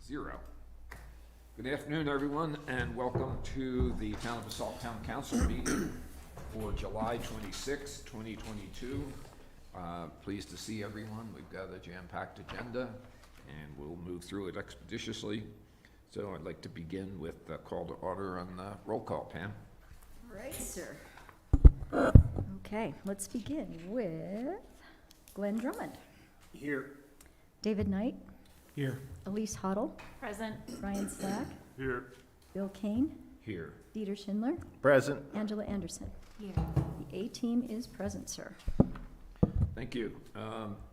0. Good afternoon, everyone, and welcome to the Town of Basalt Town Council meeting for July 26, 2022. Pleased to see everyone. We've got a jam-packed agenda, and we'll move through it expeditiously. So I'd like to begin with the call to order on the roll call, Pam. All right, sir. Okay, let's begin with Glenn Drummond. Here. David Knight. Here. Elise Hoddle. Present. Ryan Slack. Here. Bill Kane. Here. Dieter Schindler. Present. Angela Anderson. Here. The A-team is present, sir. Thank you.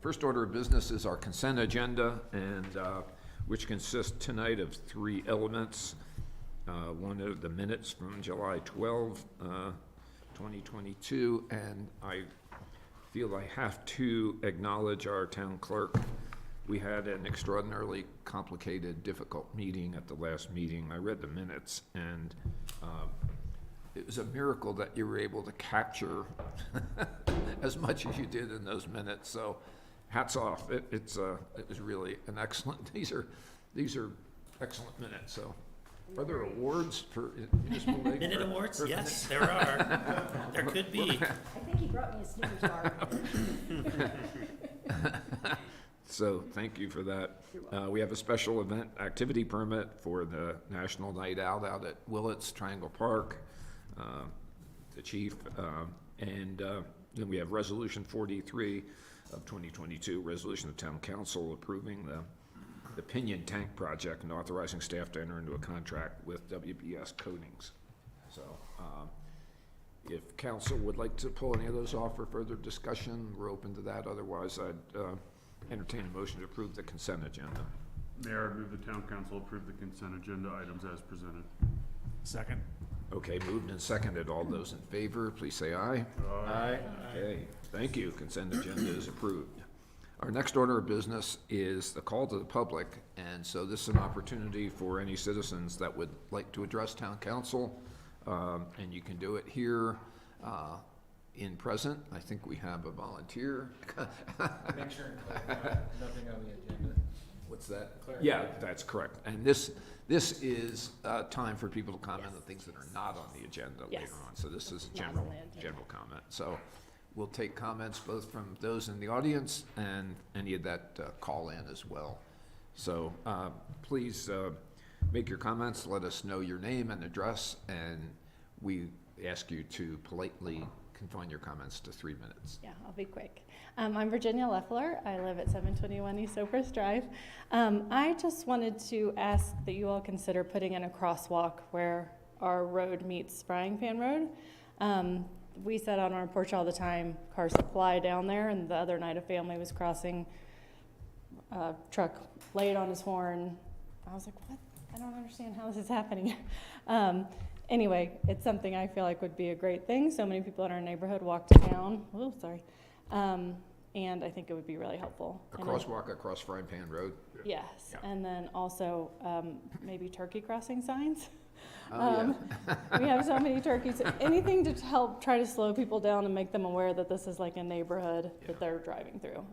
First order of business is our consent agenda, and which consists tonight of 3 elements. One of the minutes from July 12, 2022, and I feel I have to acknowledge our town clerk. We had an extraordinarily complicated, difficult meeting at the last meeting. I read the minutes, and it was a miracle that you were able to capture as much as you did in those minutes. So, hats off. It was really an excellent. These are excellent minutes. So, are there awards for municipal league? Minute awards? Yes, there are. There could be. I think he brought me a Snickers bar. So thank you for that. We have a special event activity permit for the National Night Out at Willets, Triangle Park, the chief, and then we have Resolution 43 of 2022, resolution of Town Council approving the Pinion Tank project and authorizing staff to enter into a contract with WBS Coatings. So if council would like to pull any of those off for further discussion, we're open to that. Otherwise, I'd entertain a motion to approve the consent agenda. Mayor, I move the town council approve the consent agenda items as presented. Second. Okay, moved and seconded. All those in favor, please say aye. Aye. Okay, thank you. Consent agenda is approved. Our next order of business is the call to the public, and so this is an opportunity for any citizens that would like to address town council, and you can do it here in present. I think we have a volunteer. Make sure and clarify nothing on the agenda. What's that? Clarify. Yeah, that's correct. And this is time for people to comment on things that are not on the agenda Yes. later on. So this is Not on general the agenda. general comment. So we'll take comments both from those in the audience and any of that call in as well. So please make your comments. Let us know your name and address, and we ask you to politely confine your comments to 3 minutes. Yeah, I'll be quick. I'm Virginia Leffler. I live at 721 East Oprah's Drive. I just wanted to ask that you all consider putting in a crosswalk where our road meets Frying Pan Road. We sat on our porch all the time. Cars fly down there, and the other night a family was crossing. Truck laid on his horn. I was like, what? I don't understand how this is happening. Anyway, it's something I feel like would be a great thing. So many people in our neighborhood walk to town. Oh, sorry. And I think it would be really helpful. A And crosswalk across Frying Pan Road? yes. Yeah. And then also maybe turkey crossing signs. Oh, We have so many turkeys. Anything to help try to slow people down and make them aware that this is like a neighborhood that they're driving through.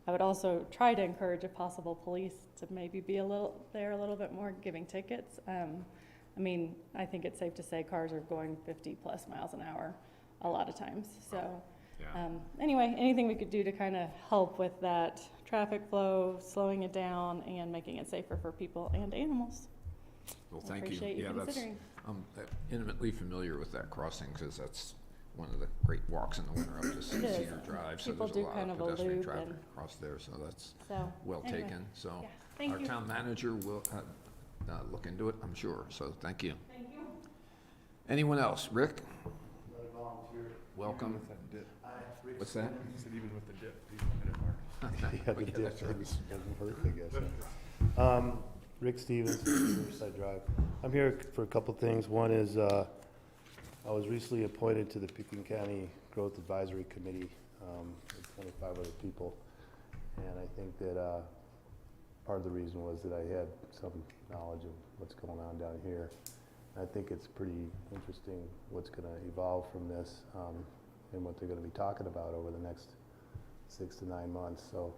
I would also try to encourage, if possible, police to maybe be a little bit more, giving tickets. I mean, I think it's safe to say cars are going 50 plus miles an hour a lot of times. So Yeah. Anyway, anything we could do to kind of help with that traffic flow, slowing it down, and making it safer for people and animals. Well, I thank you. appreciate you Yeah, considering. I'm intimately familiar with that crossing because that's one of the great walks in the winter up to It is. Cedar Drive. So People there's a do lot kind of of a pedestrian loop traffic and- across there, so that's So, well anyway. taken. So Yeah, thank our you. town manager will look into it, I'm sure. So thank you. Thank you. Anyone else? Rick? Not a volunteer. Welcome. What's that? He said even with the dip, people hit it hard. Yeah, the Yeah, dip that's right. doesn't hurt, I guess. Rick Stevens, Riverside Drive. I'm here for a couple things. One is, I was recently appointed to the Pickens County Growth Advisory Committee, with 25 other people. And I think that, part of the reason was that I had some knowledge of what's going on down here. I think it's pretty interesting what's gonna evolve from this, and what they're gonna be talking about over the next 6 to 9 months. So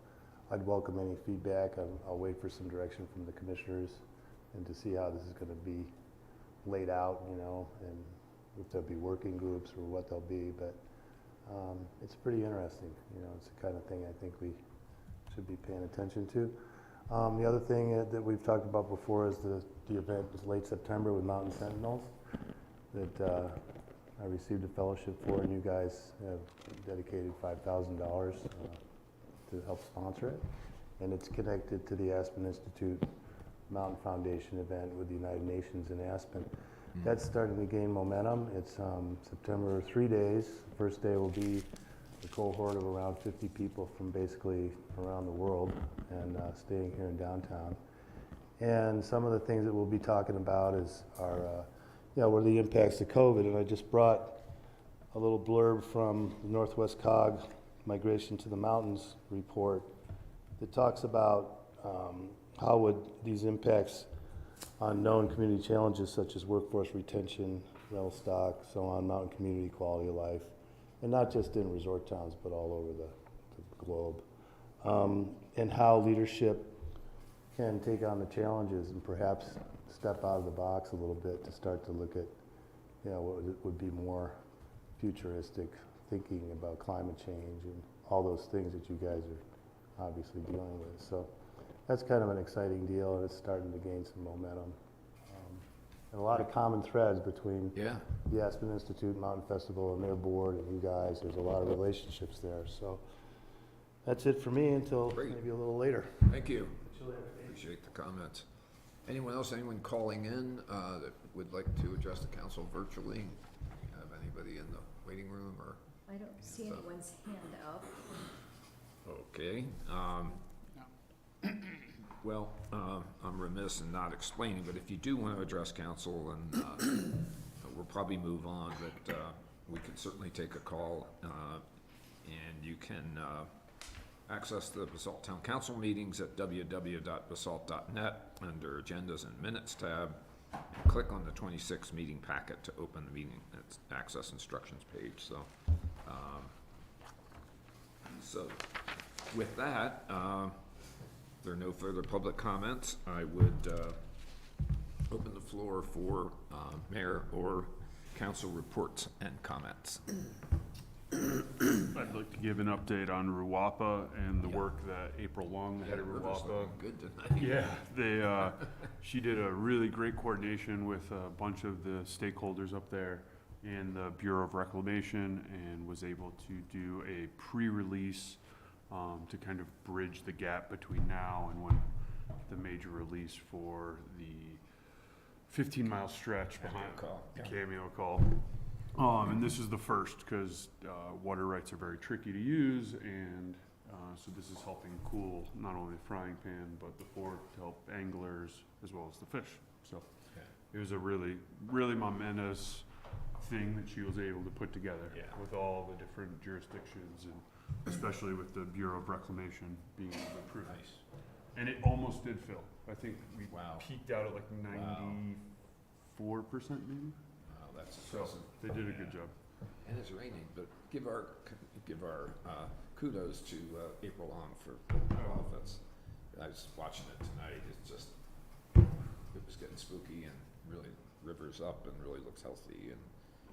I'd welcome any feedback. I'll wait for some direction from the commissioners and to see how this is going to be laid out, you know, and if there'll be working groups or what they'll be, but it's pretty interesting. You know, it's the kind of thing I think we should be paying attention to. The other thing that we've talked about before is the event is late September with Mountain Sentinels that I received a fellowship for, and you guys have dedicated $5,000 to help sponsor it. And it's connected to the Aspen Institute Mountain Foundation event with the United Nations in Aspen. That's starting to gain momentum. It's September, 3 days. First day will be a cohort of around 50 people from basically around the world and staying here in downtown. And some of the things that we'll be talking about are what are the impacts of COVID. And I just brought a little blurb from the Northwest COG Migration to the Mountains report that talks about how would these impacts on known community challenges such as workforce retention, rental stock, so on, mountain community quality of life, and not just in resort towns, but all over the globe. And how leadership can take on the challenges and perhaps step out of the box a little bit to start to look at, what would be more futuristic thinking about climate change and all those things that you guys are obviously dealing with. So that's kind of an exciting deal, and it's starting to gain some momentum. And a lot of common threads between the Aspen Institute Mountain Festival and their board and you guys. There's a lot of relationships there. So that's it for me until maybe a little later. Thank you. Appreciate the comments. Anyone else, anyone calling in that would like to address the council virtually? Have anybody in the waiting room or? I don't see anyone's hand up. Okay. Well, I'm remiss in not explaining, but if you do want to address council, and we'll probably move on, but we can certainly take a call, and you can access the Basalt Town Council meetings at www.basalt.net under Agendas and Minutes tab. Click on the 26 meeting packet to open the meeting access instructions page. So with that, there are no further public comments. I would open the floor for mayor or council reports and comments. I'd like to give an update on Ruwapa and the work that April Long, the head of Ruwapa. Good tonight. Yeah, she did a really great coordination with a bunch of the stakeholders up there and the Bureau of Reclamation, and was able to do a pre-release to kind of bridge the gap between now and when the major release for the 15-mile stretch behind the Cameo Call. And this is the first because water rights are very tricky to use, and so this is helping cool not only the frying pan but the fort to help anglers as well as the fish. So it was a really, really momentous thing that she was able to put together with all the different jurisdictions, and especially with the Bureau of Reclamation being able to approve it. And it almost did fill. I think we peaked out at like 94% maybe. That's so impressive. they did a good job. And it's raining, but give our kudos to April Long for all of this. I was watching it tonight. It's just, it was getting spooky, and really river's up and really looks healthy, and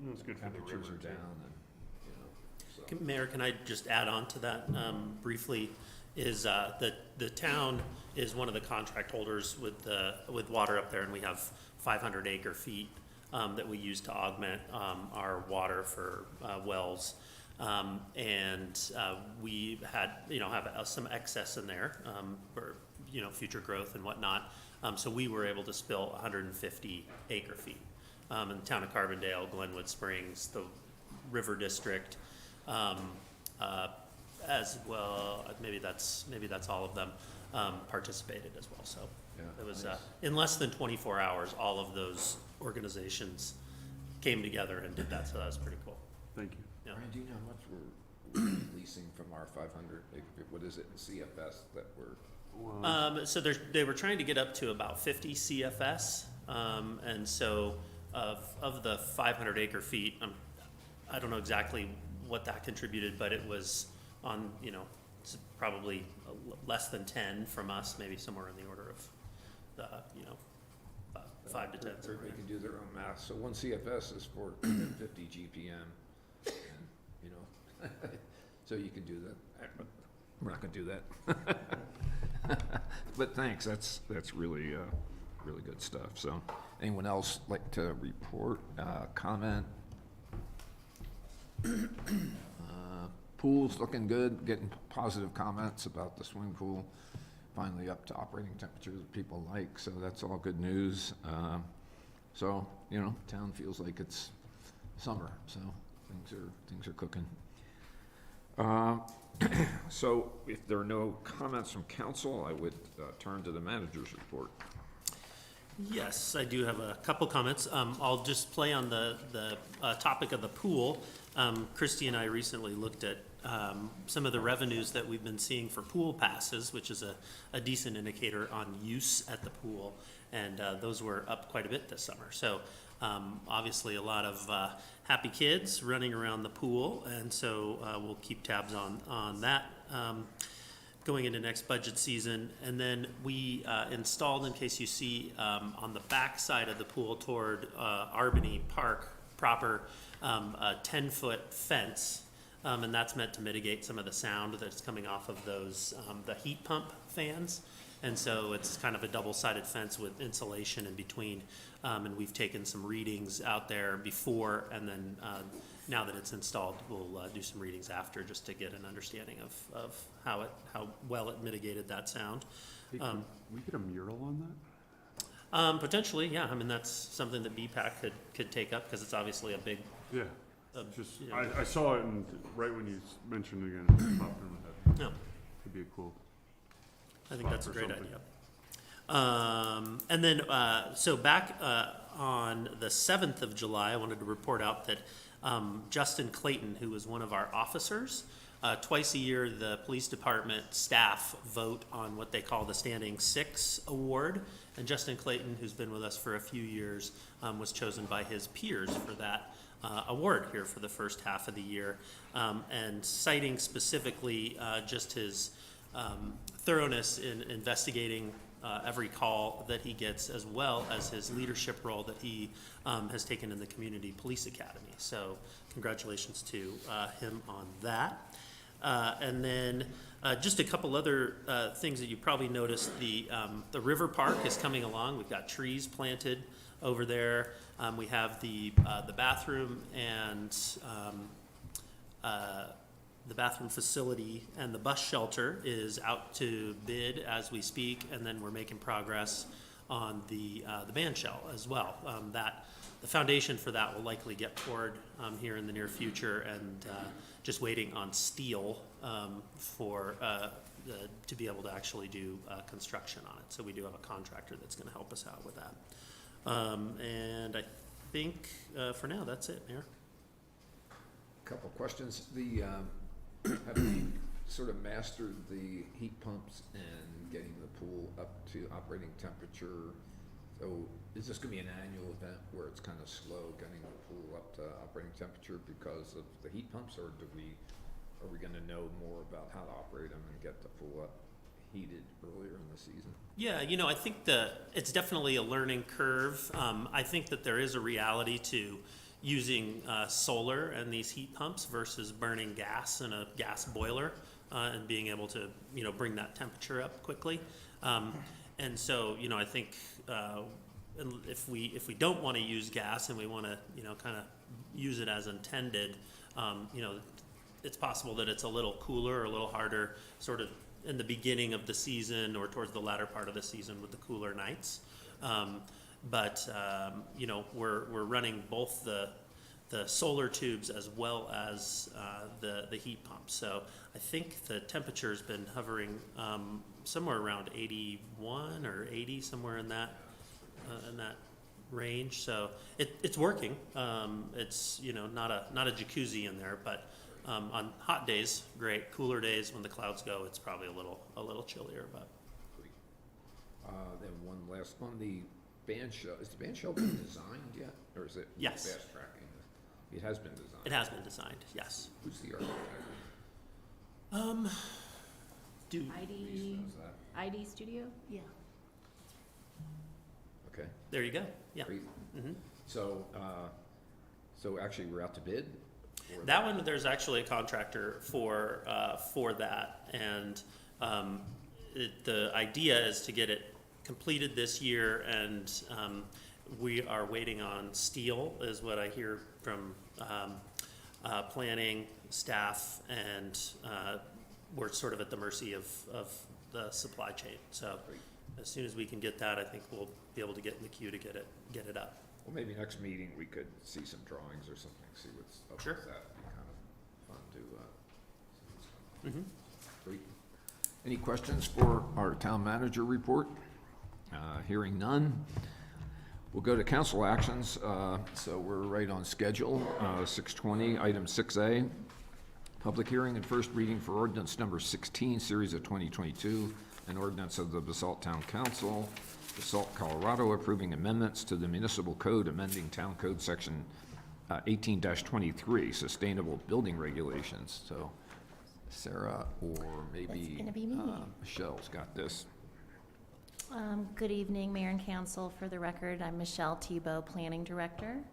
It was good for the temperatures river are too. down, and so. Mayor, can I just add on to that briefly? Is the town is one of the contract holders with water up there, and we have 500 acre feet that we use to augment our water for wells, and we had have some excess in there for future growth and whatnot. So we were able to spill 150 acre feet in the town of Carbondale, Glenwood Springs, the River District, as well. Maybe that's all of them participated as well. So it was in less than 24 hours, all of those organizations came together and did that. So that was pretty cool. Thank you. Yeah. Brian, do you know how much we're leasing from our 500? What is it in CFS that we're? So they were trying to get up to about 50 CFS, and so of the 500 acre feet, I don't know exactly what that contributed, but it was on it's probably less than 10 from us, maybe somewhere in the order of, 5 to 10. Everybody can do their own math. So one CFS is 450 GPM, and, you know, so you can do that. We're not gonna do that. But thanks, that's really, really good stuff. So anyone else like to report, comment? Pool's looking good, getting positive comments about the swimming pool. Finally up to operating temperatures that people like, so that's all good news. So, you know, town feels like it's summer, so things are cooking. So if there are no comments from council, I would turn to the manager's report. Yes, I do have a couple comments. I'll just play on the topic of the pool. Christy and I recently looked at some of the revenues that we've been seeing for pool passes, which is a decent indicator on use at the pool, and those were up quite a bit this summer. So obviously a lot of happy kids running around the pool, and so we'll keep tabs on that going into next budget season. And then we installed, in case you see on the back side of the pool toward Albany Park proper, a 10-foot fence, and that's meant to mitigate some of the sound that's coming off of those, the heat pump fans. And so it's kind of a double-sided fence with insulation in between, and we've taken some readings out there before, and then now that it's installed, we'll do some readings after, just to get an understanding of how well it mitigated that sound. Hey, can we get a mural on that? Potentially, yeah. I mean, that's something that BPAC could take up, because it's obviously a big. Yeah, Just, you know, I saw it, and right when you mentioned it again, it popped in my head. no, It'd be a cool. I think that's a Or great something. idea. And then, so back on the 7th of July, I wanted to report out that Justin Clayton, who was one of our officers, twice a year, the police department staff vote on what they call the Standing Six Award. And Justin Clayton, who's been with us for a few years, was chosen by his peers for that award here for the first half of the year. And citing specifically just his thoroughness in investigating every call that he gets, as well as his leadership role that he has taken in the Community Police Academy. So congratulations to him on that. And then just a couple other things that you probably noticed. The River Park is coming along. We've got trees planted over there. We have the bathroom and the bathroom facility, and the bus shelter is out to bid as we speak, and then we're making progress on the band shell as well. The foundation for that will likely get poured here in the near future, and just waiting on steel to be able to actually do construction on it. So we do have a contractor that's going to help us out with that. And I think for now that's it, Mayor. Couple questions. Have we sort of mastered the heat pumps and getting the pool up to operating temperature? So is this gonna be an annual event where it's kind of slow getting the pool up to operating temperature because of the heat pumps, or are we gonna know more about how to operate them and get the pool up heated earlier in the season? Yeah, I think it's definitely a learning curve. I think that there is a reality to using solar and these heat pumps versus burning gas in a gas boiler and being able to, bring that temperature up quickly. And so, I think if we don't want to use gas and we want to, kind of use it as intended, it's possible that it's a little cooler or a little harder sort of in the beginning of the season or towards the latter part of the season with the cooler nights. But we're running both the solar tubes as well as the heat pumps. So I think the temperature's been hovering somewhere around 81 or 80, somewhere in that range. So it's working. It's not a jacuzzi in there, but on hot days, great. Cooler days, when the clouds go, it's probably a little chillier. But Then one last on the band shell. Is the band shell been designed yet, or is it Yes. fast tracking? It has been designed. it has been designed, yes. Who's the architect? Do, ID Studio? Yeah. Okay, there you go, yeah. great. Mhm. So, so actually, we're out to bid? Or- That one, there's actually a contractor for that, and the idea is to get it completed this year, and we are waiting on steel, is what I hear from planning staff, and we're sort of at the mercy of the supply chain. So as soon as we can get that, I think we'll be able to get in the queue to get it up. Well, maybe next meeting, we could see some drawings or something, see what's up Sure. with that. It'd be kind of fun to, see what's going on. Mhm. Great. Any questions for our town manager report? Hearing none. We'll go to council actions. So we're right on schedule. 6:20, item 6A. Public hearing and first reading for ordinance number 16, series of 2022, an ordinance of the Basalt Town Council, Basalt, Colorado, approving amendments to the municipal code, amending town code section 18-23, sustainable building regulations. So Sarah, or maybe That's gonna be me. Michelle's got this. Good evening, Mayor and Council. For the record, I'm Michelle Tebow, Planning Director.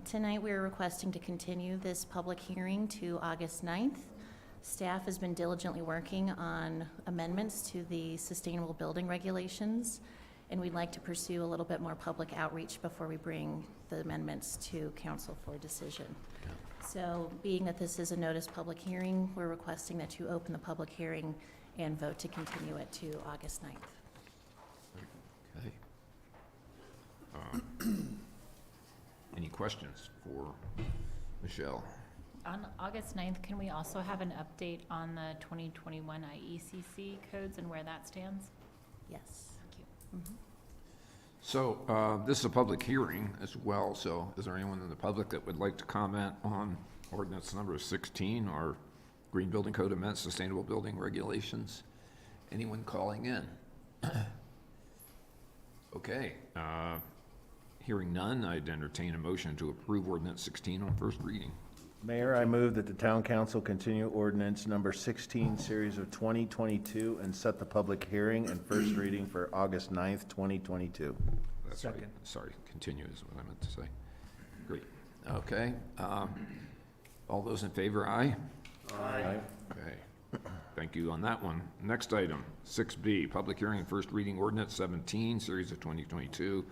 Tonight, we're requesting to continue this public hearing to August 9th. Staff has been diligently working on amendments to the sustainable building regulations, and we'd like to pursue a little bit more public outreach before we bring the amendments to council for decision. So being that this is a notice public hearing, we're requesting that you open the public hearing and vote to continue it to August 9th. Okay. Any questions for Michelle? On August 9th, can we also have an update on the 2021 IECC codes and where that stands? Yes. Thank you. Mhm. So this is a public hearing as well, so is there anyone in the public that would like to comment on ordinance number 16, our Green Building Code amendments, sustainable building regulations? Anyone calling in? Okay, hearing none, I'd entertain a motion to approve ordinance 16 on first reading. Mayor, I move that the town council continue ordinance number 16, series of 2022, and set the public hearing and first reading for August 9th, 2022. That's right. Second. Sorry, continue is what I meant to say. Great, okay. All those in favor, aye? Aye. Okay, thank you on that one. Next item, 6B, public hearing and first reading ordinance 17, series of 2022.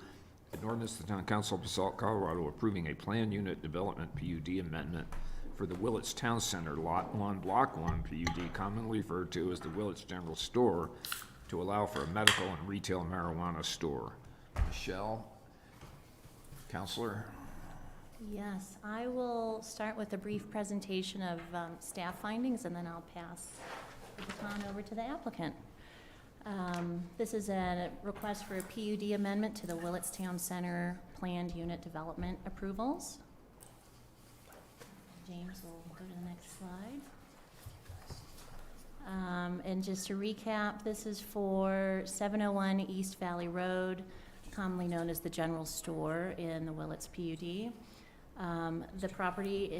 An ordinance of the Town Council of Basalt, Colorado, approving a planned unit development PUD amendment for the Willets Town Center, Lot 1, Block 1 PUD, commonly referred to as the Willets General Store, to allow for a medical and retail marijuana store. Michelle, Counselor? Yes, I will start with a brief presentation of staff findings, and then I'll pass the baton over to the applicant. This is a request for a PUD amendment to the Willets Town Center Planned Unit Development Approvals. James will go to the next slide. And just to recap, this is for 701 East Valley Road, commonly known as the General Store in the Willets PUD. The property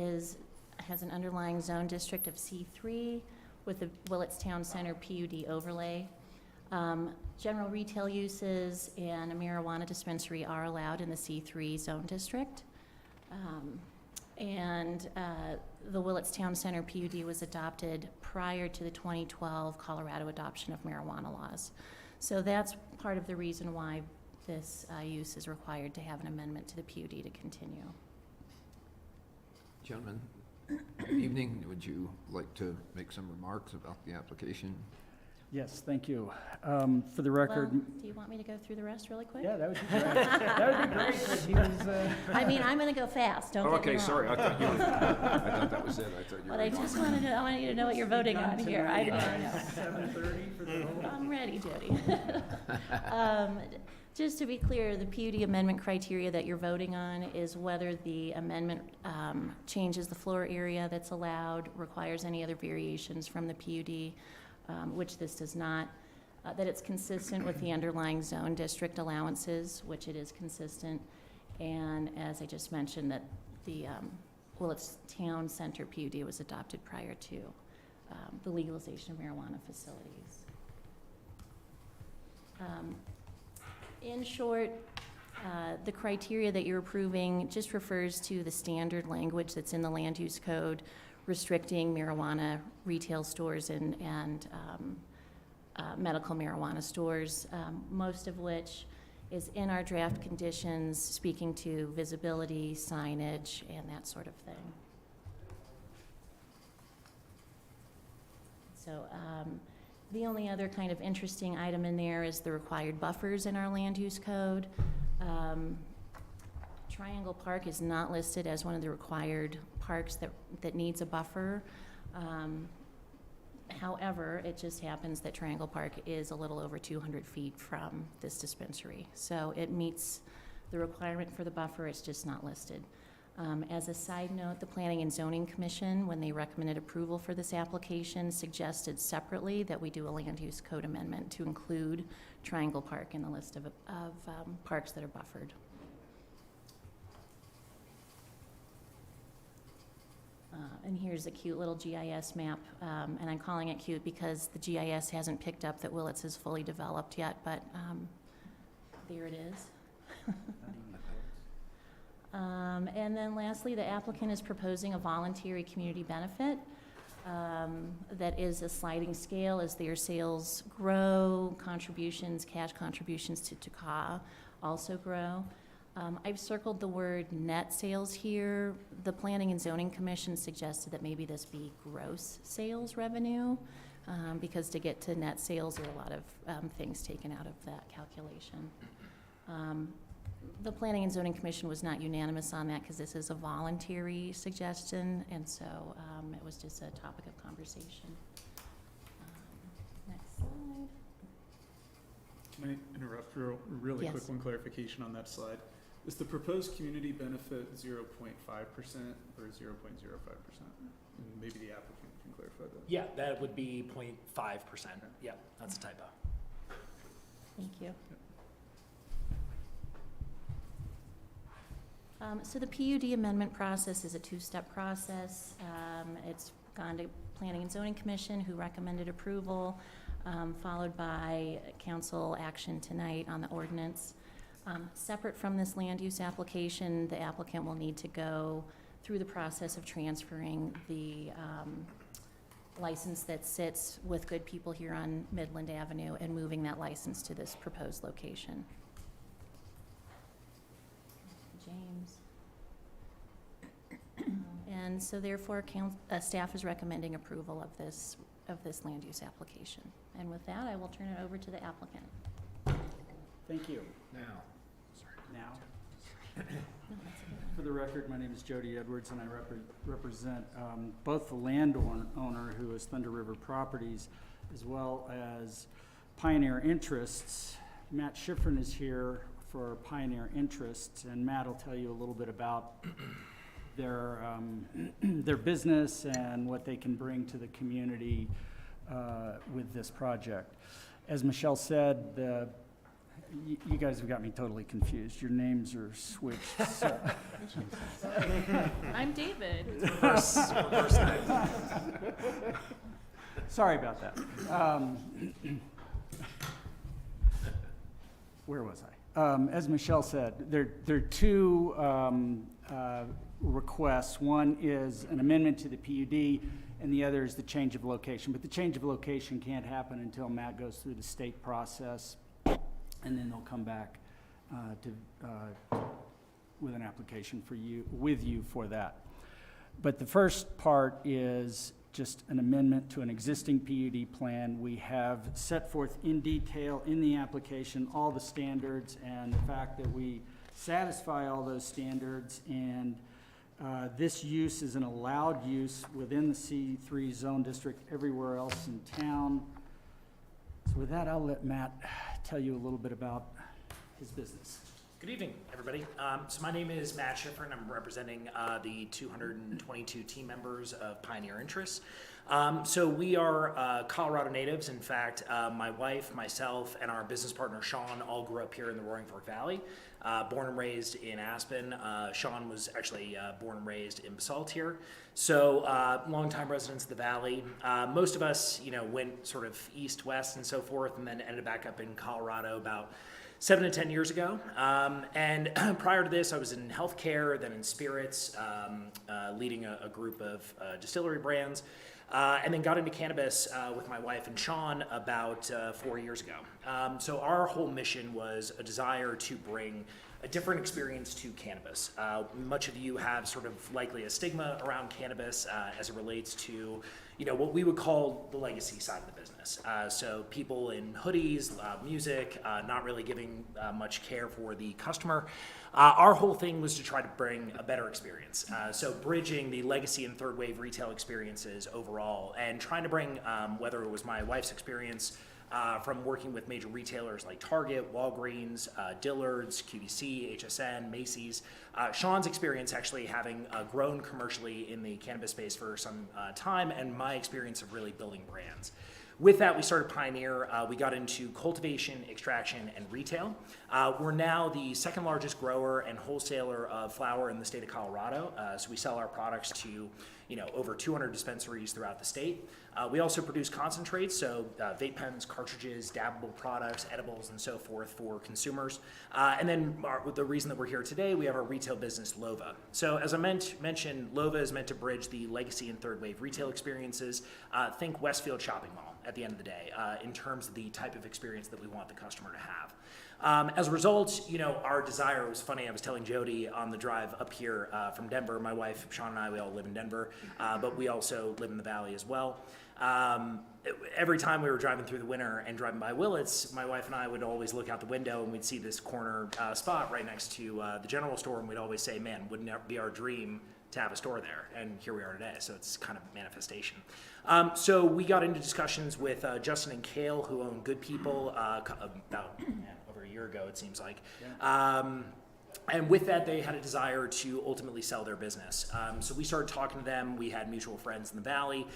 has an underlying zone district of C3 with the Willets Town Center PUD overlay. General retail uses and a marijuana dispensary are allowed in the C3 zone district. The Willets Town Center PUD was adopted prior to the 2012 Colorado adoption of marijuana laws. So that's part of the reason why this use is required to have an amendment to the PUD to continue. Gentlemen, good evening. Would you like to make some remarks about the application? Yes, thank you. For the record, Well, do you want me to go through the rest really quick? yeah, that would be great. That would be great, but he was, I mean, I'm gonna go fast, don't Oh, get me okay, wrong. sorry, I thought you were, I thought that was it. I thought you were. But I just I want you to know what you're voting on here. I know. 7:30 for the whole. I'm ready, Jody. Just to be clear, the PUD amendment criteria that you're voting on is whether the amendment changes the floor area that's allowed, requires any other variations from the PUD, which this does not, that it's consistent with the underlying zone district allowances, which it is consistent, and as I just mentioned, that the Willets Town Center PUD was adopted prior to the legalization of marijuana facilities. In short, the criteria that you're approving just refers to the standard language that's in the land use code restricting marijuana retail stores and medical marijuana stores, most of which is in our draft conditions, speaking to visibility, signage, and that sort of thing. So the only other kind of interesting item in there is the required buffers in our land use code. Triangle Park is not listed as one of the required parks that needs a buffer. However, it just happens that Triangle Park is a little over 200 feet from this dispensary. So it meets the requirement for the buffer, it's just not listed. As a side note, the Planning and Zoning Commission, when they recommended approval for this application, suggested separately that we do a land use code amendment to include Triangle Park in the list of parks that are buffered. And here's a cute little GIS map, and I'm calling it cute because the GIS hasn't picked up that Willets is fully developed yet, but there it is. And then lastly, the applicant is proposing a voluntary community benefit that is a sliding scale as their sales grow, contributions, cash contributions to TCA also grow. I've circled the word net sales here. The Planning and Zoning Commission suggested that maybe this be gross sales revenue, because to get to net sales, there are a lot of things taken out of that calculation. The Planning and Zoning Commission was not unanimous on that because this is a voluntary suggestion, and so it was just a topic of conversation. Next slide. Can I interrupt for a really Yes. quick one clarification on that slide? Is the proposed community benefit 0.5% or 0.05%? And maybe the applicant can clarify that. Yeah, that would be 0.5%. Yeah, that's a typo. Thank you. So the PUD amendment process is a two-step process. It's gone to Planning and Zoning Commission, who recommended approval, followed by council action tonight on the ordinance. Separate from this land use application, the applicant will need to go through the process of transferring the license that sits with Good People here on Midland Avenue and moving that license to this proposed location. James. And so therefore, staff is recommending approval of this land use application. And with that, I will turn it over to the applicant. Thank you. Now. Now, No, that's a good one. for the record, my name is Jody Edwards, and I represent both the landowner, who is Thunder River Properties, as well as Pioneer Interests. Matt Schifrin is here for Pioneer Interests, and Matt will tell you a little bit about their business and what they can bring to the community with this project. As Michelle said, you guys have got me totally confused. Your names are switched. So. I'm David. Sorry about that. Where was I? As Michelle said, there are two requests. One is an amendment to the PUD, and the other is the change of location. But the change of location can't happen until Matt goes through the state process, and then they'll come back with an application with you for that. But the first part is just an amendment to an existing PUD plan. We have set forth in detail in the application all the standards and the fact that we satisfy all those standards, and this use is an allowed use within the C3 zone district everywhere else in town. So with that, I'll let Matt tell you a little bit about his business. Good evening, everybody. So my name is Matt Schiffer, and I'm representing the 222 team members of Pioneer Interests. So we are Colorado natives. In fact, my wife, myself, and our business partner Sean all grew up here in the Roaring Fork Valley. Born and raised in Aspen. Sean was actually born and raised in Basalt here. So longtime residents of the valley. Most of us, went sort of east, west, and so forth, and then ended back up in Colorado about 7 to 10 years ago. And prior to this, I was in healthcare, then in spirits, leading a group of distillery brands. And then got into cannabis with my wife and Sean about 4 years ago. So our whole mission was a desire to bring a different experience to cannabis. Much of you have sort of likely a stigma around cannabis as it relates to, what we would call the legacy side of the business. So people in hoodies, loud music, not really giving much care for the customer. Our whole thing was to try to bring a better experience. So bridging the legacy and third wave retail experiences overall, and trying to bring, whether it was my wife's experience from working with major retailers like Target, Walgreens, Dillard's, QVC, HSN, Macy's. Sean's experience actually having grown commercially in the cannabis space for some time, and my experience of really building brands. With that, we started Pioneer. We got into cultivation, extraction, and retail. We're now the second largest grower and wholesaler of flower in the state of Colorado. So we sell our products to, over 200 dispensaries throughout the state. We also produce concentrates, so vape pens, cartridges, dabbable products, edibles, and so forth for consumers. And then the reason that we're here today, we have our retail business, Lova. So as I mentioned, Lova is meant to bridge the legacy and third wave retail experiences. Think Westfield Shopping Mall at the end of the day, in terms of the type of experience that we want the customer to have. As a result, our desire, it was funny, I was telling Jody on the drive up here from Denver, my wife, Sean and I, we all live in Denver, but we also live in the valley as well. Every time we were driving through the winter and driving by Willets, my wife and I would always look out the window and we'd see this corner spot right next to the general store, and we'd always say, man, wouldn't it be our dream to have a store there? And here we are today, so it's kind of manifestation. So we got into discussions with Justin and Kale, who own Good People, about over a year ago, it seems like. And with that, they had a desire to ultimately sell their business. So we started talking to them. We had mutual friends in the valley,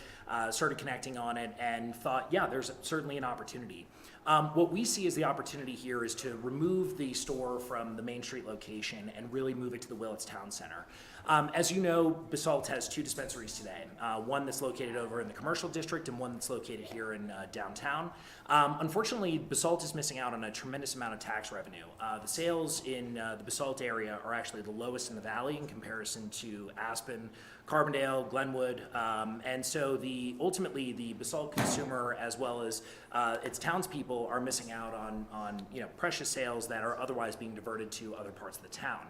started connecting on it, and thought, yeah, there's certainly an opportunity. What we see as the opportunity here is to remove the store from the Main Street location and really move it to the Willets Town Center. As you know, Basalt has 2 dispensaries today, one that's located over in the commercial district and one that's located here in downtown. Unfortunately, Basalt is missing out on a tremendous amount of tax revenue. The sales in the Basalt area are actually the lowest in the valley in comparison to Aspen, Carbondale, Glenwood, and so ultimately the Basalt consumer, as well as its townspeople, are missing out on precious sales that are otherwise being diverted to other parts of the town.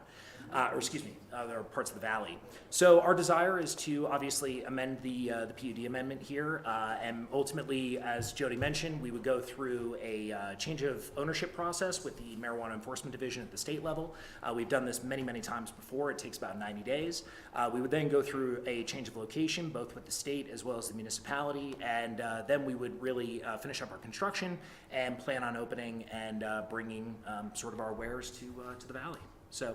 Other parts of the valley. So our desire is to obviously amend the PUD amendment here, and ultimately, as Jody mentioned, we would go through a change of ownership process with the Marijuana Enforcement Division at the state level. We've done this many, many times before. It takes about 90 days. We would then go through a change of location, both with the state as well as the municipality, and then we would really finish up our construction and plan on opening and bringing sort of our wares to the valley. So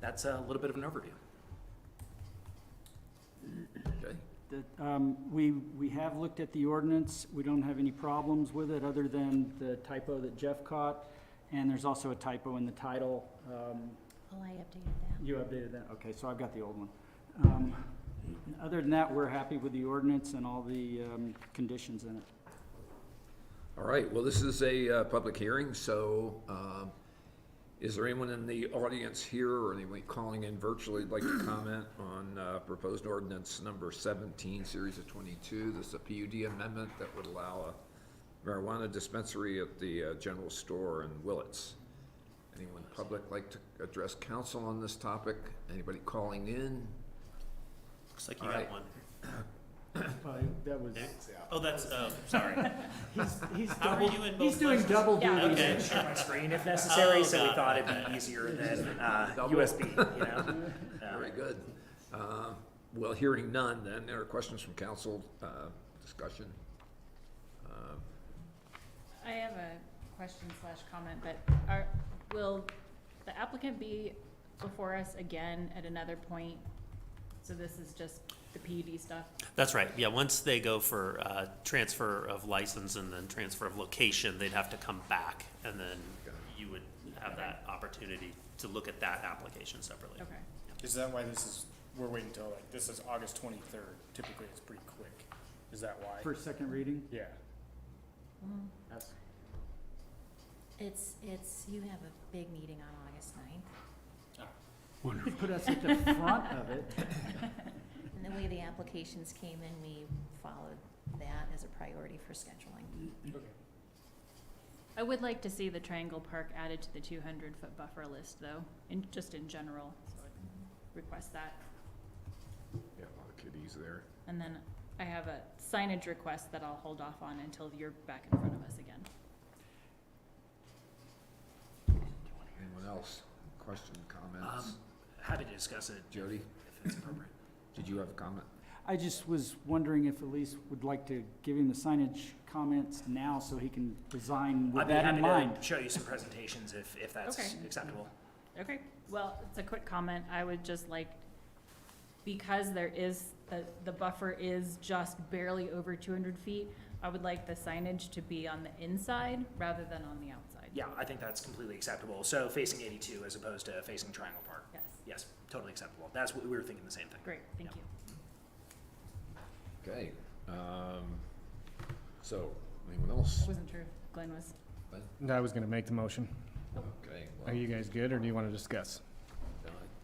that's a little bit of an overview. Okay. We have looked at the ordinance. We don't have any problems with it other than the typo that Jeff caught. And there's also a typo in the title. Oh, I updated that. You updated that? Okay, so I've got the old one. Other than that, we're happy with the ordinance and all the conditions in it. All right, well, this is a public hearing, so is there anyone in the audience here or anyone calling in virtually who'd like to comment on proposed ordinance number 17, series of 22? This is a PUD amendment that would allow a marijuana dispensary at the general store in Willets. Anyone public like to address council on this topic? Anybody calling in? Looks like you got one. That was. Sorry. He's How are you in both He's doing places? double duty. Yeah. Okay. Share my screen if necessary, so we got thought it. it'd be easier than Double. USB, Very good. Well, hearing none, then there are questions from council, discussion. I have a question/comment, but will the applicant be before us again at another point? So this is just the PUD stuff? That's right, yeah, once they go for transfer of license and then transfer of location, they'd have to come back, and then you would have that opportunity to look at that application separately. Okay. Is that why we're waiting until, like, this is August 23rd? Typically, it's pretty quick. Is that why? For second reading? Yeah. It's, you have a big meeting on August 9th. You put us at the front of it. And the way the applications came in, we followed that as a priority for scheduling. Okay. I would like to see the Triangle Park added to the 200-foot buffer list, though, just in general, so I'd request that. Yeah, a lot of kiddies there. And then I have a signage request that I'll hold off on until you're back in front of us again. Anyone else? Question, comments? Happy to discuss it Jody, if it's appropriate. did you have a comment? I just was wondering if Elise would like to give him the signage comments now so he can design with I'd be that in happy mind. to show you some presentations if that's Okay. acceptable. Okay, well, it's a quick comment. I would just like, because there is, the buffer is just barely over 200 feet, I would like the signage to be on the inside rather than on the outside. Yeah, I think that's completely acceptable. So facing 82 as opposed to facing Triangle Park. Yes, Yes, totally acceptable. That's what we were thinking, the same thing. great, thank you. Okay, so, anyone else? Wasn't sure if Glenn was. I was gonna make the motion. Okay, Are well, you guys good, or do you wanna discuss?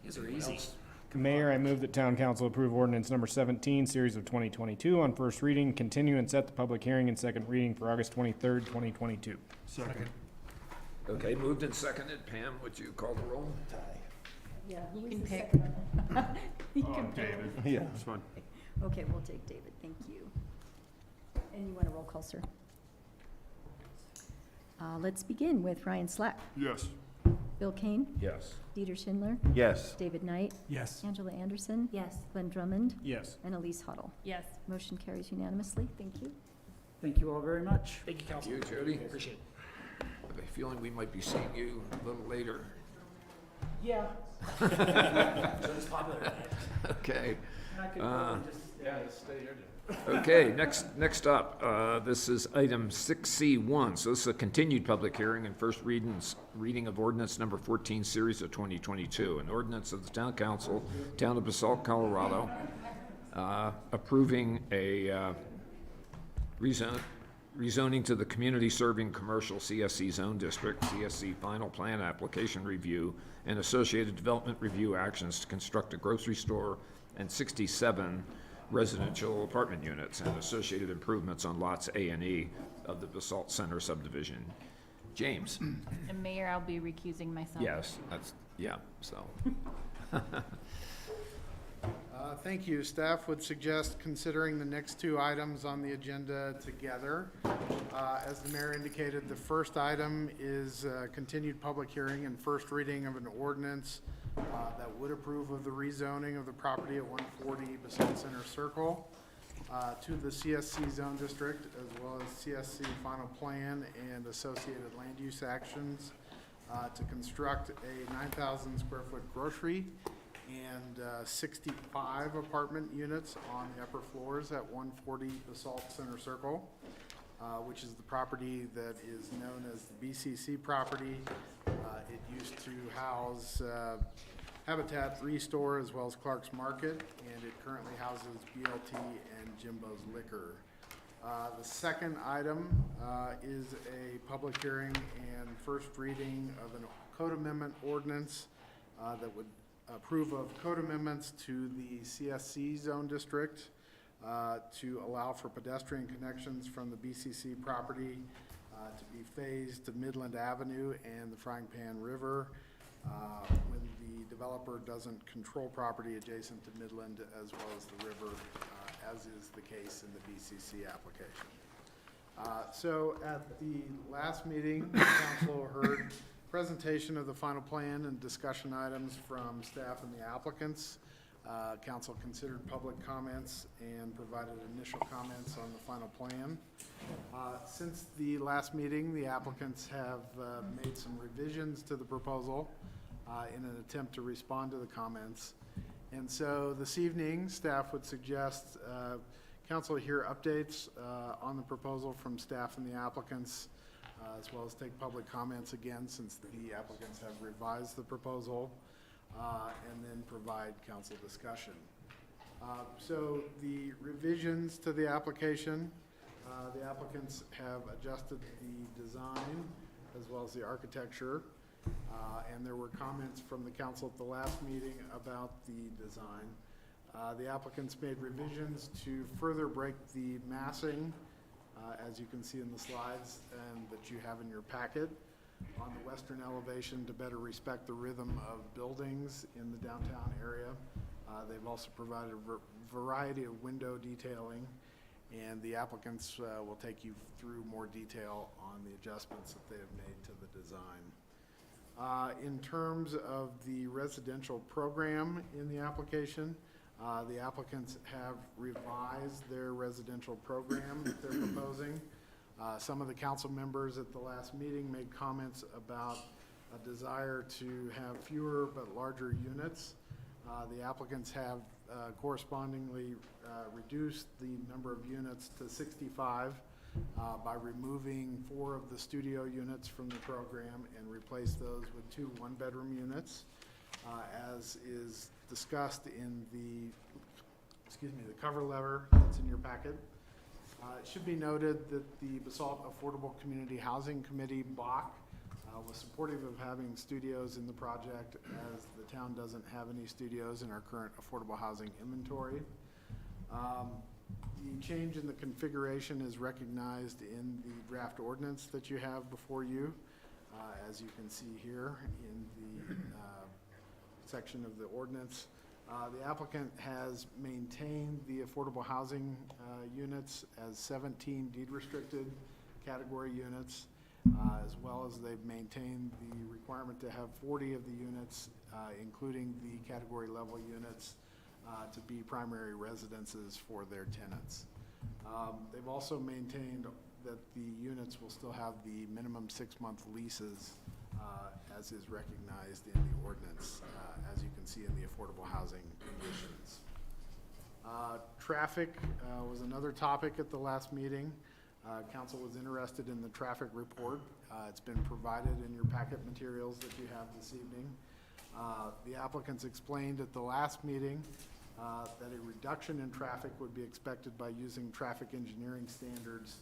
These are anyone easy. else? Mayor, I move that town council approve ordinance number 17, series of 2022 on first reading, continue and set the public hearing and second reading for August 23rd, 2022. Second. Okay, moved and seconded. Pam, would you call the roll? Yeah, You can pick. David. Yeah. It's fine. Okay, we'll take David, thank you. And you want a roll call, sir? Let's begin with Ryan Slack, Yes. Bill Kane, Yes. Dieter Schindler, Yes. David Knight, Yes. Angela Anderson, Yes. Glenn Drummond, Yes. and Elise Huddle. Yes. Motion carries unanimously, thank you. Thank you all very much. Thank you, Council. You, Jody. Appreciate it. I have a feeling we might be seeing you a little later. Yeah. So it's popular tonight. Okay. I could Uh, just. Okay, next up, this is item 6C1. So this is a continued public hearing and first reading of ordinance number 14, series of 2022. An ordinance of the Town Council, Town of Basalt, Colorado, approving a rezoning to the Community Serving Commercial CSC Zone District, CSC Final Plan Application Review, and associated development review actions to construct a grocery store and 67 residential apartment units and associated improvements on lots A and E of the Basalt Center subdivision. James? And Mayor, I'll be recusing myself. Yes, so. Thank you. Staff would suggest considering the next two items on the agenda together. As the mayor indicated, the first item is continued public hearing and first reading of an ordinance that would approve of the rezoning of the property at 140 Basalt Center Circle to the CSC Zone District, as well as CSC Final Plan and associated land use actions to construct a 9,000 square foot grocery and 65 apartment units on the upper floors at 140 Basalt Center Circle, which is the property that is known as the BCC property. It used to house Habitat Restore as well as Clark's Market, and it currently houses BLT and Jimbo's Liquor. The second item is a public hearing and first reading of a code amendment ordinance that would approve of code amendments to the CSC Zone District to allow for pedestrian connections from the BCC property to be phased to Midland Avenue and the Frying Pan River when the developer doesn't control property adjacent to Midland as well as the river, as is the case in the BCC application. So at the last meeting, the council heard presentation of the final plan and discussion items from staff and the applicants. Council considered public comments and provided initial comments on the final plan. Since the last meeting, the applicants have made some revisions to the proposal. in an attempt to respond to the comments. And so this evening, staff would suggest council hear updates on the proposal from staff and the applicants, as well as take public comments again, since the applicants have revised the proposal, and then provide council discussion. So the revisions to the application, the applicants have adjusted the design as well as the architecture, and there were comments from the council at the last meeting about the design. The applicants made revisions to further break the massing, as you can see in the slides and that you have in your packet, on the western elevation to better respect the rhythm of buildings in the downtown area. They've also provided a variety of window detailing, and the applicants will take you through more detail on the adjustments that they have made to the design. In terms of the residential program in the application, the applicants have revised their residential program that they're proposing. Some of the council members at the last meeting made comments about a desire to have fewer but larger units. The applicants have correspondingly reduced the number of units to 65 by removing 4 of the studio units from the program and replace those with 2 one-bedroom units, as is discussed in the, the cover letter that's in your packet. It should be noted that the Basalt Affordable Community Housing Committee, BAC, was supportive of having studios in the project, as the town doesn't have any studios in our current affordable housing inventory. The change in the configuration is recognized in the draft ordinance that you have before you, as you can see here in the section of the ordinance. The applicant has maintained the affordable housing units as 17 deed-restricted category units, as well as they've maintained the requirement to have 40 of the units, including the category level units, to be primary residences for their tenants. They've also maintained that the units will still have the minimum 6-month leases, as is recognized in the ordinance, as you can see in the affordable housing conditions. Traffic was another topic at the last meeting. Council was interested in the traffic report. It's been provided in your packet materials that you have this evening. The applicants explained at the last meeting that a reduction in traffic would be expected by using traffic engineering standards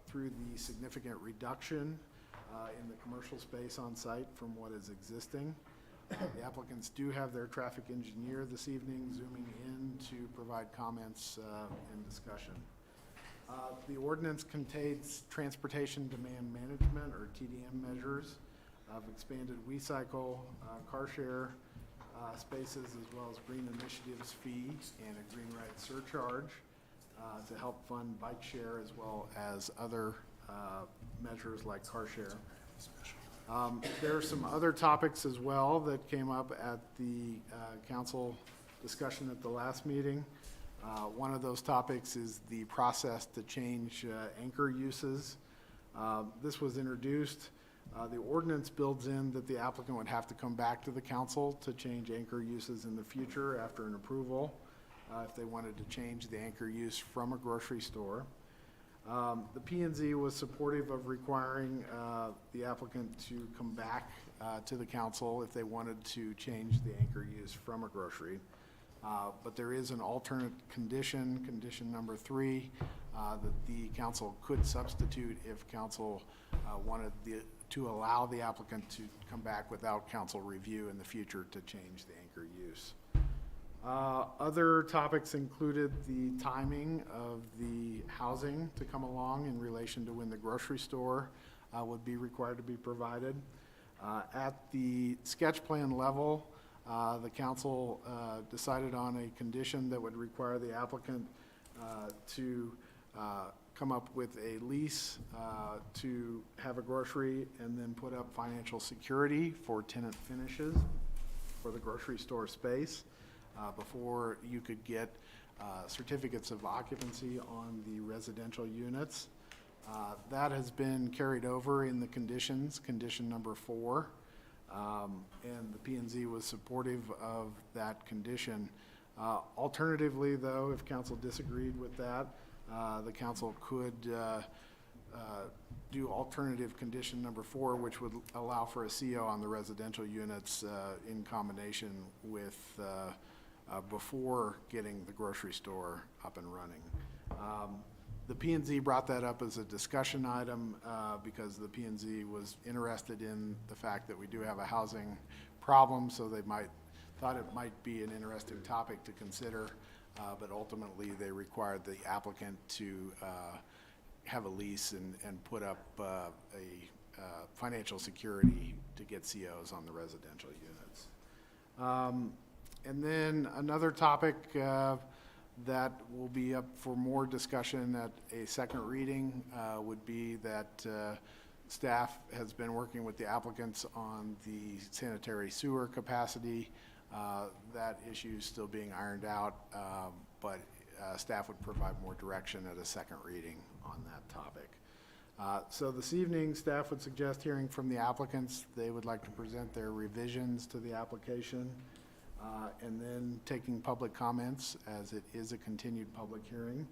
through the significant reduction in the commercial space on site from what is existing. The applicants do have their traffic engineer this evening zooming in to provide comments and discussion. The ordinance contains transportation demand management, or TDM, measures of expanded WeCycle, car share spaces, as well as green initiatives fee and a green right surcharge to help fund bike share, as well as other measures like car share. There are some other topics as well that came up at the council discussion at the last meeting. One of those topics is the process to change anchor uses. This was introduced. The ordinance builds in that the applicant would have to come back to the council to change anchor uses in the future after an approval, if they wanted to change the anchor use from a grocery store. The P&Z was supportive of requiring the applicant to come back to the council if they wanted to change the anchor use from a grocery. But there is an alternate condition, condition number 3, that the council could substitute if council wanted to allow the applicant to come back without council review in the future to change the anchor use. Other topics included the timing of the housing to come along in relation to when the grocery store would be required to be provided. At the sketch plan level, the council decided on a condition that would require the applicant to come up with a lease to have a grocery and then put up financial security for tenant finishes for the grocery store space before you could get certificates of occupancy on the residential units. That has been carried over in the conditions, condition number 4. and the P&Z was supportive of that condition. Alternatively, though, if council disagreed with that, the council could do alternative condition number 4, which would allow for a CO on the residential units in combination with before getting the grocery store up and running. The P&Z brought that up as a discussion item because the P&Z was interested in the fact that we do have a housing problem, so they thought it might be an interesting topic to consider, but ultimately they required the applicant to have a lease and put up a financial security to get COs on the residential units. And then another topic that will be up for more discussion at a second reading would be that staff has been working with the applicants on the sanitary sewer capacity. That issue is still being ironed out, but staff would provide more direction at a second reading on that topic. So this evening, staff would suggest hearing from the applicants. They would like to present their revisions to the application, and then taking public comments, as it is a continued public hearing,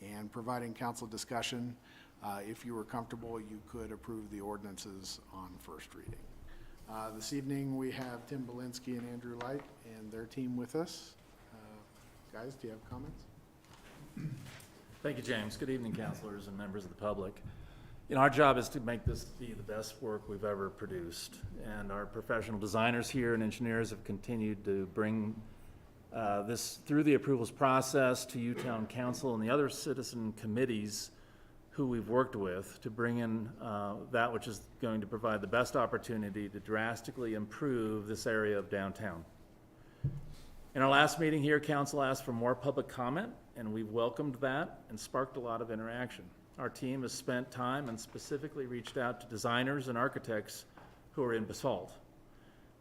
and providing council discussion. If you were comfortable, you could approve the ordinances on first reading. This evening, we have Tim Belinsky and Andrew Light and their team with us. Guys, do you have comments? Thank you, James. Good evening, councilors and members of the public. Our job is to make this be the best work we've ever produced, and our professional designers here and engineers have continued to bring this through the approvals process to you, town council, and the other citizen committees who we've worked with to bring in that which is going to provide the best opportunity to drastically improve this area of downtown. In our last meeting here, council asked for more public comment, and we've welcomed that and sparked a lot of interaction. Our team has spent time and specifically reached out to designers and architects who are in Basalt.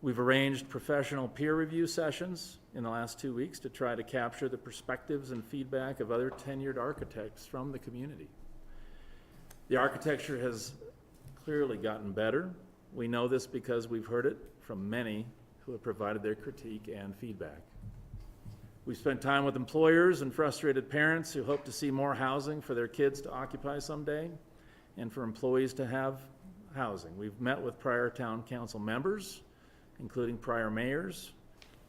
We've arranged professional peer review sessions in the last 2 weeks to try to capture the perspectives and feedback of other tenured architects from the community. The architecture has clearly gotten better. We know this because we've heard it from many who have provided their critique and feedback. We've spent time with employers and frustrated parents who hope to see more housing for their kids to occupy someday and for employees to have housing. We've met with prior town council members, including prior mayors,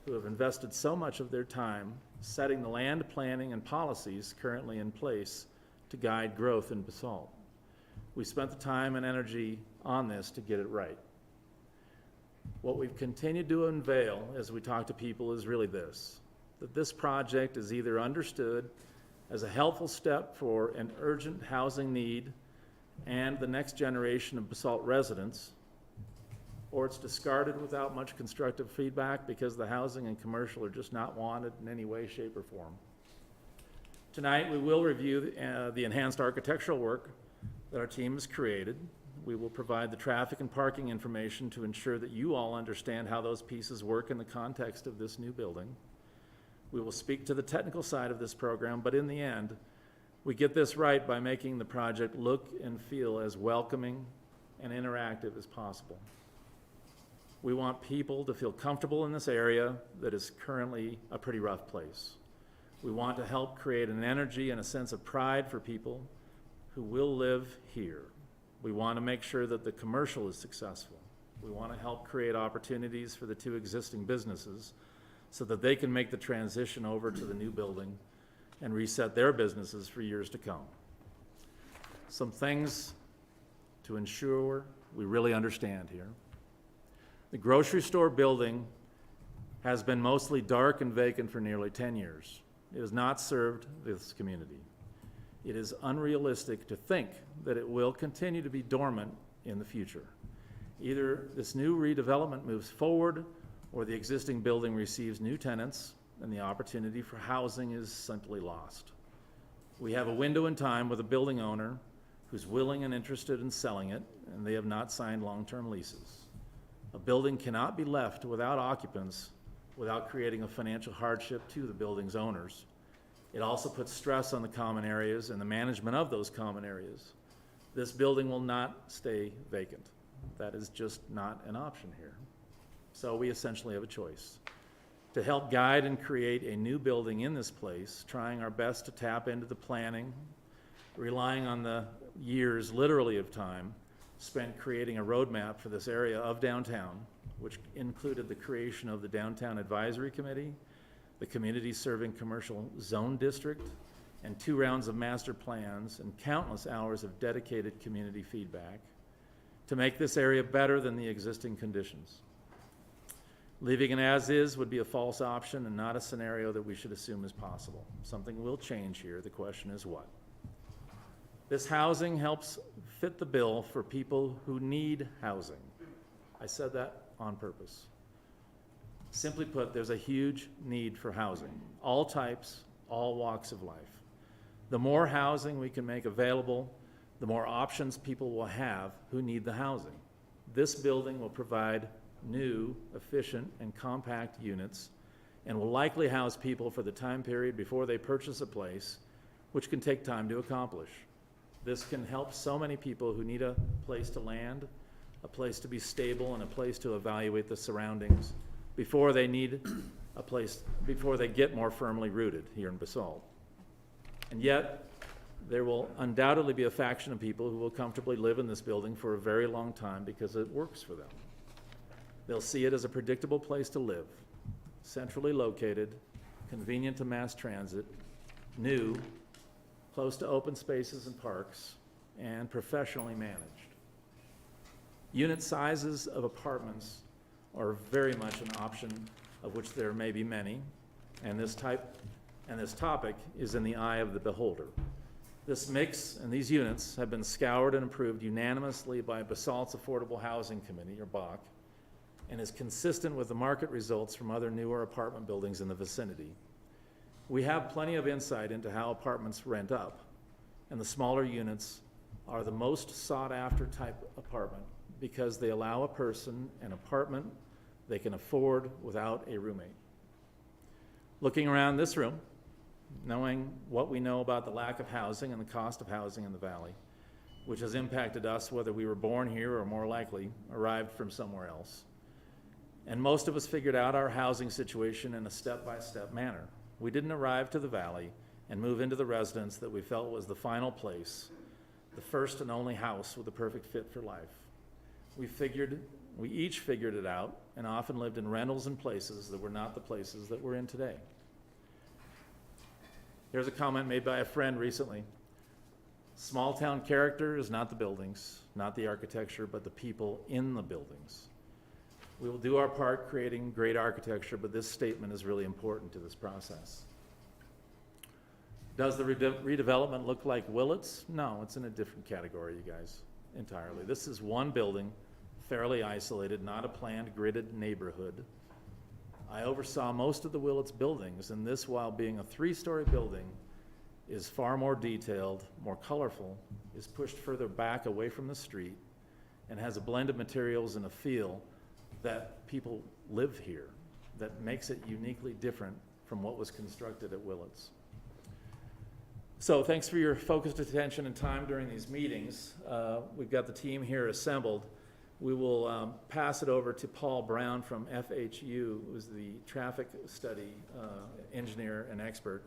who have invested so much of their time setting the land planning and policies currently in place to guide growth in Basalt. We spent the time and energy on this to get it right. What we've continued to unveil as we talk to people is really this, that this project is either understood as a helpful step for an urgent housing need and the next generation of Basalt residents, or it's discarded without much constructive feedback because the housing and commercial are just not wanted in any way, shape, or form. Tonight, we will review the enhanced architectural work that our team has created. We will provide the traffic and parking information to ensure that you all understand how those pieces work in the context of this new building. We will speak to the technical side of this program, but in the end, we get this right by making the project look and feel as welcoming and interactive as possible. We want people to feel comfortable in this area that is currently a pretty rough place. We want to help create an energy and a sense of pride for people who will live here. We want to make sure that the commercial is successful. We want to help create opportunities for the 2 existing businesses so that they can make the transition over to the new building and reset their businesses for years to come. Some things to ensure we really understand here. The grocery store building has been mostly dark and vacant for nearly 10 years. It has not served this community. It is unrealistic to think that it will continue to be dormant in the future. Either this new redevelopment moves forward or the existing building receives new tenants and the opportunity for housing is simply lost. We have a window in time with a building owner who's willing and interested in selling it, and they have not signed long-term leases. A building cannot be left without occupants without creating a financial hardship to the building's owners. It also puts stress on the common areas and the management of those common areas. This building will not stay vacant. That is just not an option here. So we essentially have a choice. To help guide and create a new building in this place, trying our best to tap into the planning, relying on the years, literally, of time spent creating a roadmap for this area of downtown, which included the creation of the Downtown Advisory Committee, the Community Serving Commercial Zone District, and 2 rounds of master plans and countless hours of dedicated community feedback to make this area better than the existing conditions. Leaving it as is would be a false option and not a scenario that we should assume is possible. Something will change here. The question is what? This housing helps fit the bill for people who need housing. I said that on purpose. Simply put, there's a huge need for housing, all types, all walks of life. The more housing we can make available, the more options people will have who need the housing. This building will provide new, efficient, and compact units and will likely house people for the time period before they purchase a place, which can take time to accomplish. This can help so many people who need a place to land, a place to be stable, and a place to evaluate the surroundings before they need a place, before they get more firmly rooted here in Basalt. And yet, there will undoubtedly be a faction of people who will comfortably live in this building for a very long time because it works for them. They'll see it as a predictable place to live, centrally located, convenient to mass transit, new, close to open spaces and parks, and professionally managed. Unit sizes of apartments are very much an option, of which there may be many, and this topic is in the eye of the beholder. This mix and these units have been scoured and approved unanimously by Basalt's Affordable Housing Committee, or BAC, and is consistent with the market results from other newer apartment buildings in the vicinity. We have plenty of insight into how apartments rent up, and the smaller units are the most sought-after type apartment because they allow a person an apartment they can afford without a roommate. Looking around this room, knowing what we know about the lack of housing and the cost of housing in the valley, which has impacted us whether we were born here or more likely arrived from somewhere else. And most of us figured out our housing situation in a step-by-step manner. We didn't arrive to the valley and move into the residence that we felt was the final place, the first and only house with the perfect fit for life. We each figured it out and often lived in rentals in places that were not the places that we're in today. Here's a comment made by a friend recently. Small town character is not the buildings, not the architecture, but the people in the buildings. We will do our part creating great architecture, but this statement is really important to this process. Does the redevelopment look like Willets? No, it's in a different category, you guys, entirely. This is one building, fairly isolated, not a planned, gridded neighborhood. I oversaw most of the Willets buildings, and this, while being a 3-story building, is far more detailed, more colorful, is pushed further back away from the street, and has a blend of materials and a feel that people live here, that makes it uniquely different from what was constructed at Willets. So thanks for your focused attention and time during these meetings. We've got the team here assembled. We will pass it over to Paul Brown from FHU, who's the traffic study engineer and expert.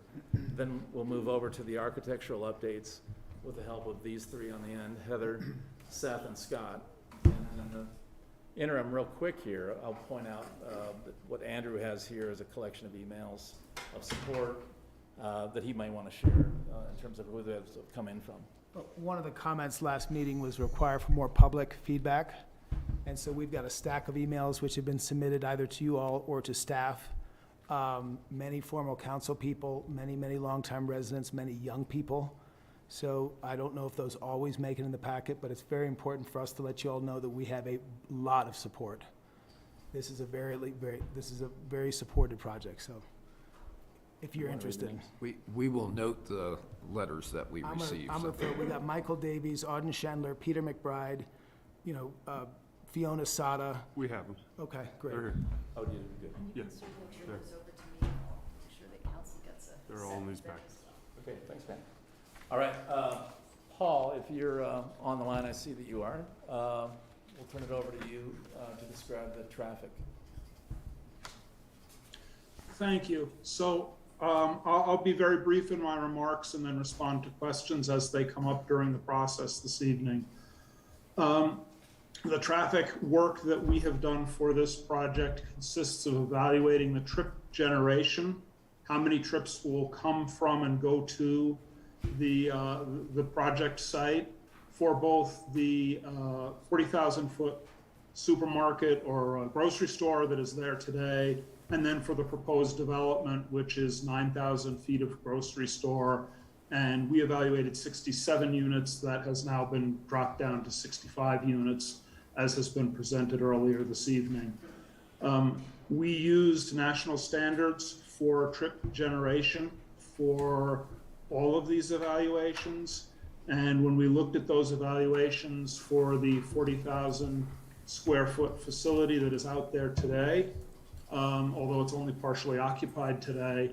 Then we'll move over to the architectural updates with the help of these 3 on the end, Heather, Seth, and Scott. And in the interim, real quick here, I'll point out that what Andrew has here is a collection of emails of support that he might want to share in terms of who those have come in from. One of the comments last meeting was require for more public feedback. And so we've got a stack of emails which have been submitted either to you all or to staff. Many former council people, many longtime residents, many young people. So I don't know if those always make it in the packet, but it's very important for us to let you all know that we have a lot of support. This is a very supported project, so if you're interested. We will note the letters that we received. We got Michael Davies, Auden Chandler, Peter McBride, Fiona Sada. We have them. Okay, great. They're here. Oh, you did good. Yes. Those over to me. I'll make sure that council gets a. They're all in these packs. Okay, thanks, man. All right, Paul, if you're on the line, I see that you are. We'll turn it over to you to describe the traffic Thank you. So I'll be very brief in my remarks and then respond to questions as they come up during the process this evening. The traffic work that we have done for this project consists of evaluating the trip generation, how many trips will come from and go to the project site for both the 40,000-foot supermarket or grocery store that is there today, and then for the proposed development, which is 9,000 feet of grocery store. And we evaluated 67 units. That has now been dropped down to 65 units, as has been presented earlier this evening. We used national standards for trip generation for all of these evaluations. And when we looked at those evaluations for the 40,000 square foot facility that is out there today, although it's only partially occupied today,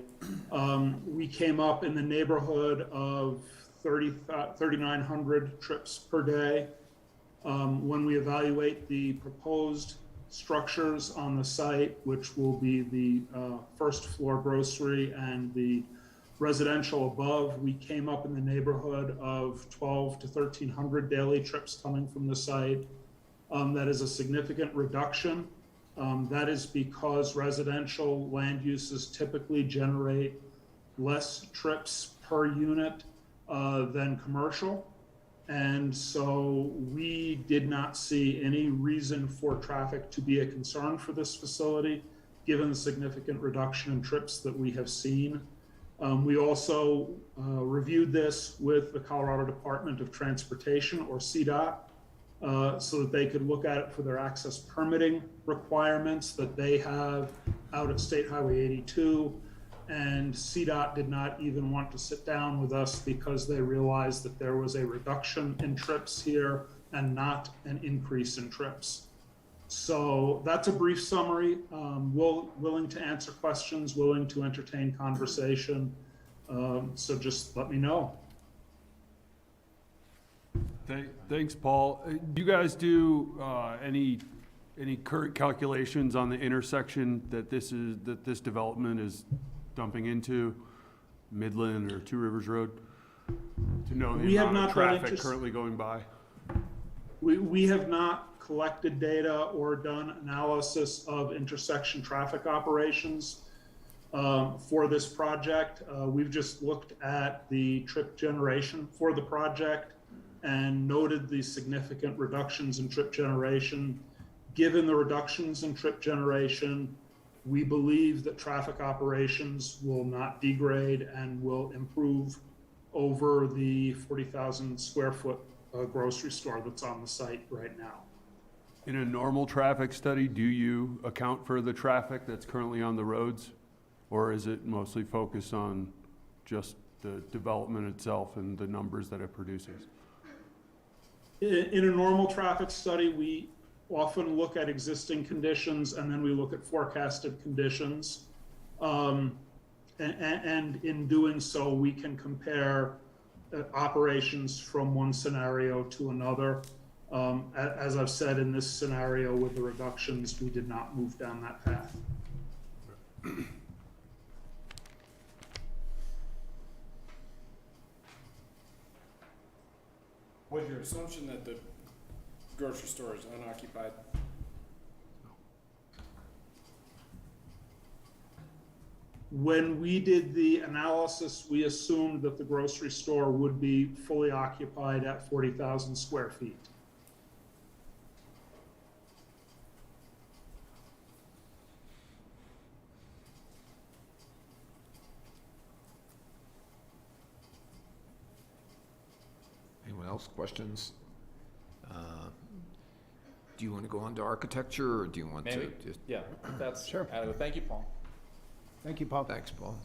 we came up in the neighborhood of 3,900 trips per day. When we evaluate the proposed structures on the site, which will be the first floor grocery and the residential above, we came up in the neighborhood of 1,200 to 1,300 daily trips coming from the site. That is a significant reduction. That is because residential land uses typically generate less trips per unit than commercial. And so we did not see any reason for traffic to be a concern for this facility, given the significant reduction in trips that we have seen. We also reviewed this with the Colorado Department of Transportation, or CDOT, so that they could look at it for their access permitting requirements that they have out at State Highway 82. And CDOT did not even want to sit down with us because they realized that there was a reduction in trips here and not an increase in trips. So that's a brief summary. Willing to answer questions, willing to entertain conversation. So just let me know. Thanks, Paul. Do you guys do any current calculations on the intersection that this development is dumping into, Midland or Two Rivers Road, to know the amount of traffic currently going by? We have not collected data or done analysis of intersection traffic operations for this project. We've just looked at the trip generation for the project and noted the significant reductions in trip generation. Given the reductions in trip generation, we believe that traffic operations will not degrade and will improve over the 40,000 square foot grocery store that's on the site right now. In a normal traffic study, do you account for the traffic that's currently on the roads? Or is it mostly focused on just the development itself and the numbers that it produces? In a normal traffic study, we often look at existing conditions and then we look at forecasted conditions. And in doing so, we can compare operations from one scenario to another. As I've said, in this scenario with the reductions, we did not move down that path. Was your assumption that the grocery store is unoccupied? When we did the analysis, we assumed that the grocery store would be fully occupied at 40,000 square feet. Anyone else, questions? Do you want to go on to architecture, or do you want to just? Yeah, that's Sure. Thank you, Paul. Thank you, Paul. Thanks, Paul.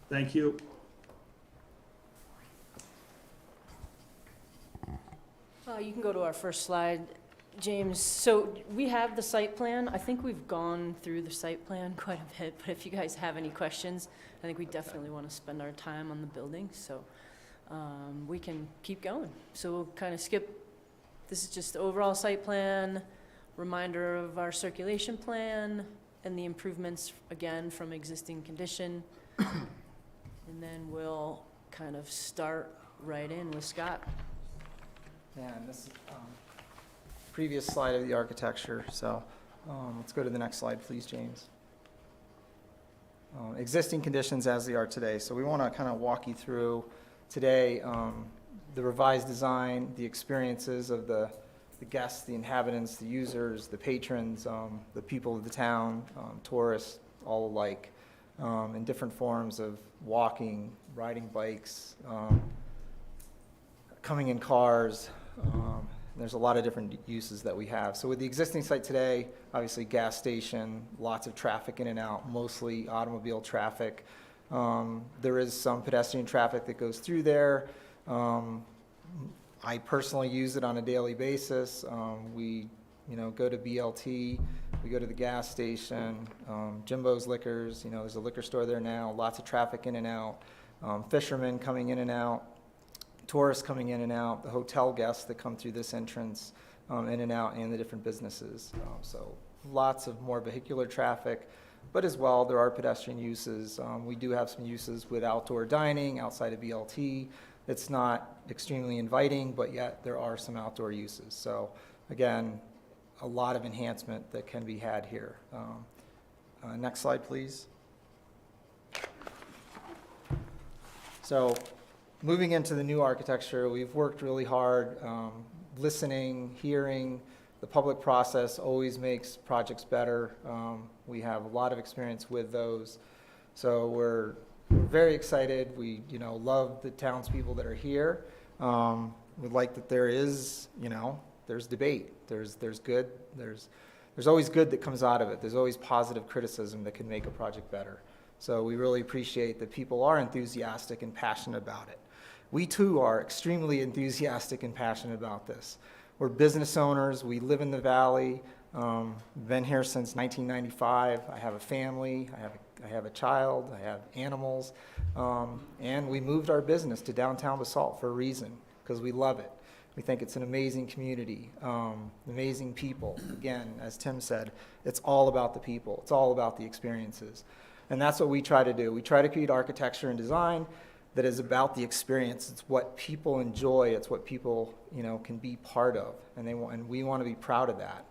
Thank you. You can go to our first slide, James. So we have the site plan. I think we've gone through the site plan quite a bit, but if you guys have any questions, I think we definitely want to spend our time on the building, so we can keep going. So we'll kind of skip. This is just the overall site plan, reminder of our circulation plan, and the improvements, again, from existing condition. And then we'll kind of start right in with Scott. Yeah, and this is previous slide of the architecture, so let's go to the next slide, please, James. Existing conditions as they are today. So we want to kind of walk you through today the revised design, the experiences of the guests, the inhabitants, the users, the patrons, the people of the town, tourists, all alike, in different forms of walking, riding bikes, coming in cars. There's a lot of different uses that we have. So with the existing site today, obviously gas station, lots of traffic in and out, mostly automobile traffic. There is some pedestrian traffic that goes through there. I personally use it on a daily basis. We go to BLT, we go to the gas station, Jimbo's Liquors, there's a liquor store there now, lots of traffic in and out, fishermen coming in and out, tourists coming in and out, the hotel guests that come through this entrance in and out, and the different businesses. So lots of more vehicular traffic, but as well there are pedestrian uses. We do have some uses with outdoor dining outside of BLT. It's not extremely inviting, but yet there are some outdoor uses. So again, a lot of enhancement that can be had here. Next slide, please. So moving into the new architecture, we've worked really hard, listening, hearing. The public process always makes projects better. We have a lot of experience with those. So we're very excited. We, love the townspeople that are here. We like that there is, there's debate. There's good. There's always good that comes out of it. There's always positive criticism that can make a project better. So we really appreciate that people are enthusiastic and passionate about it. We too are extremely enthusiastic and passionate about this. We're business owners. We live in the valley. Been here since 1995. I have a family. I have a child. I have animals. And we moved our business to downtown Basalt for a reason, because we love it. We think it's an amazing community, amazing people. Again, as Tim said, it's all about the people. It's all about the experiences. And that's what we try to do. We try to create architecture and design that is about the experience. It's what people enjoy. It's what people, can be part of. And we want to be proud of that.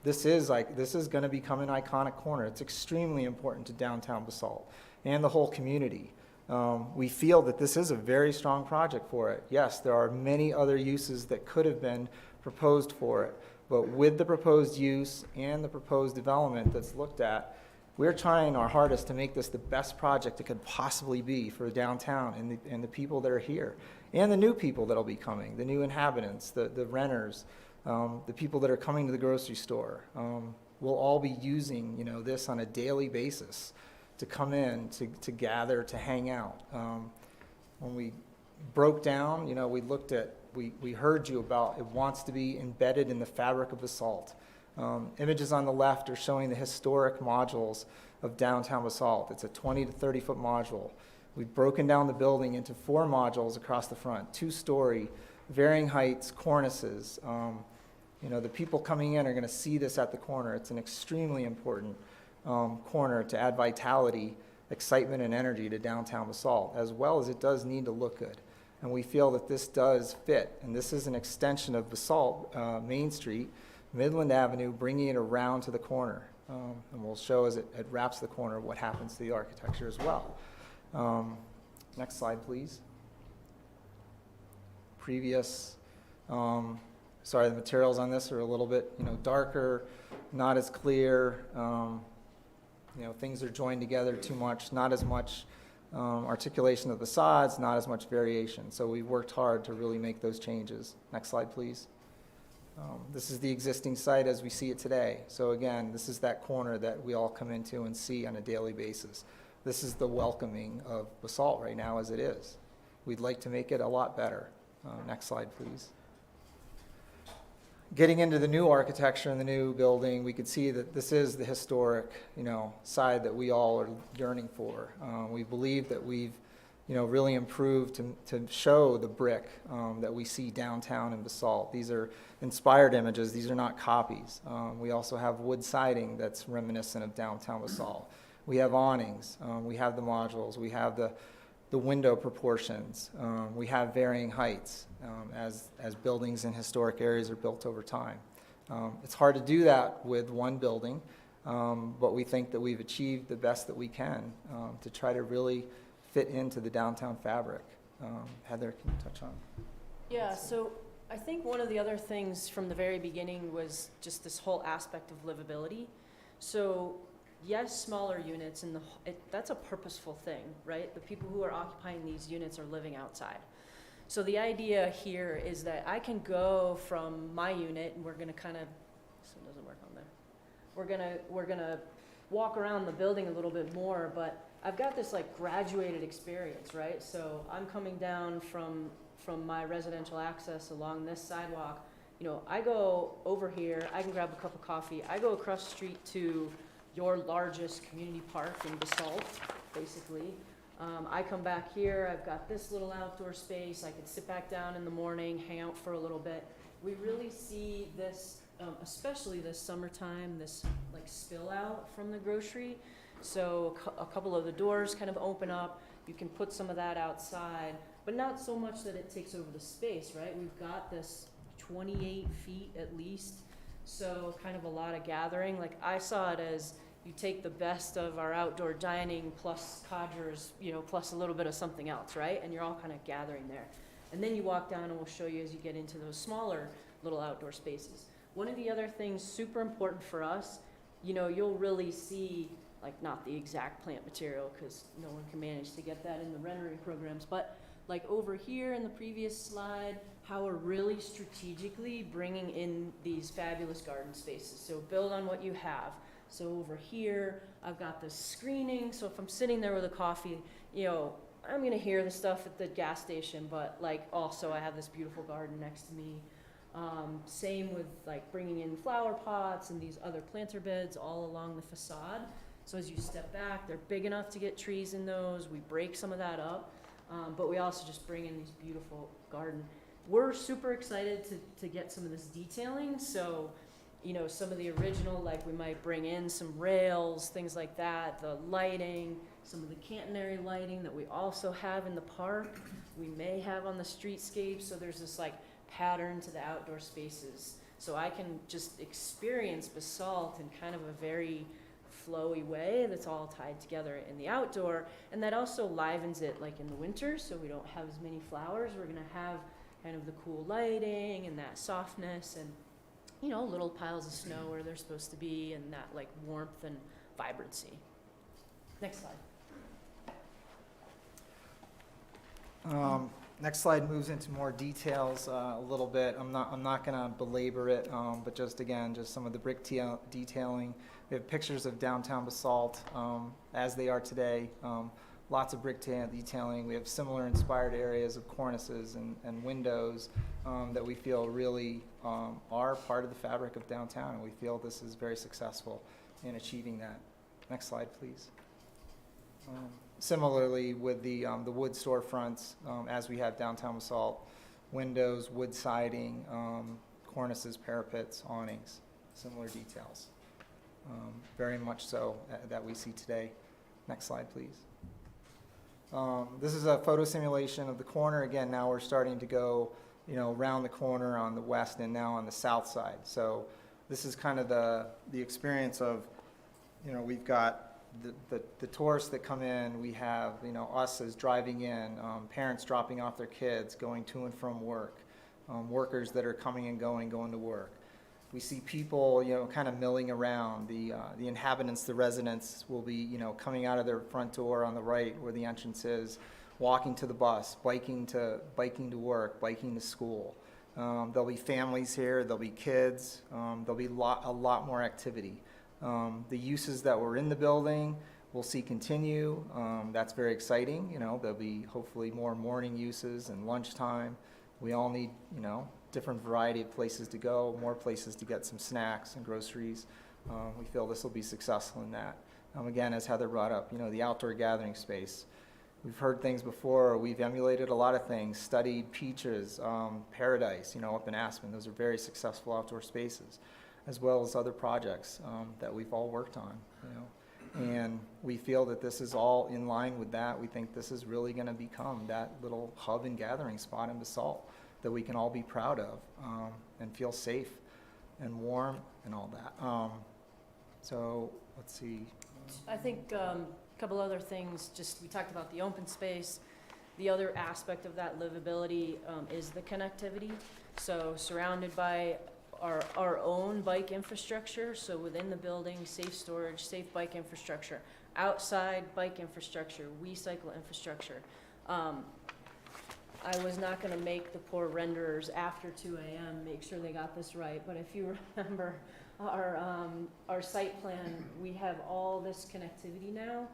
This is going to become an iconic corner. It's extremely important to downtown Basalt and the whole community. We feel that this is a very strong project for it. Yes, there are many other uses that could have been proposed for it, but with the proposed use and the proposed development that's looked at, we're trying our hardest to make this the best project it could possibly be for downtown and the people that are here, and the new people that'll be coming, the new inhabitants, the renters, the people that are coming to the grocery store. We'll all be using, this on a daily basis to come in, to gather, to hang out. When we broke down, we heard you about it wants to be embedded in the fabric of Basalt. Images on the left are showing the historic modules of downtown Basalt. It's a 20 to 30 foot module. We've broken down the building into 4 modules across the front, 2-story, varying heights, cornices. The people coming in are going to see this at the corner. It's an extremely important corner to add vitality, excitement, and energy to downtown Basalt, as well as it does need to look good. And we feel that this does fit. And this is an extension of Basalt, Main Street, Midland Avenue, bringing it around to the corner. And we'll show as it wraps the corner what happens to the architecture as well. Next slide, please. Previous, sorry, the materials on this are a little bit, darker, not as clear. Things are joined together too much, not as much articulation of the facades, not as much variation. So we worked hard to really make those changes. Next slide, please. This is the existing site as we see it today. So again, this is that corner that we all come into and see on a daily basis. This is the welcoming of Basalt right now as it is. We'd like to make it a lot better. Next slide, please. Getting into the new architecture in the new building, we could see that this is the historic, side that we all are yearning for. We believe that we've really improve to show the brick that we see downtown in Basalt. These are inspired images. These are not copies. We also have wood siding that's reminiscent of downtown Basalt. We have awnings. We have the modules. We have the window proportions. We have varying heights as buildings in historic areas are built over time. It's hard to do that with one building, but we think that we've achieved the best that we can to try to really fit into the downtown fabric. Heather, can you touch on? Yeah, so I think one of the other things from the very beginning was just this whole aspect of livability. So yes, smaller units, and that's a purposeful thing, right? The people who are occupying these units are living outside. So the idea here is that I can go from my unit, and we're gonna kind of, this one doesn't work on there. We're gonna walk around the building a little bit more, but I've got this like graduated experience, right? So I'm coming down from my residential access along this sidewalk. I go over here, I can grab a cup of coffee. I go across the street to your largest community park in Basalt, basically. I come back here, I've got this little outdoor space. I can sit back down in the morning, hang out for a little bit. We really see this, especially this summertime, this like spill out from the grocery. So a couple of the doors kind of open up. You can put some of that outside, but not so much that it takes over the space, right? We've got this 28 feet at least, so kind of a lot of gathering. Like I saw it as you take the best of our outdoor dining plus codgers, plus a little bit of something else, right? And you're all kind of gathering there. And then you walk down and we'll show you as you get into those smaller little outdoor spaces. One of the other things super important for us, you'll really see, like not the exact plant material because no one can manage to get that in the rendering programs, but like over here in the previous slide, how we're really strategically bringing in these fabulous garden spaces. So build on what you have. So over here, I've got this screening. So if I'm sitting there with a coffee, I'm gonna hear the stuff at the gas station, but like also I have this beautiful garden next to me. Same with like bringing in flower pots and these other planter beds all along the facade. So as you step back, they're big enough to get trees in those. We break some of that up, but we also just bring in these beautiful garden. We're super excited to get some of this detailing. So, some of the original, like we might bring in some rails, things like that, the lighting, some of the catenary lighting that we also have in the park, we may have on the streetscape. So there's this like pattern to the outdoor spaces. So I can just experience Basalt in kind of a very flowy way that's all tied together in the outdoor, and that also livens it like in the winter, so we don't have as many flowers. We're gonna have kind of the cool lighting and that softness and little piles of snow where they're supposed to be, and that like warmth and vibrancy. Next slide. Next slide moves into more details a little bit. I'm not going to belabor it, but just some of the brick detailing. We have pictures of downtown Basalt as they are today. Lots of brick detailing. We have similar inspired areas of cornices and windows that we feel really are part of the fabric of downtown, and we feel this is very successful in achieving that. Next slide, please. Similarly with the wood storefronts, as we have downtown Basalt, windows, wood siding, cornices, parapets, awnings, similar details. Very much so that we see today. Next slide, please. This is a photo simulation of the corner. Again, now we're starting to go, around the corner on the west and now on the south side. So this is kind of the experience of, we've got the tourists that come in, we have, us as driving in, parents dropping off their kids, going to and from work, workers that are coming and going to work. We see people, kind of milling around. The inhabitants, the residents will be, coming out of their front door on the right where the entrance is, walking to the bus, biking to work, biking to school. There'll be families here, there'll be kids, there'll be a lot more activity. The uses that were in the building we'll see continue. That's very exciting. There'll be hopefully more morning uses and lunchtime. We all need, different variety of places to go, more places to get some snacks and groceries. We feel this will be successful in that. Again, as Heather brought up, the outdoor gathering space. We've heard things before, we've emulated a lot of things, studied Peaches, Paradise, up in Aspen. Those are very successful outdoor spaces, as well as other projects that we've all worked on, And we feel that this is all in line with that. We think this is really going to become that little hub and gathering spot in Basalt that we can all be proud of and feel safe and warm and all that. So let's see. I think a couple other things, we talked about the open space. The other aspect of that livability is the connectivity. So surrounded by our own bike infrastructure, so within the building, safe storage, safe bike infrastructure, outside bike infrastructure, WeCycle infrastructure. I was not gonna make the poor renderers after 2 a.m. make sure they got this right, but if you remember our site plan, we have all this connectivity now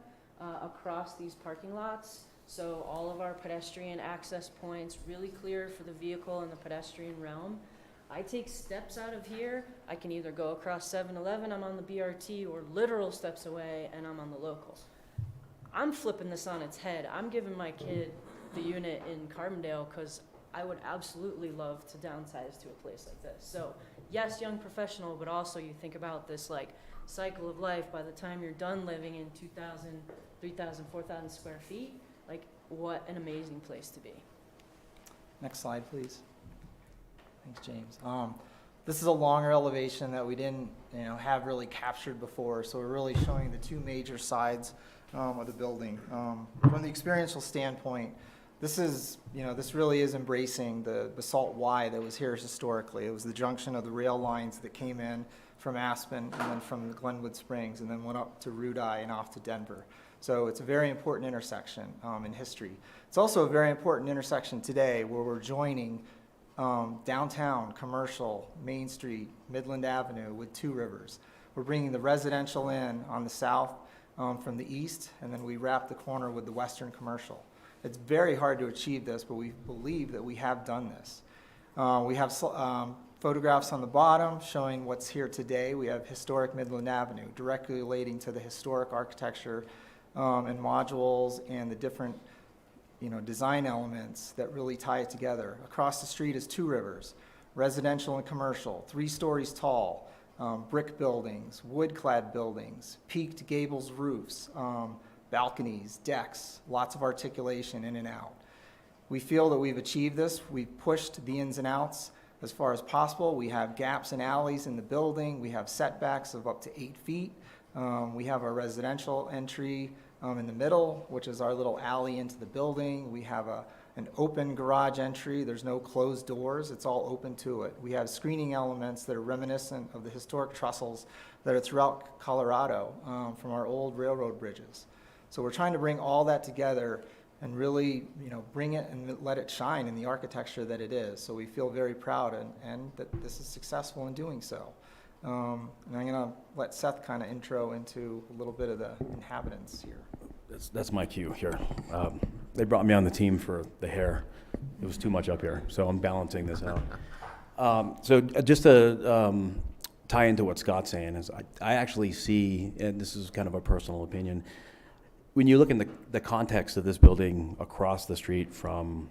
across these parking lots. So all of our pedestrian access points really clear for the vehicle and the pedestrian realm. I take steps out of here, I can either go across 7-Eleven, I'm on the BRT, or literal steps away and I'm on the local. I'm flipping this on its head. I'm giving my kid the unit in Carbondale because I would absolutely love to downsize to a place like this. So yes, young professional, but also you think about this like cycle of life. By the time you're done living in 2,000, 3,000, 4,000 square feet, like what an amazing place to be. Next slide, please. Thanks, James. This is a longer elevation that we didn't, have really captured before. So we're really showing the two major sides of the building. From the experiential standpoint, this is, this really is embracing the Basalt Y that was here historically. It was the junction of the rail lines that came in from Aspen and then from the Glenwood Springs and then went up to Ruthie and off to Denver. So it's a very important intersection in history. It's also a very important intersection today where we're joining downtown, commercial, Main Street, Midland Avenue with two rivers. We're bringing the residential in on the south from the east, and then we wrap the corner with the western commercial. It's very hard to achieve this, but we believe that we have done this. We have photographs on the bottom showing what's here today. We have historic Midland Avenue, directly relating to the historic architecture and modules and the different design elements that really tie it together. Across the street is two rivers, residential and commercial, 3 stories tall, brick buildings, wood-clad buildings, peaked gables roofs, balconies, decks, lots of articulation in and out. We feel that we've achieved this. We've pushed the ins and outs as far as possible. We have gaps and alleys in the building. We have setbacks of up to 8 feet. We have our residential entry in the middle, which is our little alley into the building. We have an open garage entry. There's no closed doors. It's all open to it. We have screening elements that are reminiscent of the historic trestles that are throughout Colorado from our old railroad bridges. So we're trying to bring all that together and really, bring it and let it shine in the architecture that it is. So we feel very proud and that this is successful in doing so. And I'm going to let Seth kind of intro into a little bit of the inhabitants here. That's my cue here. They brought me on the team for the hair. It was too much up here, so I'm balancing this out. So just to tie into what Scott's saying is I actually see, and this is kind of a personal opinion, when you look in the context of this building across the street from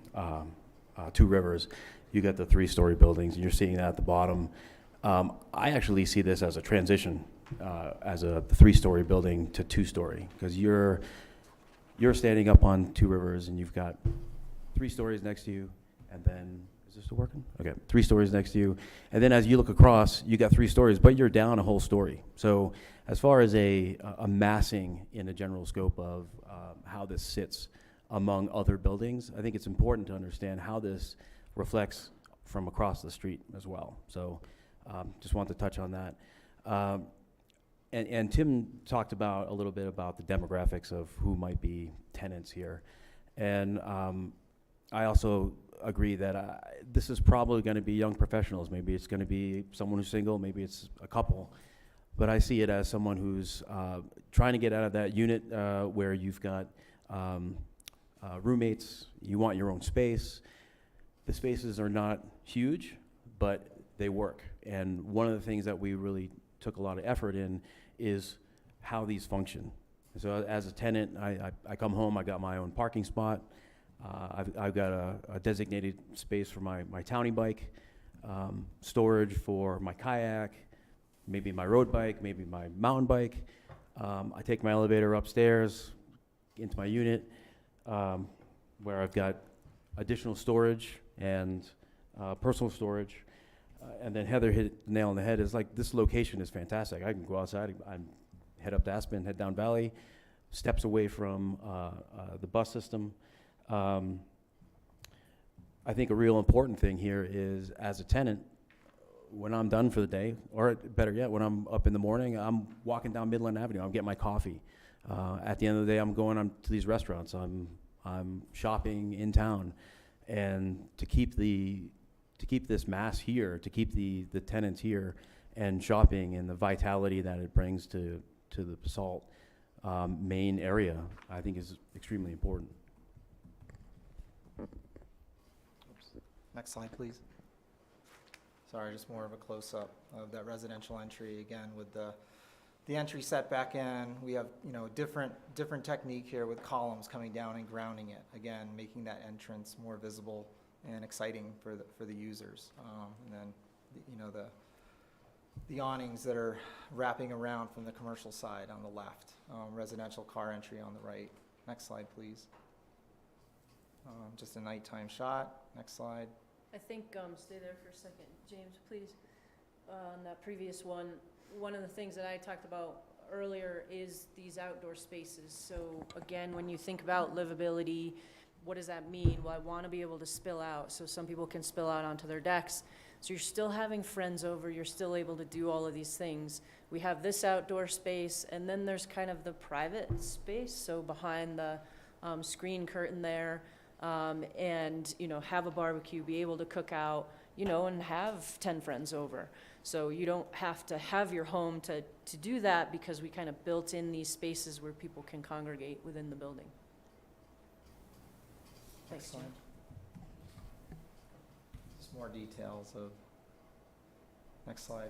Two Rivers, you got the 3-story buildings, and you're seeing that at the bottom. I actually see this as a transition, as a 3-story building to 2-story, because you're standing up on Two Rivers and you've got 3 stories next to you, and then, is this still working? Okay, 3 stories next to you, and then as you look across, you got 3 stories, but you're down a whole story. So as far as a massing in the general scope of how this sits among other buildings, I think it's important to understand how this reflects from across the street as well. So just want to touch on that. And Tim talked about a little bit about the demographics of who might be tenants here. And I also agree that this is probably going to be young professionals. Maybe it's going to be someone who's single, maybe it's a couple. But I see it as someone who's trying to get out of that unit where you've got roommates, you want your own space. The spaces are not huge, but they work. And one of the things that we really took a lot of effort in is how these function. So as a tenant, I come home, I got my own parking spot. I've got a designated space for my townie bike, storage for my kayak, maybe my road bike, maybe my mountain bike. I take my elevator upstairs into my unit, where I've got additional storage and personal storage. And then Heather hit the nail on the head. Is like, this location is fantastic. I can go outside, head up to Aspen, head down Valley, steps away from the bus system. I think a real important thing here is, as a tenant, when I'm done for the day, or better yet, when I'm up in the morning, I'm walking down Midland Avenue, I'm getting my coffee. At the end of the day, I'm going to these restaurants, I'm shopping in town. And to keep this mass here, to keep the tenants here and shopping and the vitality that it brings to the Basalt main area, I think is extremely important. Next slide, please. Sorry, just more of a close-up of that residential entry. Again, with the entry set back in, we have, different technique here with columns coming down and grounding it. Again, making that entrance more visible and exciting for the users. And then, the awnings that are wrapping around from the commercial side on the left. Residential car entry on the right. Next slide, please. Just a nighttime shot. Next slide. I think, stay there for a second. James, please. On that previous one of the things that I talked about earlier is these outdoor spaces. So again, when you think about livability, what does that mean? Well, I want to be able to spill out, so some people can spill out onto their decks. So you're still having friends over, you're still able to do all of these things. We have this outdoor space, and then there's kind of the private space, so behind the screen curtain there, and, have a barbecue, be able to cook out, and have 10 friends over. So you don't have to have your home to do that, because we kind of built in these spaces where people can congregate within the building. Thanks, Jim. Just more details of, next slide.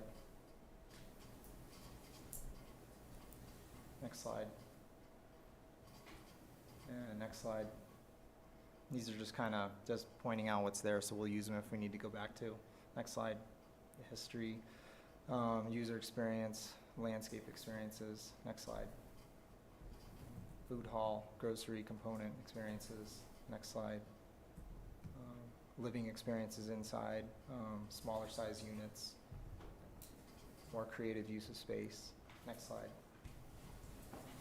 Next slide. And next slide. These are just just pointing out what's there, so we'll use them if we need to go back to. Next slide. The history, user experience, landscape experiences. Next slide. Food hall, grocery component experiences. Next slide. Living experiences inside, smaller size units, more creative use of space. Next slide.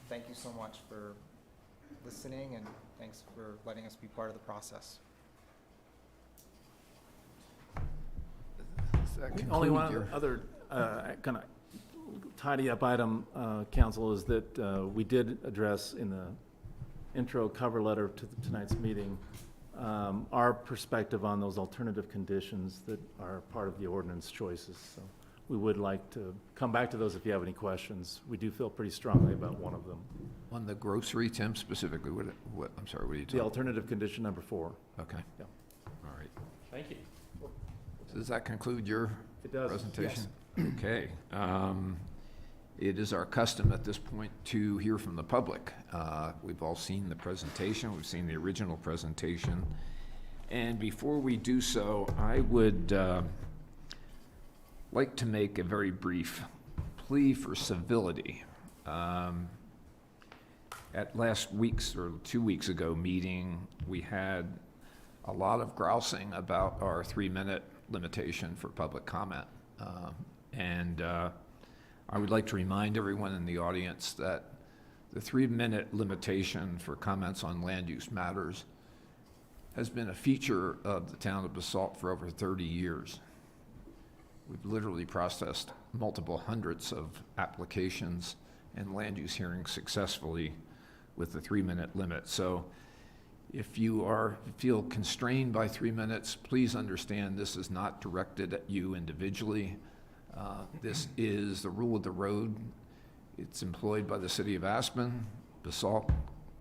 Thank you so much for listening, and thanks for letting us be part of the process. Only one other kind of tidy up item, Council, is that we did address in the intro cover letter to tonight's meeting our perspective on those alternative conditions that are part of the ordinance choices. So we would like to come back to those if you have any questions. We do feel pretty strongly about one of them. On the grocery, Tim, specifically, what, I'm sorry, what are you talking? The alternative condition number 4. Okay. Yeah. All right. Thank you. So does that conclude your presentation? Yes. Okay. It is our custom at this point to hear from the public. We've all seen the presentation. We've seen the original presentation. And before we do so, I would like to make a very brief plea for civility. At last week's or 2 weeks ago meeting, we had a lot of grousing about our 3-minute limitation for public comment. I would like to remind everyone in the audience that the 3-minute limitation for comments on land use matters has been a feature of the town of Basalt for over 30 years. We've literally processed multiple hundreds of applications and land use hearings successfully with the 3-minute limit. So if you feel constrained by 3 minutes, please understand this is not directed at you individually. This is the rule of the road. It's employed by the city of Aspen, Basalt,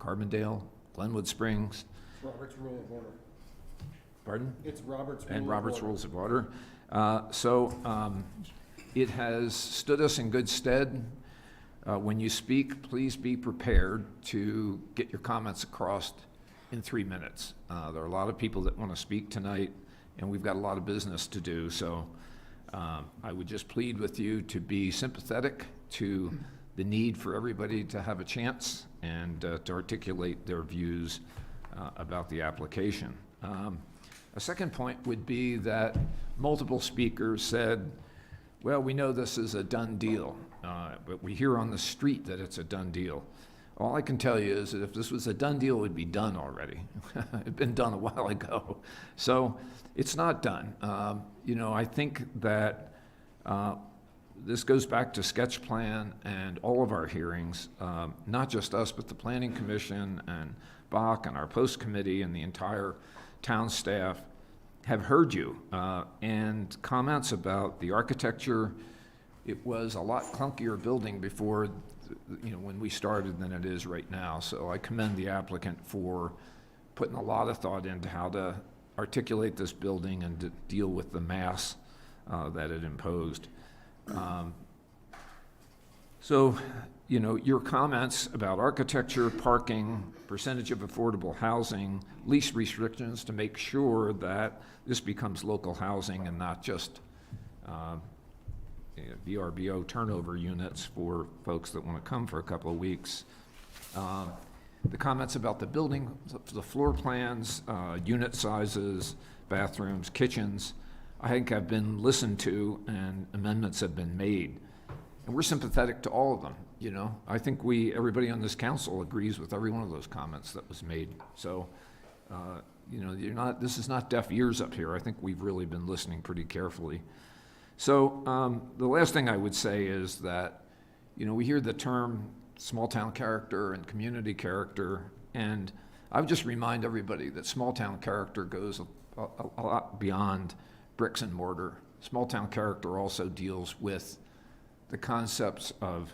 Carbondale, Glenwood Springs. Robert's Rule of Order. Pardon? It's Robert's Rule and of Robert's Order. Rules of Order. It has stood us in good stead. When you speak, please be prepared to get your comments across in 3 minutes. There are a lot of people that want to speak tonight, and we've got a lot of business to do, so I would just plead with you to be sympathetic to the need for everybody to have a chance and to articulate their views about the application. A second point would be that multiple speakers said, well, we know this is a done deal, but we hear on the street that it's a done deal. All I can tell you is that if this was a done deal, it would be done already. It'd been done a while ago. So it's not done. I think that this goes back to sketch plan and all of our hearings, not just us, but the Planning Commission and Bach and our post committee and the entire town staff have heard you, and comments about the architecture. It was a lot clunkier building before, when we started than it is right now. So I commend the applicant for putting a lot of thought into how to articulate this building and to deal with the mass that it imposed. Your comments about architecture, parking, percentage of affordable housing, lease restrictions to make sure that this becomes local housing and not just VRBO turnover units for folks that want to come for a couple of weeks. The comments about the building, the floor plans, unit sizes, bathrooms, kitchens, I think have been listened to and amendments have been made. And we're sympathetic to all of them, I think everybody on this council agrees with every one of those comments that was made. So, this is not deaf ears up here. I think we've really been listening pretty carefully. So, the last thing I would say is that, we hear the term small town character and community character, and I would just remind everybody that small town character goes a lot beyond bricks and mortar. Small town character also deals with the concepts of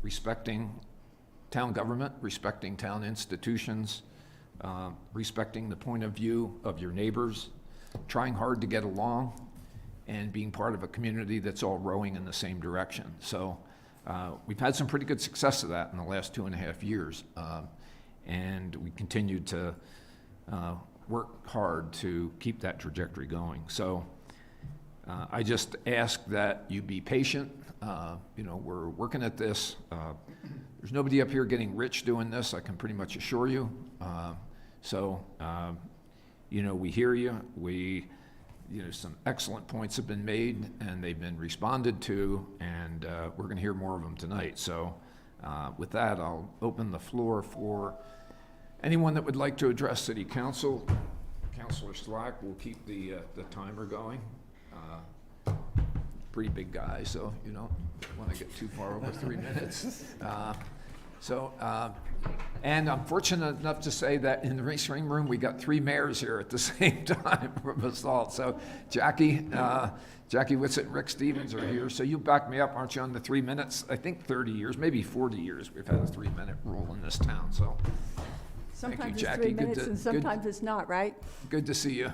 respecting town government, respecting town institutions, respecting the point of view of your neighbors, trying hard to get along, and being part of a community that's all rowing in the same direction. So we've had some pretty good success of that in the last 2.5 years, and we continue to work hard to keep that trajectory going. So I just ask that you be patient. We're working at this. There's nobody up here getting rich doing this, I can pretty much assure you. We hear you. Some excellent points have been made and they've been responded to, and we're going to hear more of them tonight. So with that, I'll open the floor for anyone that would like to address City Council. Councilor Slack will keep the timer going. Pretty big guy, so you don't want to get too far over 3 minutes. And I'm fortunate enough to say that in the race-ring room, we got 3 mayors here at the same time for Basalt. So Jackie Whitsett and Rick Stevens are here. So you back me up, aren't you, on the 3 minutes? I think 30 years, maybe 40 years, we've had a 3-minute rule in this town. So Sometimes Jackie. it's 3 minutes and sometimes it's not, right? Good to see you.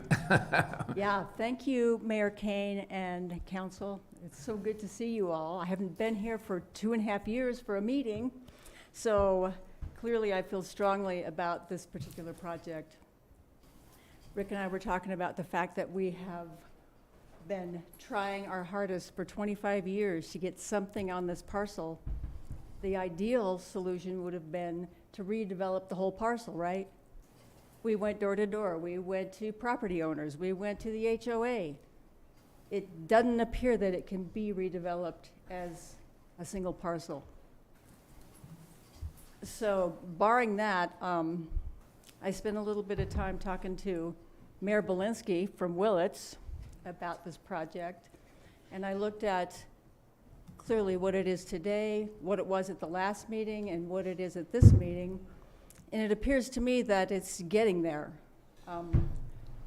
Yeah, thank you, Mayor Kane and council. It's so good to see you all. I haven't been here for 2.5 years for a meeting, so clearly I feel strongly about this particular project. Rick and I were talking about the fact that we have been trying our hardest for 25 years to get something on this parcel. The ideal solution would have been to redevelop the whole parcel, right? We went door to door, we went to property owners, we went to the HOA. It doesn't appear that it can be redeveloped as a single parcel. So barring that, I spent a little bit of time talking to Mayor Belinsky from Willets about this project, and I looked at clearly what it is today, what it was at the last meeting, and what it is at this meeting, and it appears to me that it's getting there.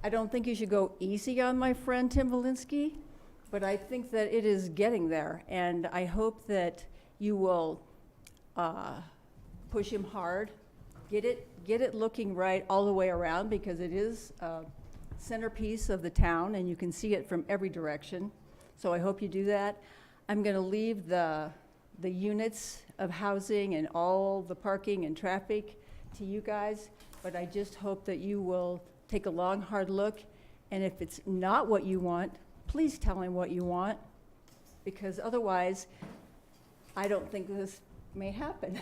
I don't think you should go easy on my friend Tim Belinsky, but I think that it is getting there, and I hope that you will push him hard, get it looking right all the way around, because it is a centerpiece of the town and you can see it from every direction. So I hope you do that. I'm going to leave the units of housing and all the parking and traffic to you guys, but I just hope that you will take a long, hard look, and if it's not what you want, please tell him what you want, because otherwise, I don't think this may happen.